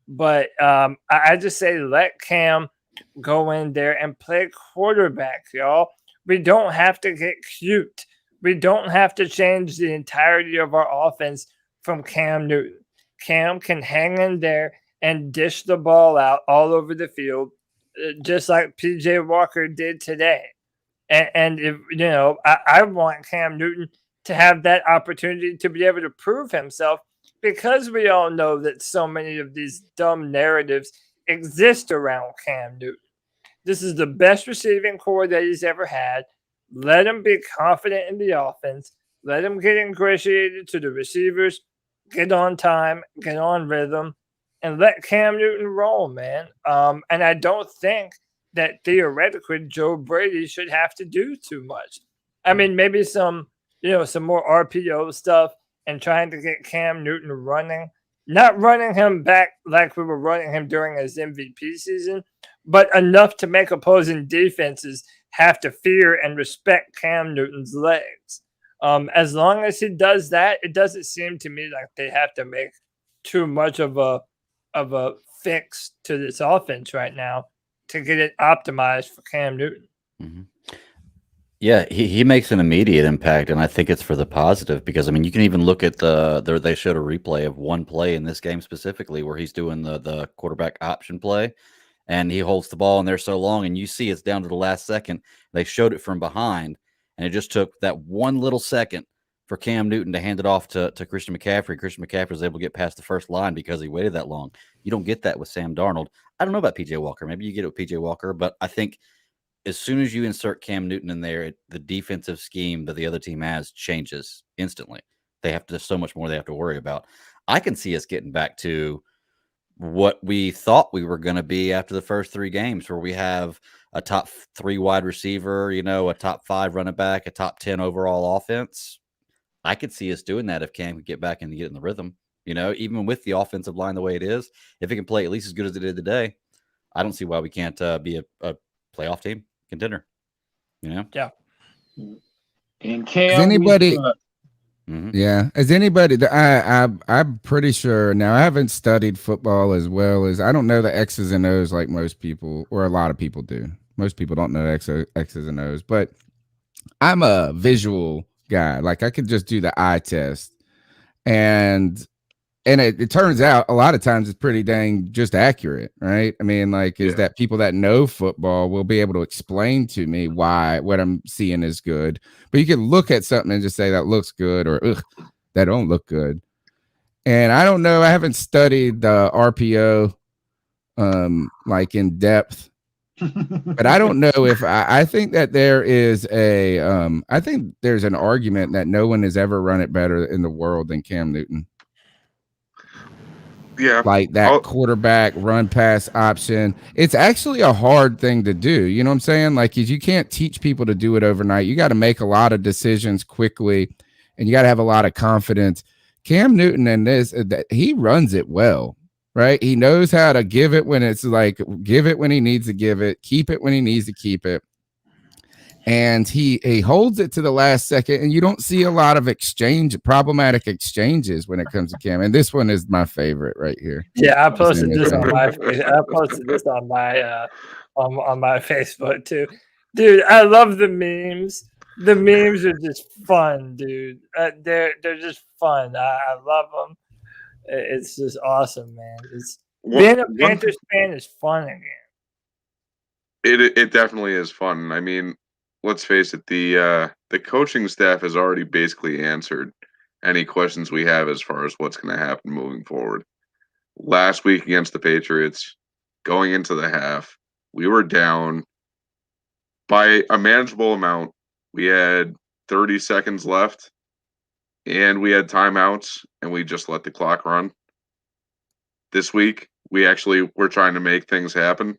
But I just say let Cam go in there and play quarterback, y'all. We don't have to get cute. We don't have to change the entirety of our offense from Cam Newton. Cam can hang in there and dish the ball out all over the field, just like PJ Walker did today. And if I want Cam Newton to have that opportunity to be able to prove himself, because we all know that so many of these dumb narratives exist around Cam Newton. This is the best receiving core that he's ever had. Let him be confident in the offense. Let him get ingratiated to the receivers, get on time, get on rhythm, and let Cam Newton roll, man. And I don't think that theoretically Joe Brady should have to do too much. I mean, maybe some more RPO stuff and trying to get Cam Newton running. Not running him back like we were running him during his MVP season, but enough to make opposing defenses have to fear and respect Cam Newton's legs. As long as he does that, it doesn't seem to me like they have to make too much of a fix to this offense right now to get it optimized for Cam Newton. Mm-hmm. Yeah, he makes an immediate impact, and I think it's for the positive because, I mean, you can even look at they showed a replay of one play in this game specifically where he's doing the quarterback option play, and he holds the ball in there so long, and you see it's down to the last second. They showed it from behind, and it just took that one little second for Cam Newton to hand it off to Christian McCaffrey. Christian McCaffrey was able to get past the first line because he waited that long. You don't get that with Sam Darnold. I don't know about PJ Walker. Maybe you get it with PJ Walker, but I think as soon as you insert Cam Newton in there, the defensive scheme that the other team has changes instantly. There's so much more they have to worry about. I can see us getting back to what we thought we were going to be after the first 3 games, where we have a top 3 wide receiver, a top 5 running back, a top 10 overall offense. I could see us doing that if Cam could get back and get in the rhythm. Even with the offensive line the way it is, if it can play at least as good as it did today, I don't see why we can't be a playoff team contender. Yeah. And Cam, Is anybody? Mm-hmm. Yeah. Is anybody? I'm pretty sure. Now, I haven't studied football as well as I don't know the X's and O's like most people, or a lot of people do. Most people don't know X's and O's, but I'm a visual guy. Like I could just do the eye test, and it turns out a lot of times it's pretty dang just accurate, right? I mean, that people that know football will be able to explain to me why what I'm seeing is good. But you can look at something and just say that looks good or that don't look good. And I don't know. I haven't studied the RPO in depth. But I don't know if I think that there is I think there's an argument that no one has ever run it better in the world than Cam Newton. Yeah. Like that quarterback run pass option. It's actually a hard thing to do. You know what I'm saying? Like you can't teach people to do it overnight. You got to make a lot of decisions quickly and you got to have a lot of confidence. Cam Newton he runs it well, right? He knows how to give it when it's give it when he needs to give it, keep it when he needs to keep it. And he holds it to the last second, and you don't see a lot of problematic exchanges when it comes to Cam. And this one is my favorite right here. Yeah, I posted this on my on my Facebook too, dude. I love the memes. The memes are just fun, dude. They're just fun. I love them. It's just awesome, man. Being a Panthers fan is fun again. It definitely is fun. I mean, let's face it, the coaching staff has already basically answered any questions we have as far as what's going to happen moving forward. Last week against the Patriots, going into the half, we were down by a manageable amount. We had 30 seconds left, and we had timeouts, and we just let the clock run. This week, we're trying to make things happen.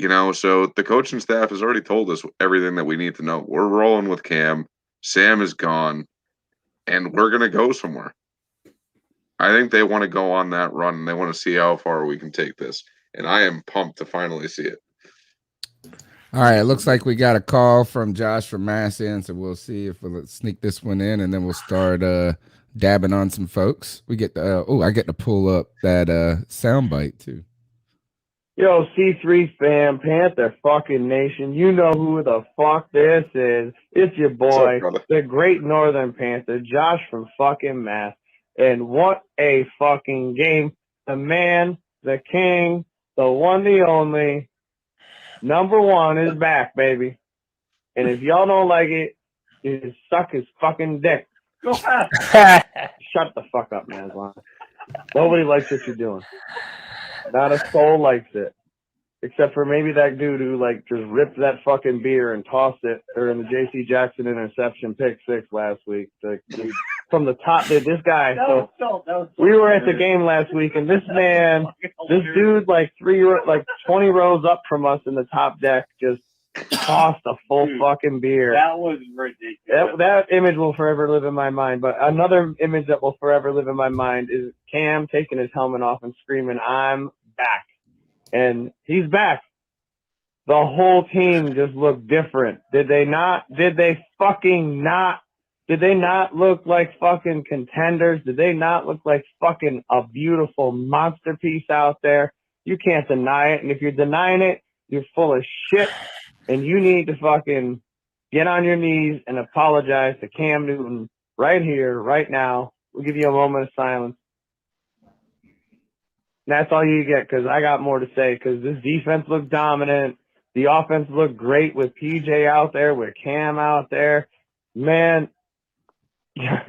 So the coaching staff has already told us everything that we need to know. We're rolling with Cam. Sam is gone, and we're going to go somewhere. I think they want to go on that run, and they want to see how far we can take this. And I am pumped to finally see it. All right, it looks like we got a call from Josh from Mass in, so we'll see if we'll sneak this one in, and then we'll start dabbing on some folks. We get I get to pull up that soundbite too. Yo, C3 fam, Panther fucking nation, you know who the fuck this is. It's your boy, the great Northern Panther, Josh from fucking Mass. And what a fucking game. The man, the king, the one, the only, number one is back, baby. And if y'all don't like it, you just suck his fucking dick. Shut the fuck up, man. Nobody likes what you're doing. Not a soul likes it. Except for maybe that dude who just ripped that fucking beer and tossed it during the J.C. Jackson interception pick 6 last week. From the top, this guy. We were at the game last week, and this dude 20 rows up from us in the top deck just tossed a full fucking beer. That was ridiculous. That image will forever live in my mind. But another image that will forever live in my mind is Cam taking his helmet off and screaming, "I'm back." And he's back. The whole team just looked different. Did they not? Did they not look like fucking contenders? Did they not look like fucking a beautiful monster piece out there? You can't deny it. And if you're denying it, you're full of shit. And you need to fucking get on your knees and apologize to Cam Newton right here, right now. We'll give you a moment of silence. That's all you get, because I got more to say, because this defense looked dominant. The offense looked great with PJ out there, with Cam out there. Man, the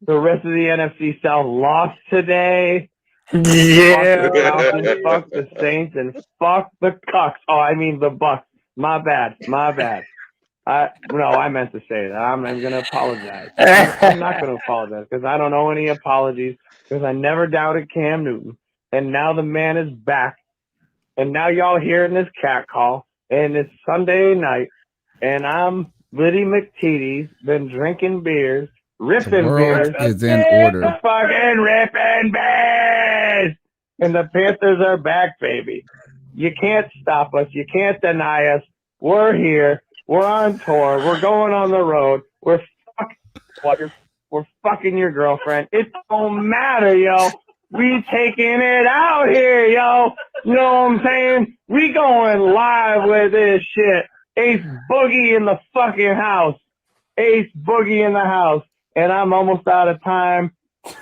rest of the NFC South lost today. Yeah. Fuck the Saints and fuck the Cucks. Oh, I mean the Bucks. My bad. I meant to say that. I'm going to apologize. I'm not going to apologize because I don't owe any apologies because I never doubted Cam Newton. And now the man is back. And now y'all hearing this cat call. And it's Sunday night. And I'm Liddy McTeedy's been drinking beers, ripping beers. Is in order. Fucking ripping beers. And the Panthers are back, baby. You can't stop us. You can't deny us. We're here. We're on tour. We're going on the road. We're fucking your girlfriend. It don't matter, yo. We taking it out here, yo. You know what I'm saying? We going live with this shit. Ace Boogie in the fucking house. Ace Boogie in the house. And I'm almost out of time.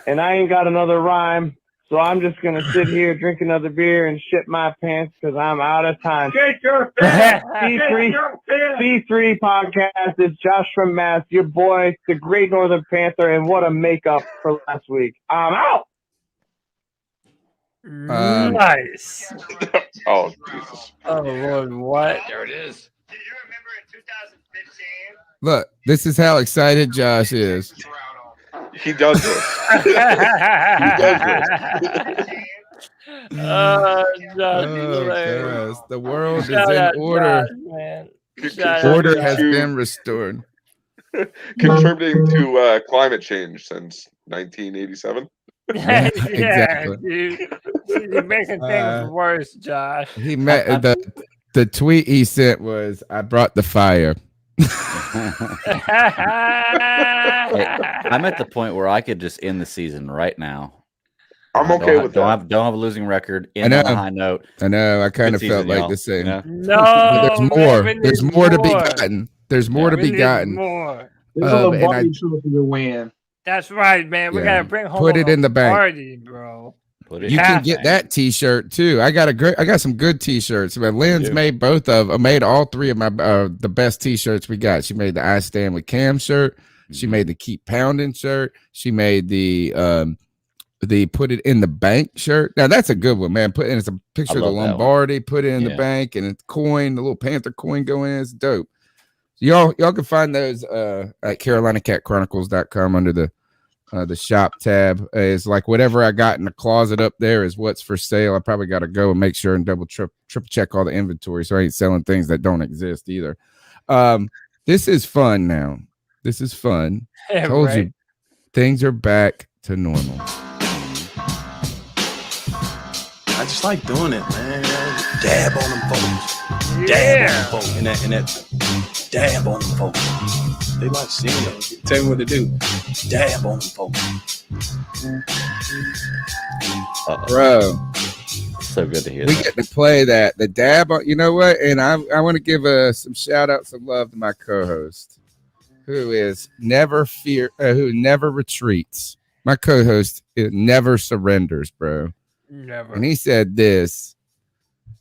And I ain't got another rhyme. So I'm just going to sit here, drink another beer, and shit my pants because I'm out of time. C3 podcast. It's Josh from Mass, your boy, the great Northern Panther, and what a makeup for last week. I'm out. Nice. Oh, Jesus. Oh, Lord, what? There it is. Look, this is how excited Josh is. He does this. Oh, gosh. The world Shout is out in order. Josh, man. Order has been restored. Contributing to climate change since 1987. Yeah, Exactly. dude. You're making things worse, Josh. He met the tweet he sent was, "I brought the fire." I'm at the point where I could just end the season right now. I'm okay with that. Don't have a losing record. End on a high note. I know. I kind Good of season, felt like y'all. the same. You know? No, But there's more. man, There's more to be gotten. There's more to be gotten. More. There's a Lombardi trophy to win. That's right, man. We gotta bring home Put it in the bank. party, bro. You can get that T-shirt too. I got some good T-shirts. But Lynn's made made all three of my the best T-shirts we got. She made the I Stand with Cam shirt. She made the Keep Pounding shirt. She made the the put it in the bank shirt. Now that's a good one, man. It's a picture of the love that one. Lombardi, put it in the Yeah. bank, and it's coin, the little Panther coin going in. It's dope. Y'all can find those at CarolinaCatChronicles.com under the shop tab. Is like whatever I got in the closet up there is what's for sale. I probably got to go and make sure and triple check all the inventory, so I ain't selling things that don't exist either. This is fun now. This is fun. Yeah, Told right. you, things are back to normal. I just like doing it, man. Dab on them folks. Yeah. Dab on them folks. And that dab on them folks. They like seeing it. Tell me what to do. Dab on them folks. Bro, So good to hear we that. get to play that. The dab, you know what? And I want to give some shout out, some love to my co-host, who is who never retreats. My co-host never surrenders, bro. Never. And he said this.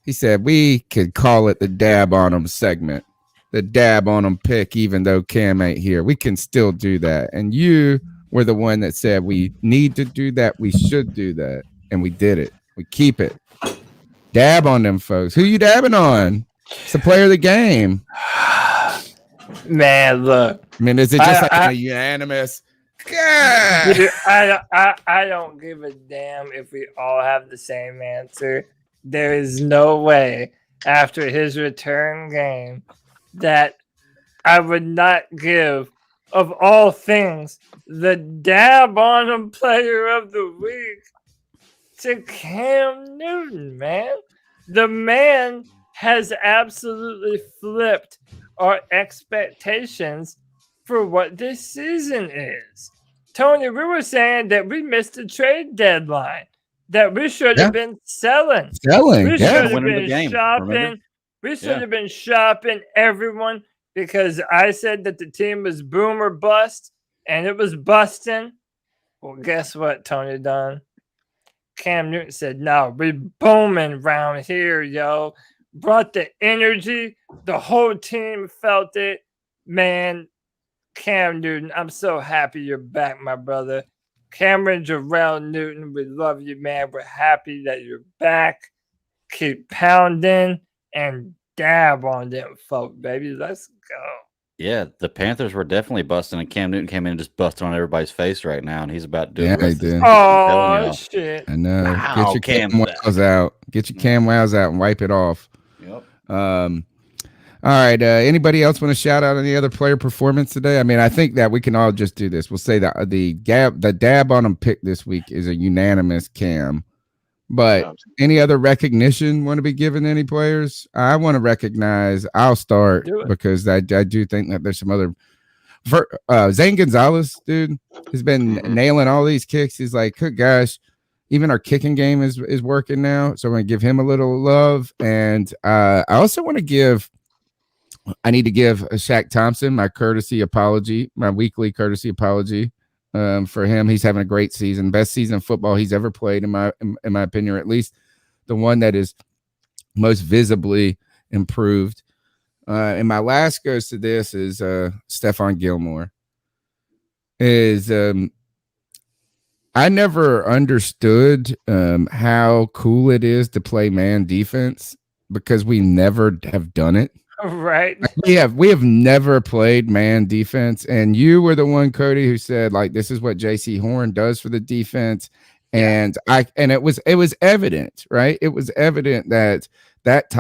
He said we could call it the dab on them segment, the dab on them pick, even though Cam ain't here. We can still do that. And you were the one that said we need to do that. We should do that. And we did it. We keep it. Dab on them folks. Who you dabbing on? It's the player of the game. Man, look. I mean, is it just a unanimous? God. Dude, I don't give a damn if we all have the same answer. There is no way after his return game that I would not give, of all things, the dab on him player of the week to Cam Newton, man. The man has absolutely flipped our expectations for what this season is. Tony, we were saying that we missed the trade deadline, that we should have been selling. We should have been shopping. We should have been shopping everyone, because I said that the team was boom or bust, and it was busting. Well, guess what, Tony Dunn? Cam Newton said, no, we booming around here, yo. Brought the energy. The whole team felt it. Man, Cam Newton, I'm so happy you're back, my brother. Cameron Jarrell Newton, we love you, man. We're happy that you're back. Keep pounding and dab on them folk, baby. Let's go. Yeah, the Panthers were definitely busting, and Cam Newton came in and just busting on everybody's face right now, and he's about to do it. Yeah, he did. Oh, shit. I know. Wow, Get your Cam's Cam wows out. Get your Cam wows out and wipe it off. Yep. All right. Anybody else want to shout out any other player performance today? I mean, I think that we can all just do this. We'll say that the dab on him pick this week is a unanimous Cam. But any other recognition want to be given to any players? I want to recognize. I'll start because I do think that there's some other. Zane Gonzalez, dude, has been nailing all these kicks. He's like, good gosh, even our kicking game is working now. So I'm going to give him a little love. And I also want to give. I need to give Shaq Thompson my courtesy apology, my weekly courtesy apology. For him, he's having a great season, best season of football he's ever played, in my opinion, or at least the one that is most visibly improved. And my last goes to this is Stephon Gilmore. I never understood how cool it is to play man defense because we never have done it. Right. We have never played man defense, and you were the one, Cody, who said like this is what JC Horn does for the defense, and it was evident, right? It was evident that that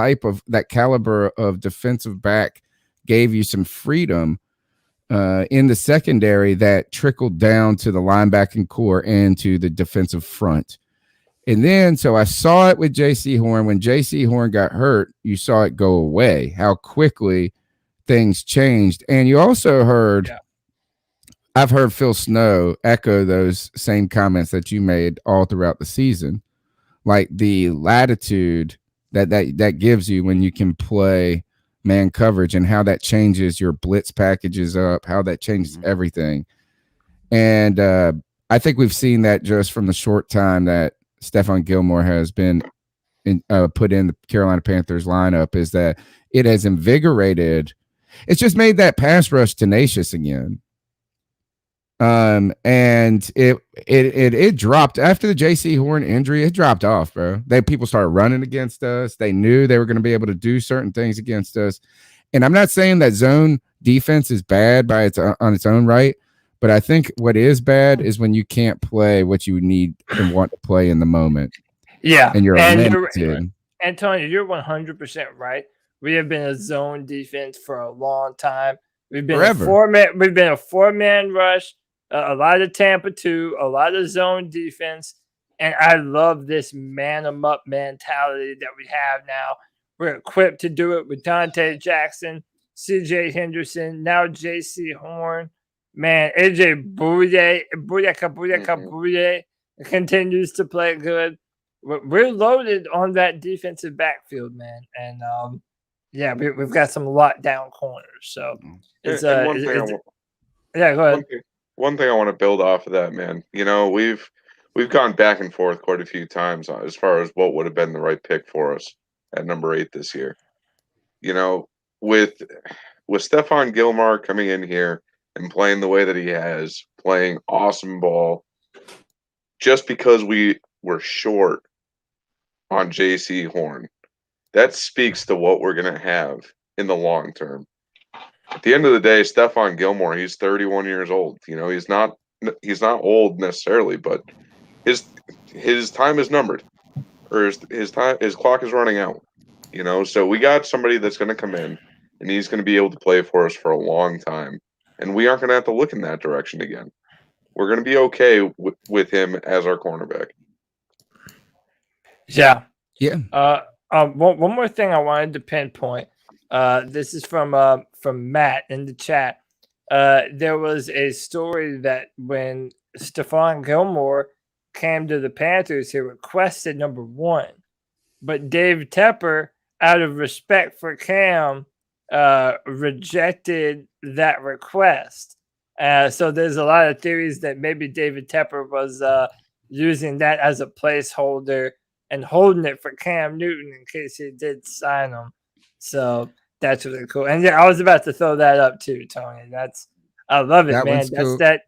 caliber of defensive back gave you some freedom in the secondary that trickled down to the linebacking core and to the defensive front. And then, so I saw it with JC Horn. When JC Horn got hurt, you saw it go away, how quickly things changed. And you also heard, I've heard Phil Snow echo those same comments that you made all throughout the season, like the latitude that gives you when you can play man coverage and how that changes your blitz packages up, how that changes everything. And I think we've seen that just from the short time that Stephon Gilmore has been put in the Carolina Panthers lineup, is that it has invigorated. It's just made that pass rush tenacious again. And it dropped after the JC Horn injury. It dropped off, bro. People started running against us. They knew they were going to be able to do certain things against us. And I'm not saying that zone defense is bad on its own right, but I think what is bad is when you can't play what you need and want to play in the moment. Yeah, and you're limited. Antonio, you're 100% right. We have been a zone defense for a long time. We've been Forever. We've been a 4-man rush. A lot of Tampa 2, a lot of zone defense, and I love this man 'em up mentality that we have now. We're equipped to do it with Dante Jackson, CJ Henderson, now JC Horn. Man, AJ Bouye continues to play good. We're loaded on that defensive backfield, man, and yeah, we've got some lockdown corners. So it's yeah, go ahead. One thing I want to build off of that, man. You know, we've gone back and forth quite a few times as far as what would have been the right pick for us at number 8 this year. You know, with Stephon Gilmore coming in here and playing the way that he has, playing awesome ball, just because we were short on JC Horn, that speaks to what we're going to have in the long term. At the end of the day, Stephon Gilmore, he's 31 years old. You know, he's not old necessarily, but his time is numbered, or his clock is running out. You know, so we got somebody that's going to come in, and he's going to be able to play for us for a long time, and we aren't going to have to look in that direction again. We're going to be okay with him as our cornerback. Yeah. One more thing I wanted to pinpoint. This is from Matt in the chat. There was a story that when Stephon Gilmore came to the Panthers, he requested number 1, but Dave Tepper, out of respect for Cam, rejected that request. So there's a lot of theories that maybe David Tepper was using that as a placeholder and holding it for Cam Newton in case he did sign him. So that's really cool. And yeah, I was about to throw that up too, Tony. I love it, man.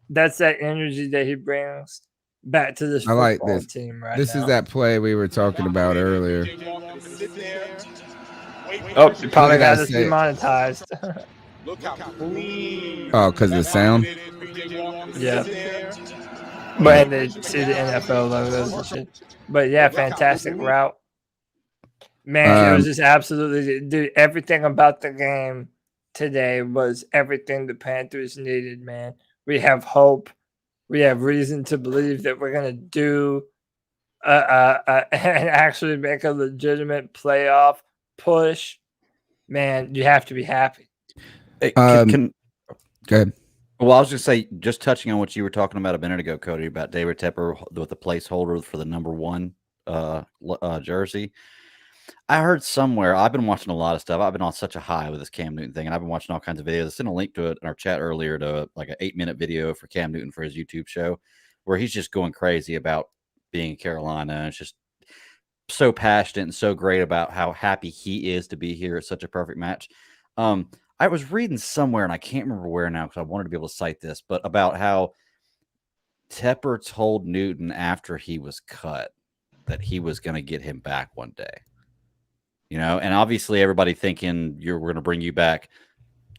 That's that energy that he brings back to this football team right now. This is that play we were talking about earlier. Oh, you probably got us demonetized. Oh, because of the sound? Yeah. But they see the NFL logos and shit. But yeah, fantastic route. Man, it was just absolutely, dude, everything about the game today was everything the Panthers needed, man. We have hope. We have reason to believe that we're going to do and actually make a legitimate playoff push. Man, you have to be happy. Hey, go ahead. Well, I was just say, just touching on what you were talking about a minute ago, Cody, about David Tepper with the placeholder for the number 1 jersey. I heard somewhere, I've been watching a lot of stuff. I've been on such a high with this Cam Newton thing, and I've been watching all kinds of videos. I sent a link to it in our chat earlier to like an 8-minute video for Cam Newton for his YouTube show, where he's just going crazy about being in Carolina. And it's just so passionate and so great about how happy he is to be here. It's such a perfect match. I was reading somewhere, and I can't remember where now because I wanted to be able to cite this, but about how Tepper told Newton after he was cut that he was going to get him back one day. You know, and obviously everybody thinking we're going to bring you back,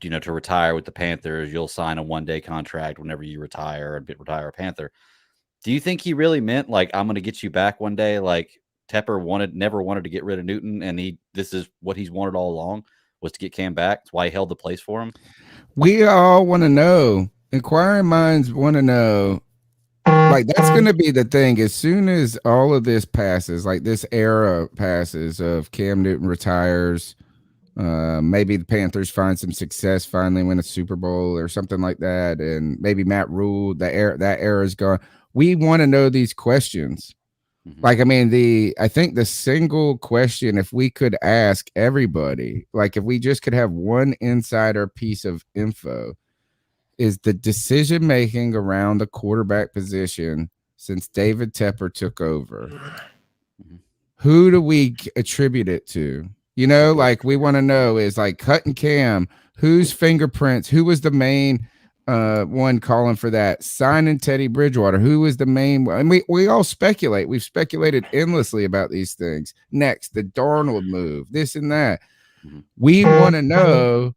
you know, to retire with the Panthers. You'll sign a 1-day contract whenever you retire a Panther. Do you think he really meant like, I'm going to get you back one day? Like Tepper never wanted to get rid of Newton, and this is what he's wanted all along, was to get Cam back. That's why he held the place for him. We all want to know. Inquiring minds want to know. Like, that's going to be the thing. As soon as all of this passes, like this era passes of Cam Newton retires, maybe the Panthers find some success, finally win a Super Bowl or something like that, and maybe Matt Rule, that era is gone. We want to know these questions. Mm-hmm. Like, I mean, I think the single question, if we could ask everybody, like if we just could have one insider piece of info, is the decision-making around the quarterback position since David Tepper took over. Mm-hmm. Who do we attribute it to? You know, like we want to know is like cutting Cam, whose fingerprints, who was the main one calling for that. Signing Teddy Bridgewater. Who is the main one? And we all speculate. We've speculated endlessly about these things. Next, the Darnold move, this and that. We want to know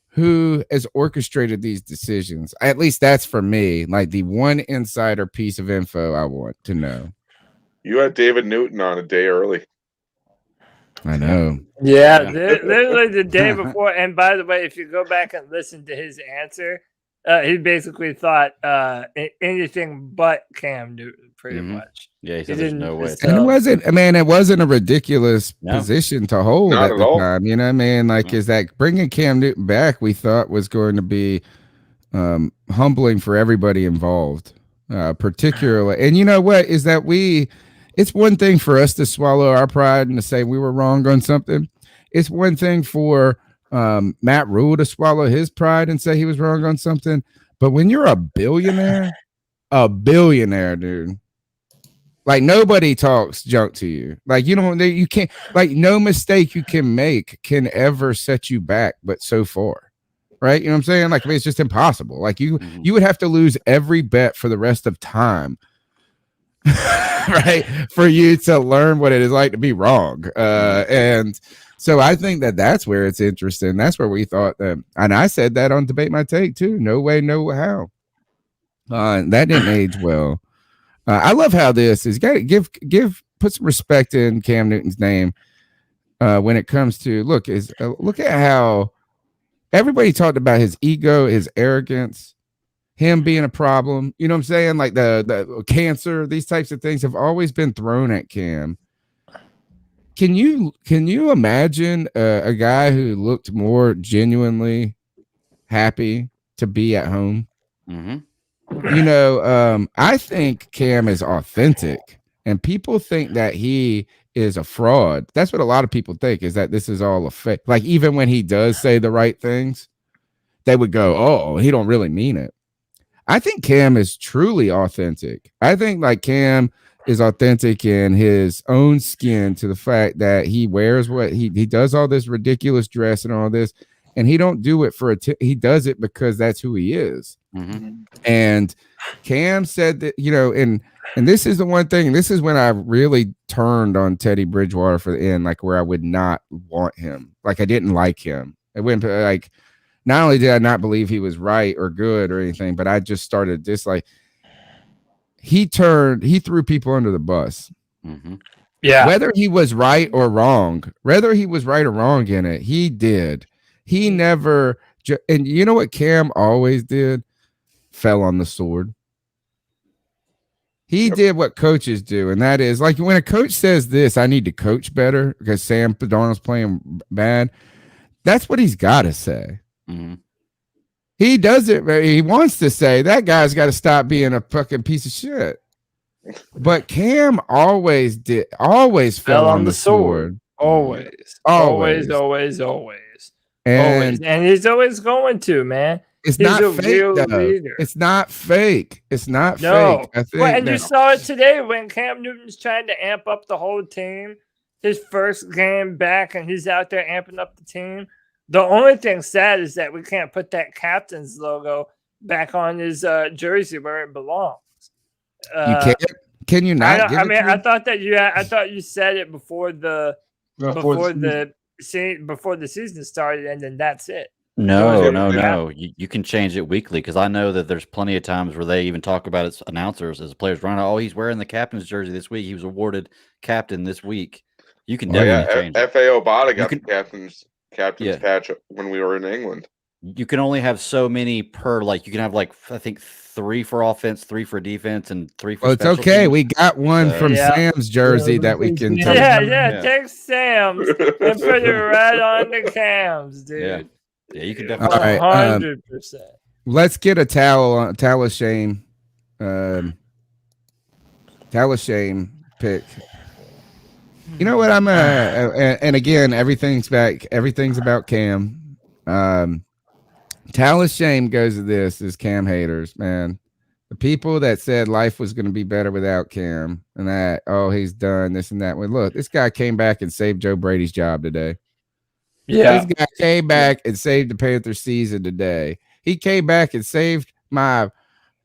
who has orchestrated these decisions. At least that's for me, like the one insider piece of info I want to know. You had David Newton on a day early. I know. Yeah, literally the day before. And by the way, if you go back and listen to his answer, he basically thought anything but Cam Newton, pretty much. Yeah, he said there's no way. And it wasn't a ridiculous position to hold Not at at the all. time. You know what I mean? Like, is that bringing Cam Newton back, we thought was going to be humbling for everybody involved, particularly. And you know what? Is that it's one thing for us to swallow our pride and to say we were wrong on something. It's one thing for Matt Rule to swallow his pride and say he was wrong on something. But when you're a billionaire, dude, like nobody talks junk to you. Like you can't, like no mistake you can make can ever set you back, but so far. Right? You know what I'm saying? Like, I mean, it's just impossible. Like you would have to lose every bet for the rest of time. Right, for you to learn what it is like to be wrong, and so I think that's where it's interesting. That's where we thought that, and I said that on Debate My Take too. No way, no how. That didn't age well. I love how this is. Got to put some respect in Cam Newton's name when it comes to look at how everybody talked about his ego, his arrogance. Him being a problem, you know what I'm saying? Like the cancer, these types of things have always been thrown at Cam. Can you imagine a guy who looked more genuinely happy to be at home? You know, I think Cam is authentic, and people think that he is a fraud. That's what a lot of people think, is that this is all a fake. Like, even when he does say the right things, they would go, "Oh, he don't really mean it." I think Cam is truly authentic. I think like Cam is authentic in his own skin to the fact that he wears what he does all this ridiculous dress and all this, and he don't do it for he does it because that's who he is. And Cam said that, you know, and this is the one thing, this is when I really turned on Teddy Bridgewater for the end, like where I would not want him. Like I didn't like him. It went like, not only did I not believe he was right or good or anything, but I just started dislike. He threw people under the bus. Yeah. Whether he was right or wrong in it, he did. He never, and you know what Cam always did? Fell on the sword. He did what coaches do, and that is like when a coach says this, I need to coach better because Sam Darnold's playing bad. That's what he's got to say. He does it. He wants to say that guy's got to stop being a fucking piece of shit. But Cam always fell on the sword. Always. And he's always going to, man. It's He's not a fake, real though. leader. It's not fake. It's not No. fake. I think. Well, and you saw it today when Cam Newton's trying to amp up the whole team. His first game back, and he's out there amping up the team. The only thing sad is that we can't put that captain's logo back on his jersey where it belongs. You can't. Can you not? I thought you said it before the season started, and then that's it. No. You can change it weekly, because I know that there's plenty of times where they even talk about it, announcers as players running. Oh, he's wearing the captain's jersey this week. He was awarded captain this week. You can definitely change it. F.A. Obata got the captain's patch when we were in England. You can only have so many per, like you can have like I think 3 for offense, 3 for defense, and 3 for. Well, it's okay. We got one from Sam's jersey that we can. Take Sam's and put it right on the Cams, dude. Yeah, you can definitely. All right, 100%. Let's get a towel of shame. Towel of shame pick. You know what? And again, everything's about Cam. Towel of shame goes to this is Cam haters, man. The people that said life was going to be better without Cam, and that he's done this and that. Well, look, this guy came back and saved Joe Brady's job today. Yeah, this guy came back and saved the Panthers season today. he came back and saved my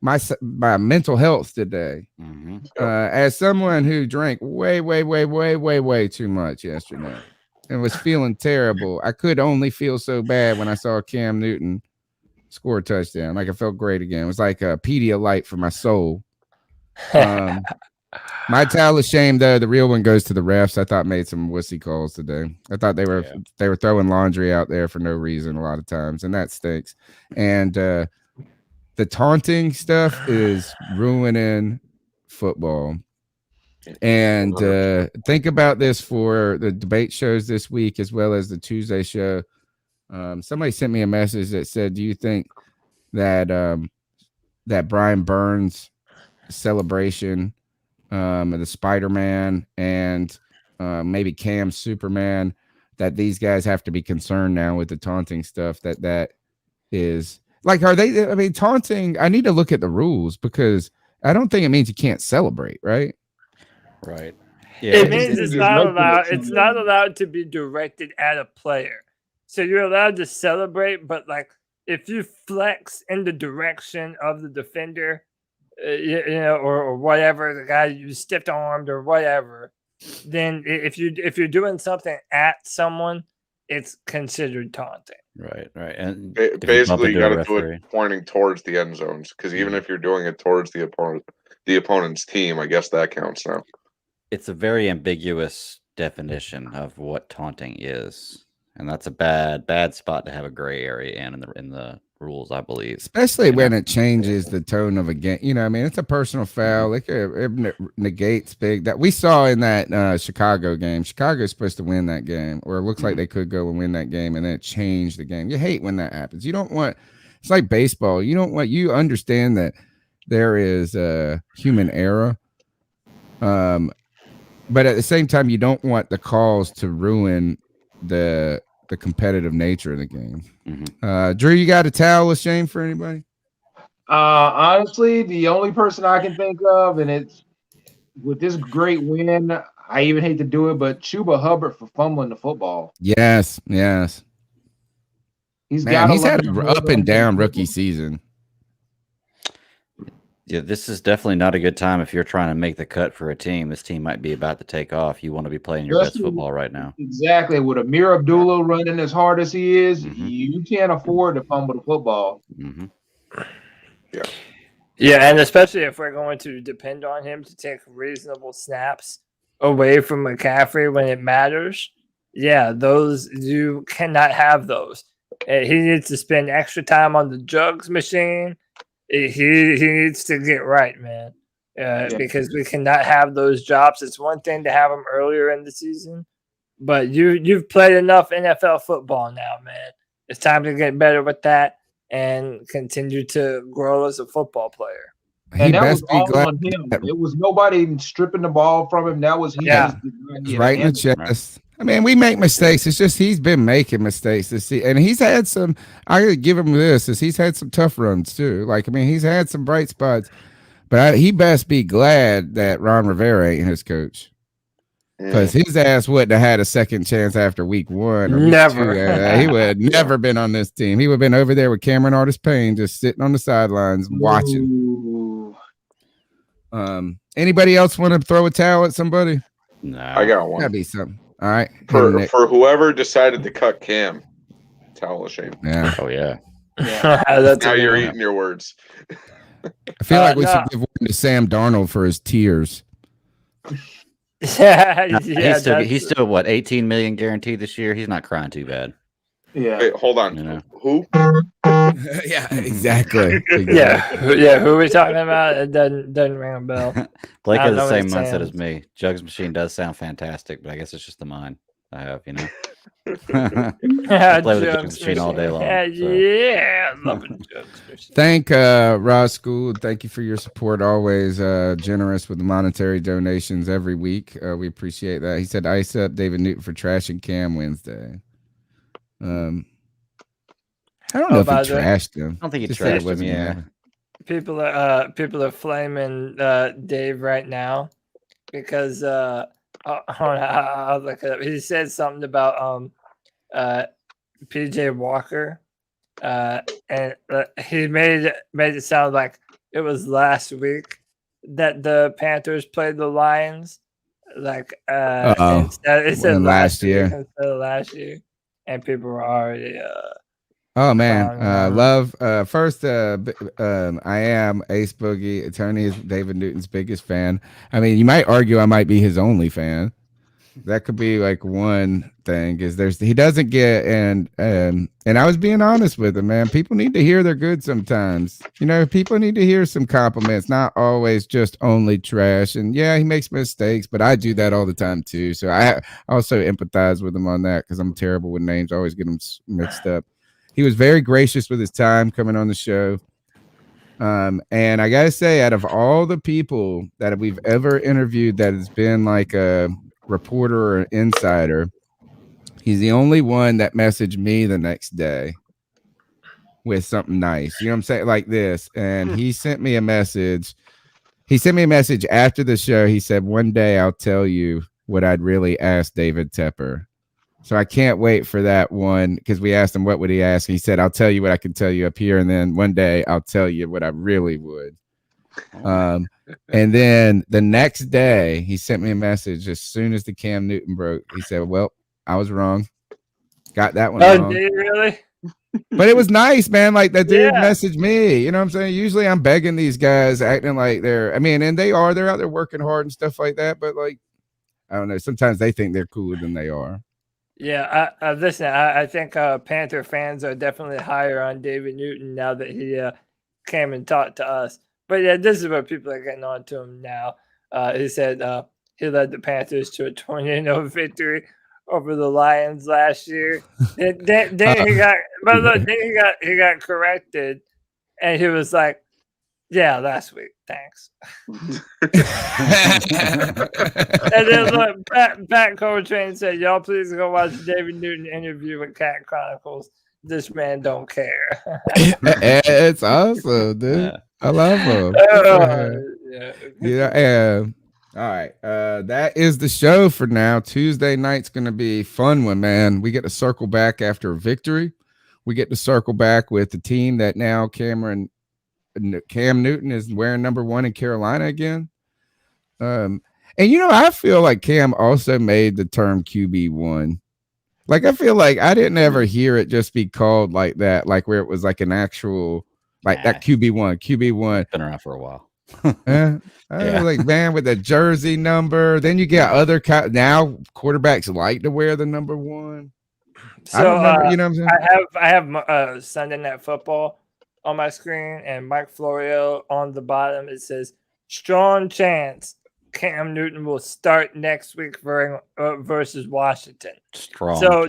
mental health today. As someone who drank way too much yesterday and was feeling terrible, I could only feel so bad when I saw Cam Newton score a touchdown. Like I felt great again. It was like a Pedialyte for my soul. My towel of shame, though, the real one goes to the refs. I thought made some wussy calls today. I thought they were throwing laundry out there for no reason a lot of times, and that stinks. And the taunting stuff is ruining football. And think about this for the debate shows this week as well as the Tuesday show. Somebody sent me a message that said, "Do you think that that Brian Burns celebration?" The Spider-Man and maybe Cam Superman, that these guys have to be concerned now with the taunting stuff that is like, are they, I mean, taunting, I need to look at the rules because I don't think it means you can't celebrate, right? Right. Yeah, it means it's not allowed. It's not allowed to be directed at a player. So you're allowed to celebrate, but like if you flex in the direction of the defender, you know, or whatever, the guy you stiff armed or whatever, then if you're doing something at someone, it's considered taunting. Right. And basically, you got to do it pointing towards the end zones because even if you're doing it towards the opponent's team, I guess that counts now. It's a very ambiguous definition of what taunting is, and that's a bad spot to have a gray area in the rules, I believe. Especially when it changes the tone of a game. You know, I mean, it's a personal foul. It negates big that we saw in that Chicago game. Chicago's supposed to win that game, or it looks like they could go and win that game, and then it changed the game. You hate when that happens. You don't want. It's like baseball. You don't want. You understand that there is a human error. But at the same time, you don't want the calls to ruin the competitive nature of the game. Drew, you got a towel of shame for anybody? Honestly, the only person I can think of, and it's with this great win, I even hate to do it, but Chuba Hubbard for fumbling the football. Yes. He's had an up and down rookie season. Yeah, this is definitely not a good time if you're trying to make the cut for a team. This team might be about to take off. You want to be playing your best football right now. Exactly. With Amir Abdullah running as hard as he is, you can't afford to fumble the football. Yeah, and especially if we're going to depend on him to take reasonable snaps away from McCaffrey when it matters. Yeah, those you cannot have those. He needs to spend extra time on the jugs machine. He needs to get right, man, because we cannot have those drops. It's one thing to have them earlier in the season, but you've played enough NFL football now, man. It's time to get better with that and continue to grow as a football player. And that was all on him. It was nobody stripping the ball from him. That was he. Right in the chest. I mean, we make mistakes. It's just he's been making mistakes this season, and he's had some. I gotta give him this: is he's had some tough runs too. Like, I mean, he's had some bright spots, but he best be glad that Ron Rivera ain't his coach, because his ass wouldn't have had a second chance after week 1. Or never. Week 2. He would have never been on this team. He would have been over there with Cameron Artis Payne, just sitting on the sidelines watching. Anybody else want to throw a towel at somebody? No, I got one. Gotta be something. All right. For whoever decided to cut Cam, towel of shame. Yeah. Oh yeah. Now you're eating your words. I feel like we should give one to Sam Darnold for his tears. He's still what, 18 million guaranteed this year. He's not crying too bad. Yeah. Wait, hold on. You know? Who? Yeah, exactly. Yeah. Who are we talking about? It doesn't ring a bell. Blake has the same mindset as me. Jugs machine does sound fantastic, but I guess it's just the mind I have, you know. I play with the Jugs machine all day long. Yeah, love the Jugs machine. Thank Ross School. Thank you for your support. Always generous with the monetary donations every week. We appreciate that. He said, "Ice up David Newton for trashing Cam Wednesday." I don't know if he trashed him. I don't think he trashed him. Yeah. People are flaming Dave right now because I'll look it up. He said something about PJ Walker and he made it sound like it was last week that the Panthers played the Lions. Like it said last year instead of last year, and people were already Oh man, clowning. love. First, I am Ace Boogie. Attorney is David Newton's biggest fan. I mean, you might argue I might be his only fan. That could be like one thing. Is he doesn't get and I was being honest with him, man. People need to hear they're good sometimes. You know, people need to hear some compliments, not always just only trash. And yeah, he makes mistakes, but I do that all the time too. So I also empathize with him on that because I'm terrible with names. I always get them mixed up. He was very gracious with his time coming on the show. And I gotta say, out of all the people that we've ever interviewed that has been like a reporter or an insider, he's the only one that messaged me the next day with something nice. You know what I'm saying? Like this. And he sent me a message. He sent me a message after the show. He said, "One day I'll tell you what I'd really ask David Tepper." So I can't wait for that one because we asked him what would he ask. He said, "I'll tell you what I can tell you up here, and then one day I'll tell you what I really would." And then the next day he sent me a message as soon as the Cam Newton broke. He said, "Well, I was wrong. Got that one wrong." Did you really? But it was nice, man. Like that dude messaged me. You know what I'm saying? Usually I'm begging these guys, acting like they're out there working hard and stuff like that. But like, I don't know. Sometimes they think they're cooler than they are. Yeah, listen, I think Panther fans are definitely higher on David Newton now that he came and talked to us. But yeah, this is what people are getting on to him now. He said he led the Panthers to a 20-0 victory over the Lions last year. Then he got corrected, and he was like, "Yeah, last week. Thanks." And then look, Pat Coltrane said, "Y'all please go watch David Newton interview with Cat Chronicles. This man don't care." It's awesome, dude. Yeah. I love him. Yeah. All right. That is the show for now. Tuesday night's going to be a fun one, man. We get to circle back after a victory. We get to circle back with the team that now Cam Newton is wearing number 1 in Carolina again. And I feel like Cam also made the term QB1. Like I feel like I didn't ever hear it just be called like that, like where it was like an actual that QB1. Been around for a while. Like man with the jersey number. Then you get other now quarterbacks like to wear the number 1. So I don't remember, you know what I'm saying? I have Sunday Night Football on my screen, and Mike Florio on the bottom. It says strong chance Cam Newton will start next week versus Washington. Strong. So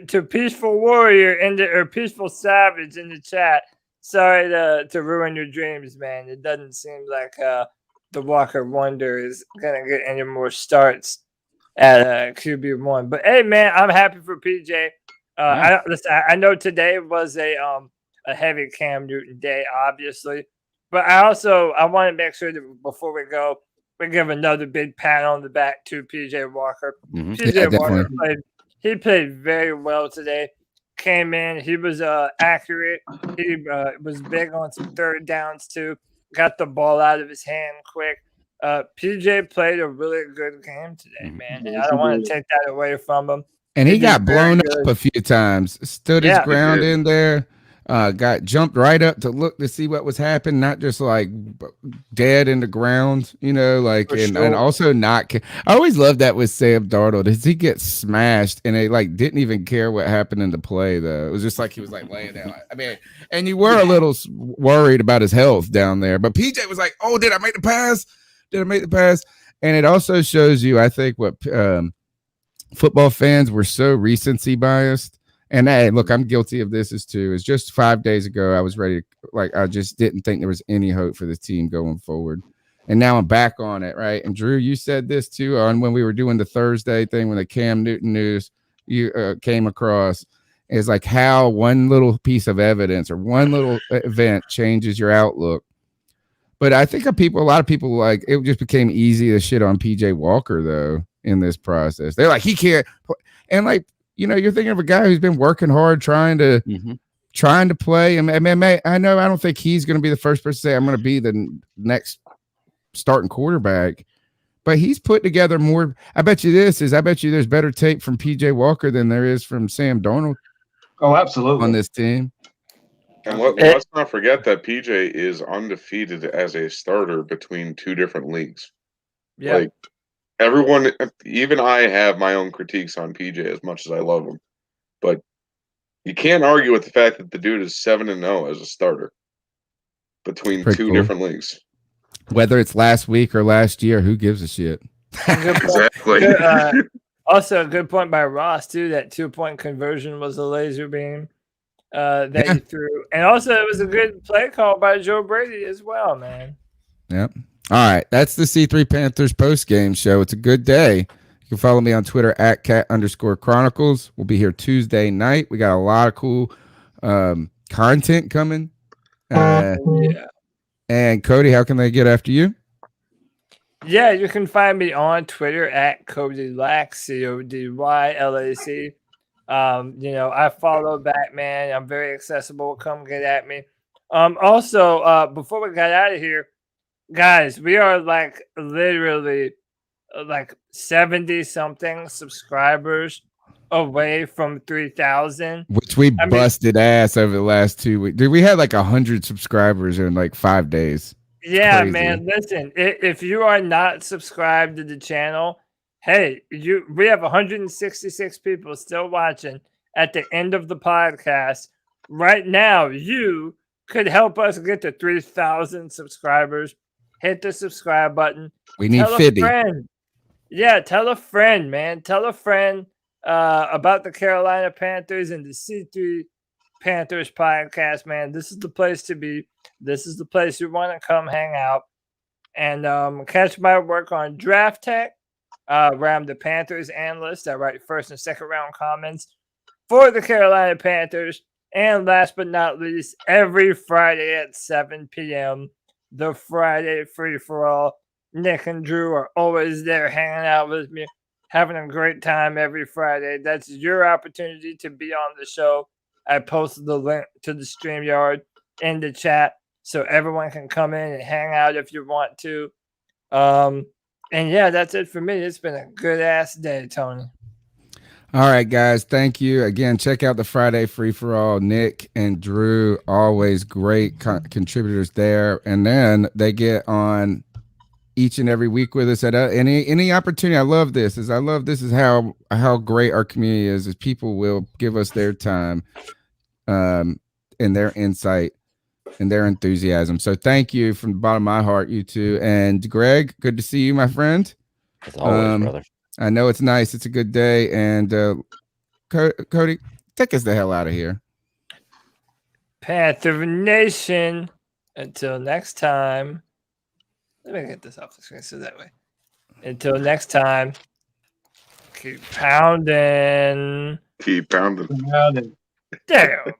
to Peaceful Warrior or Peaceful Savage in the chat. Sorry to ruin your dreams, man. It doesn't seem like the Walker Wonder is gonna get any more starts at QB1. But hey, man, I'm happy for PJ. I know today was a heavy Cam Newton day, obviously, but I want to make sure that before we go, we give another big pat on the back to PJ Walker. Mm-hmm. PJ Walker played very well today. Came in, he was accurate. He was big on some third downs too. Got the ball out of his hand quick. PJ played a really good game today, man. And I don't want to take that away from him. And he got blown up a few times. Stood his ground in there. Got jumped right up to look to see what was happening, not just like dead in the ground, and also not. I always loved that with Sam Darnold. As he gets smashed and they like didn't even care what happened in the play though. It was just like he was like laying down. I mean, and you were a little worried about his health down there, but PJ was like, "Oh, did I make the pass? Did I make the pass?" And it also shows you, I think, what football fans were so recency biased. And hey, look, I'm guilty of this as too. It's just 5 days ago, I was ready to, I just didn't think there was any hope for the team going forward. And now I'm back on it, right? And Drew, you said this too on when we were doing the Thursday thing when the Cam Newton news you came across. Is like how one little piece of evidence or one little event changes your outlook. But I think a lot of people like it just became easy to shit on PJ Walker though in this process. They're like, he can't, and like, you're thinking of a guy who's been working hard trying to trying to play. I know I don't think he's going to be the first person to say I'm going to be the next starting quarterback, but he's put together more. I bet you there's better tape from PJ Walker than there is from Sam Darnold. Oh, absolutely. On this team. And let's not forget that PJ is undefeated as a starter between two different leagues. Yeah. Like everyone, even I have my own critiques on PJ as much as I love him, but you can't argue with the fact that the dude is 7-0 as a starter between Pretty two cool. different leagues. Whether it's last week or last year, who gives a shit? Exactly. Also, a good point by Ross too. That 2-point conversion was a laser beam that he threw, and also it was a good play call by Joe Brady as well, man. Yep. All right, that's the C3 Panthers post game show. It's a good day. You can follow me on Twitter at @cat_chronicles. We'll be here Tuesday night. We got a lot of cool content coming. Yeah. And Cody, how can they get after you? Yeah, you can find me on Twitter at CodyLac, CodyLac. I follow back, man. I'm very accessible. Come get at me. Also, before we got out of here, guys, we are like literally like 70 something subscribers away from 3,000, which we busted ass over the last 2 weeks. Dude, we had like 100 subscribers in like 5 days. It's yeah, crazy. man. Listen, if you are not subscribed to the channel, hey, we have 166 people still watching at the end of the podcast. Right now, you could help us get to 3,000 subscribers. Hit the subscribe button. We need Tell 50. a friend. Yeah, tell a friend, man. Tell a friend about the Carolina Panthers and the C3 Panthers podcast, man. This is the place to be. This is the place you want to come hang out. And catch my work on Draft Tech, where I'm the Panthers analyst. I write first and second round comments for the Carolina Panthers. And last but not least, every Friday at 7 p.m., the Friday Free For All. Nick and Drew are always there hanging out with me, having a great time every Friday. That's your opportunity to be on the show. I posted the link to the StreamYard in the chat so everyone can come in and hang out if you want to. And yeah, that's it for me. It's been a good ass day, Tony. All right, guys. Thank you. Again, check out the Friday Free For All. Nick and Drew, always great contributors there. And then they get on each and every week with us at any opportunity. I love this is how great our community is people will give us their time and their insight and their enthusiasm. So thank you from the bottom of my heart, you two. And Greg, good to see you, my friend. As always, brother. I know it's nice. It's a good day. And Cody, take us the hell out of here. Panther Nation. Until next time. Let me get this off the screen so that way. Until next time, keep pounding. Keep pounding. Damn.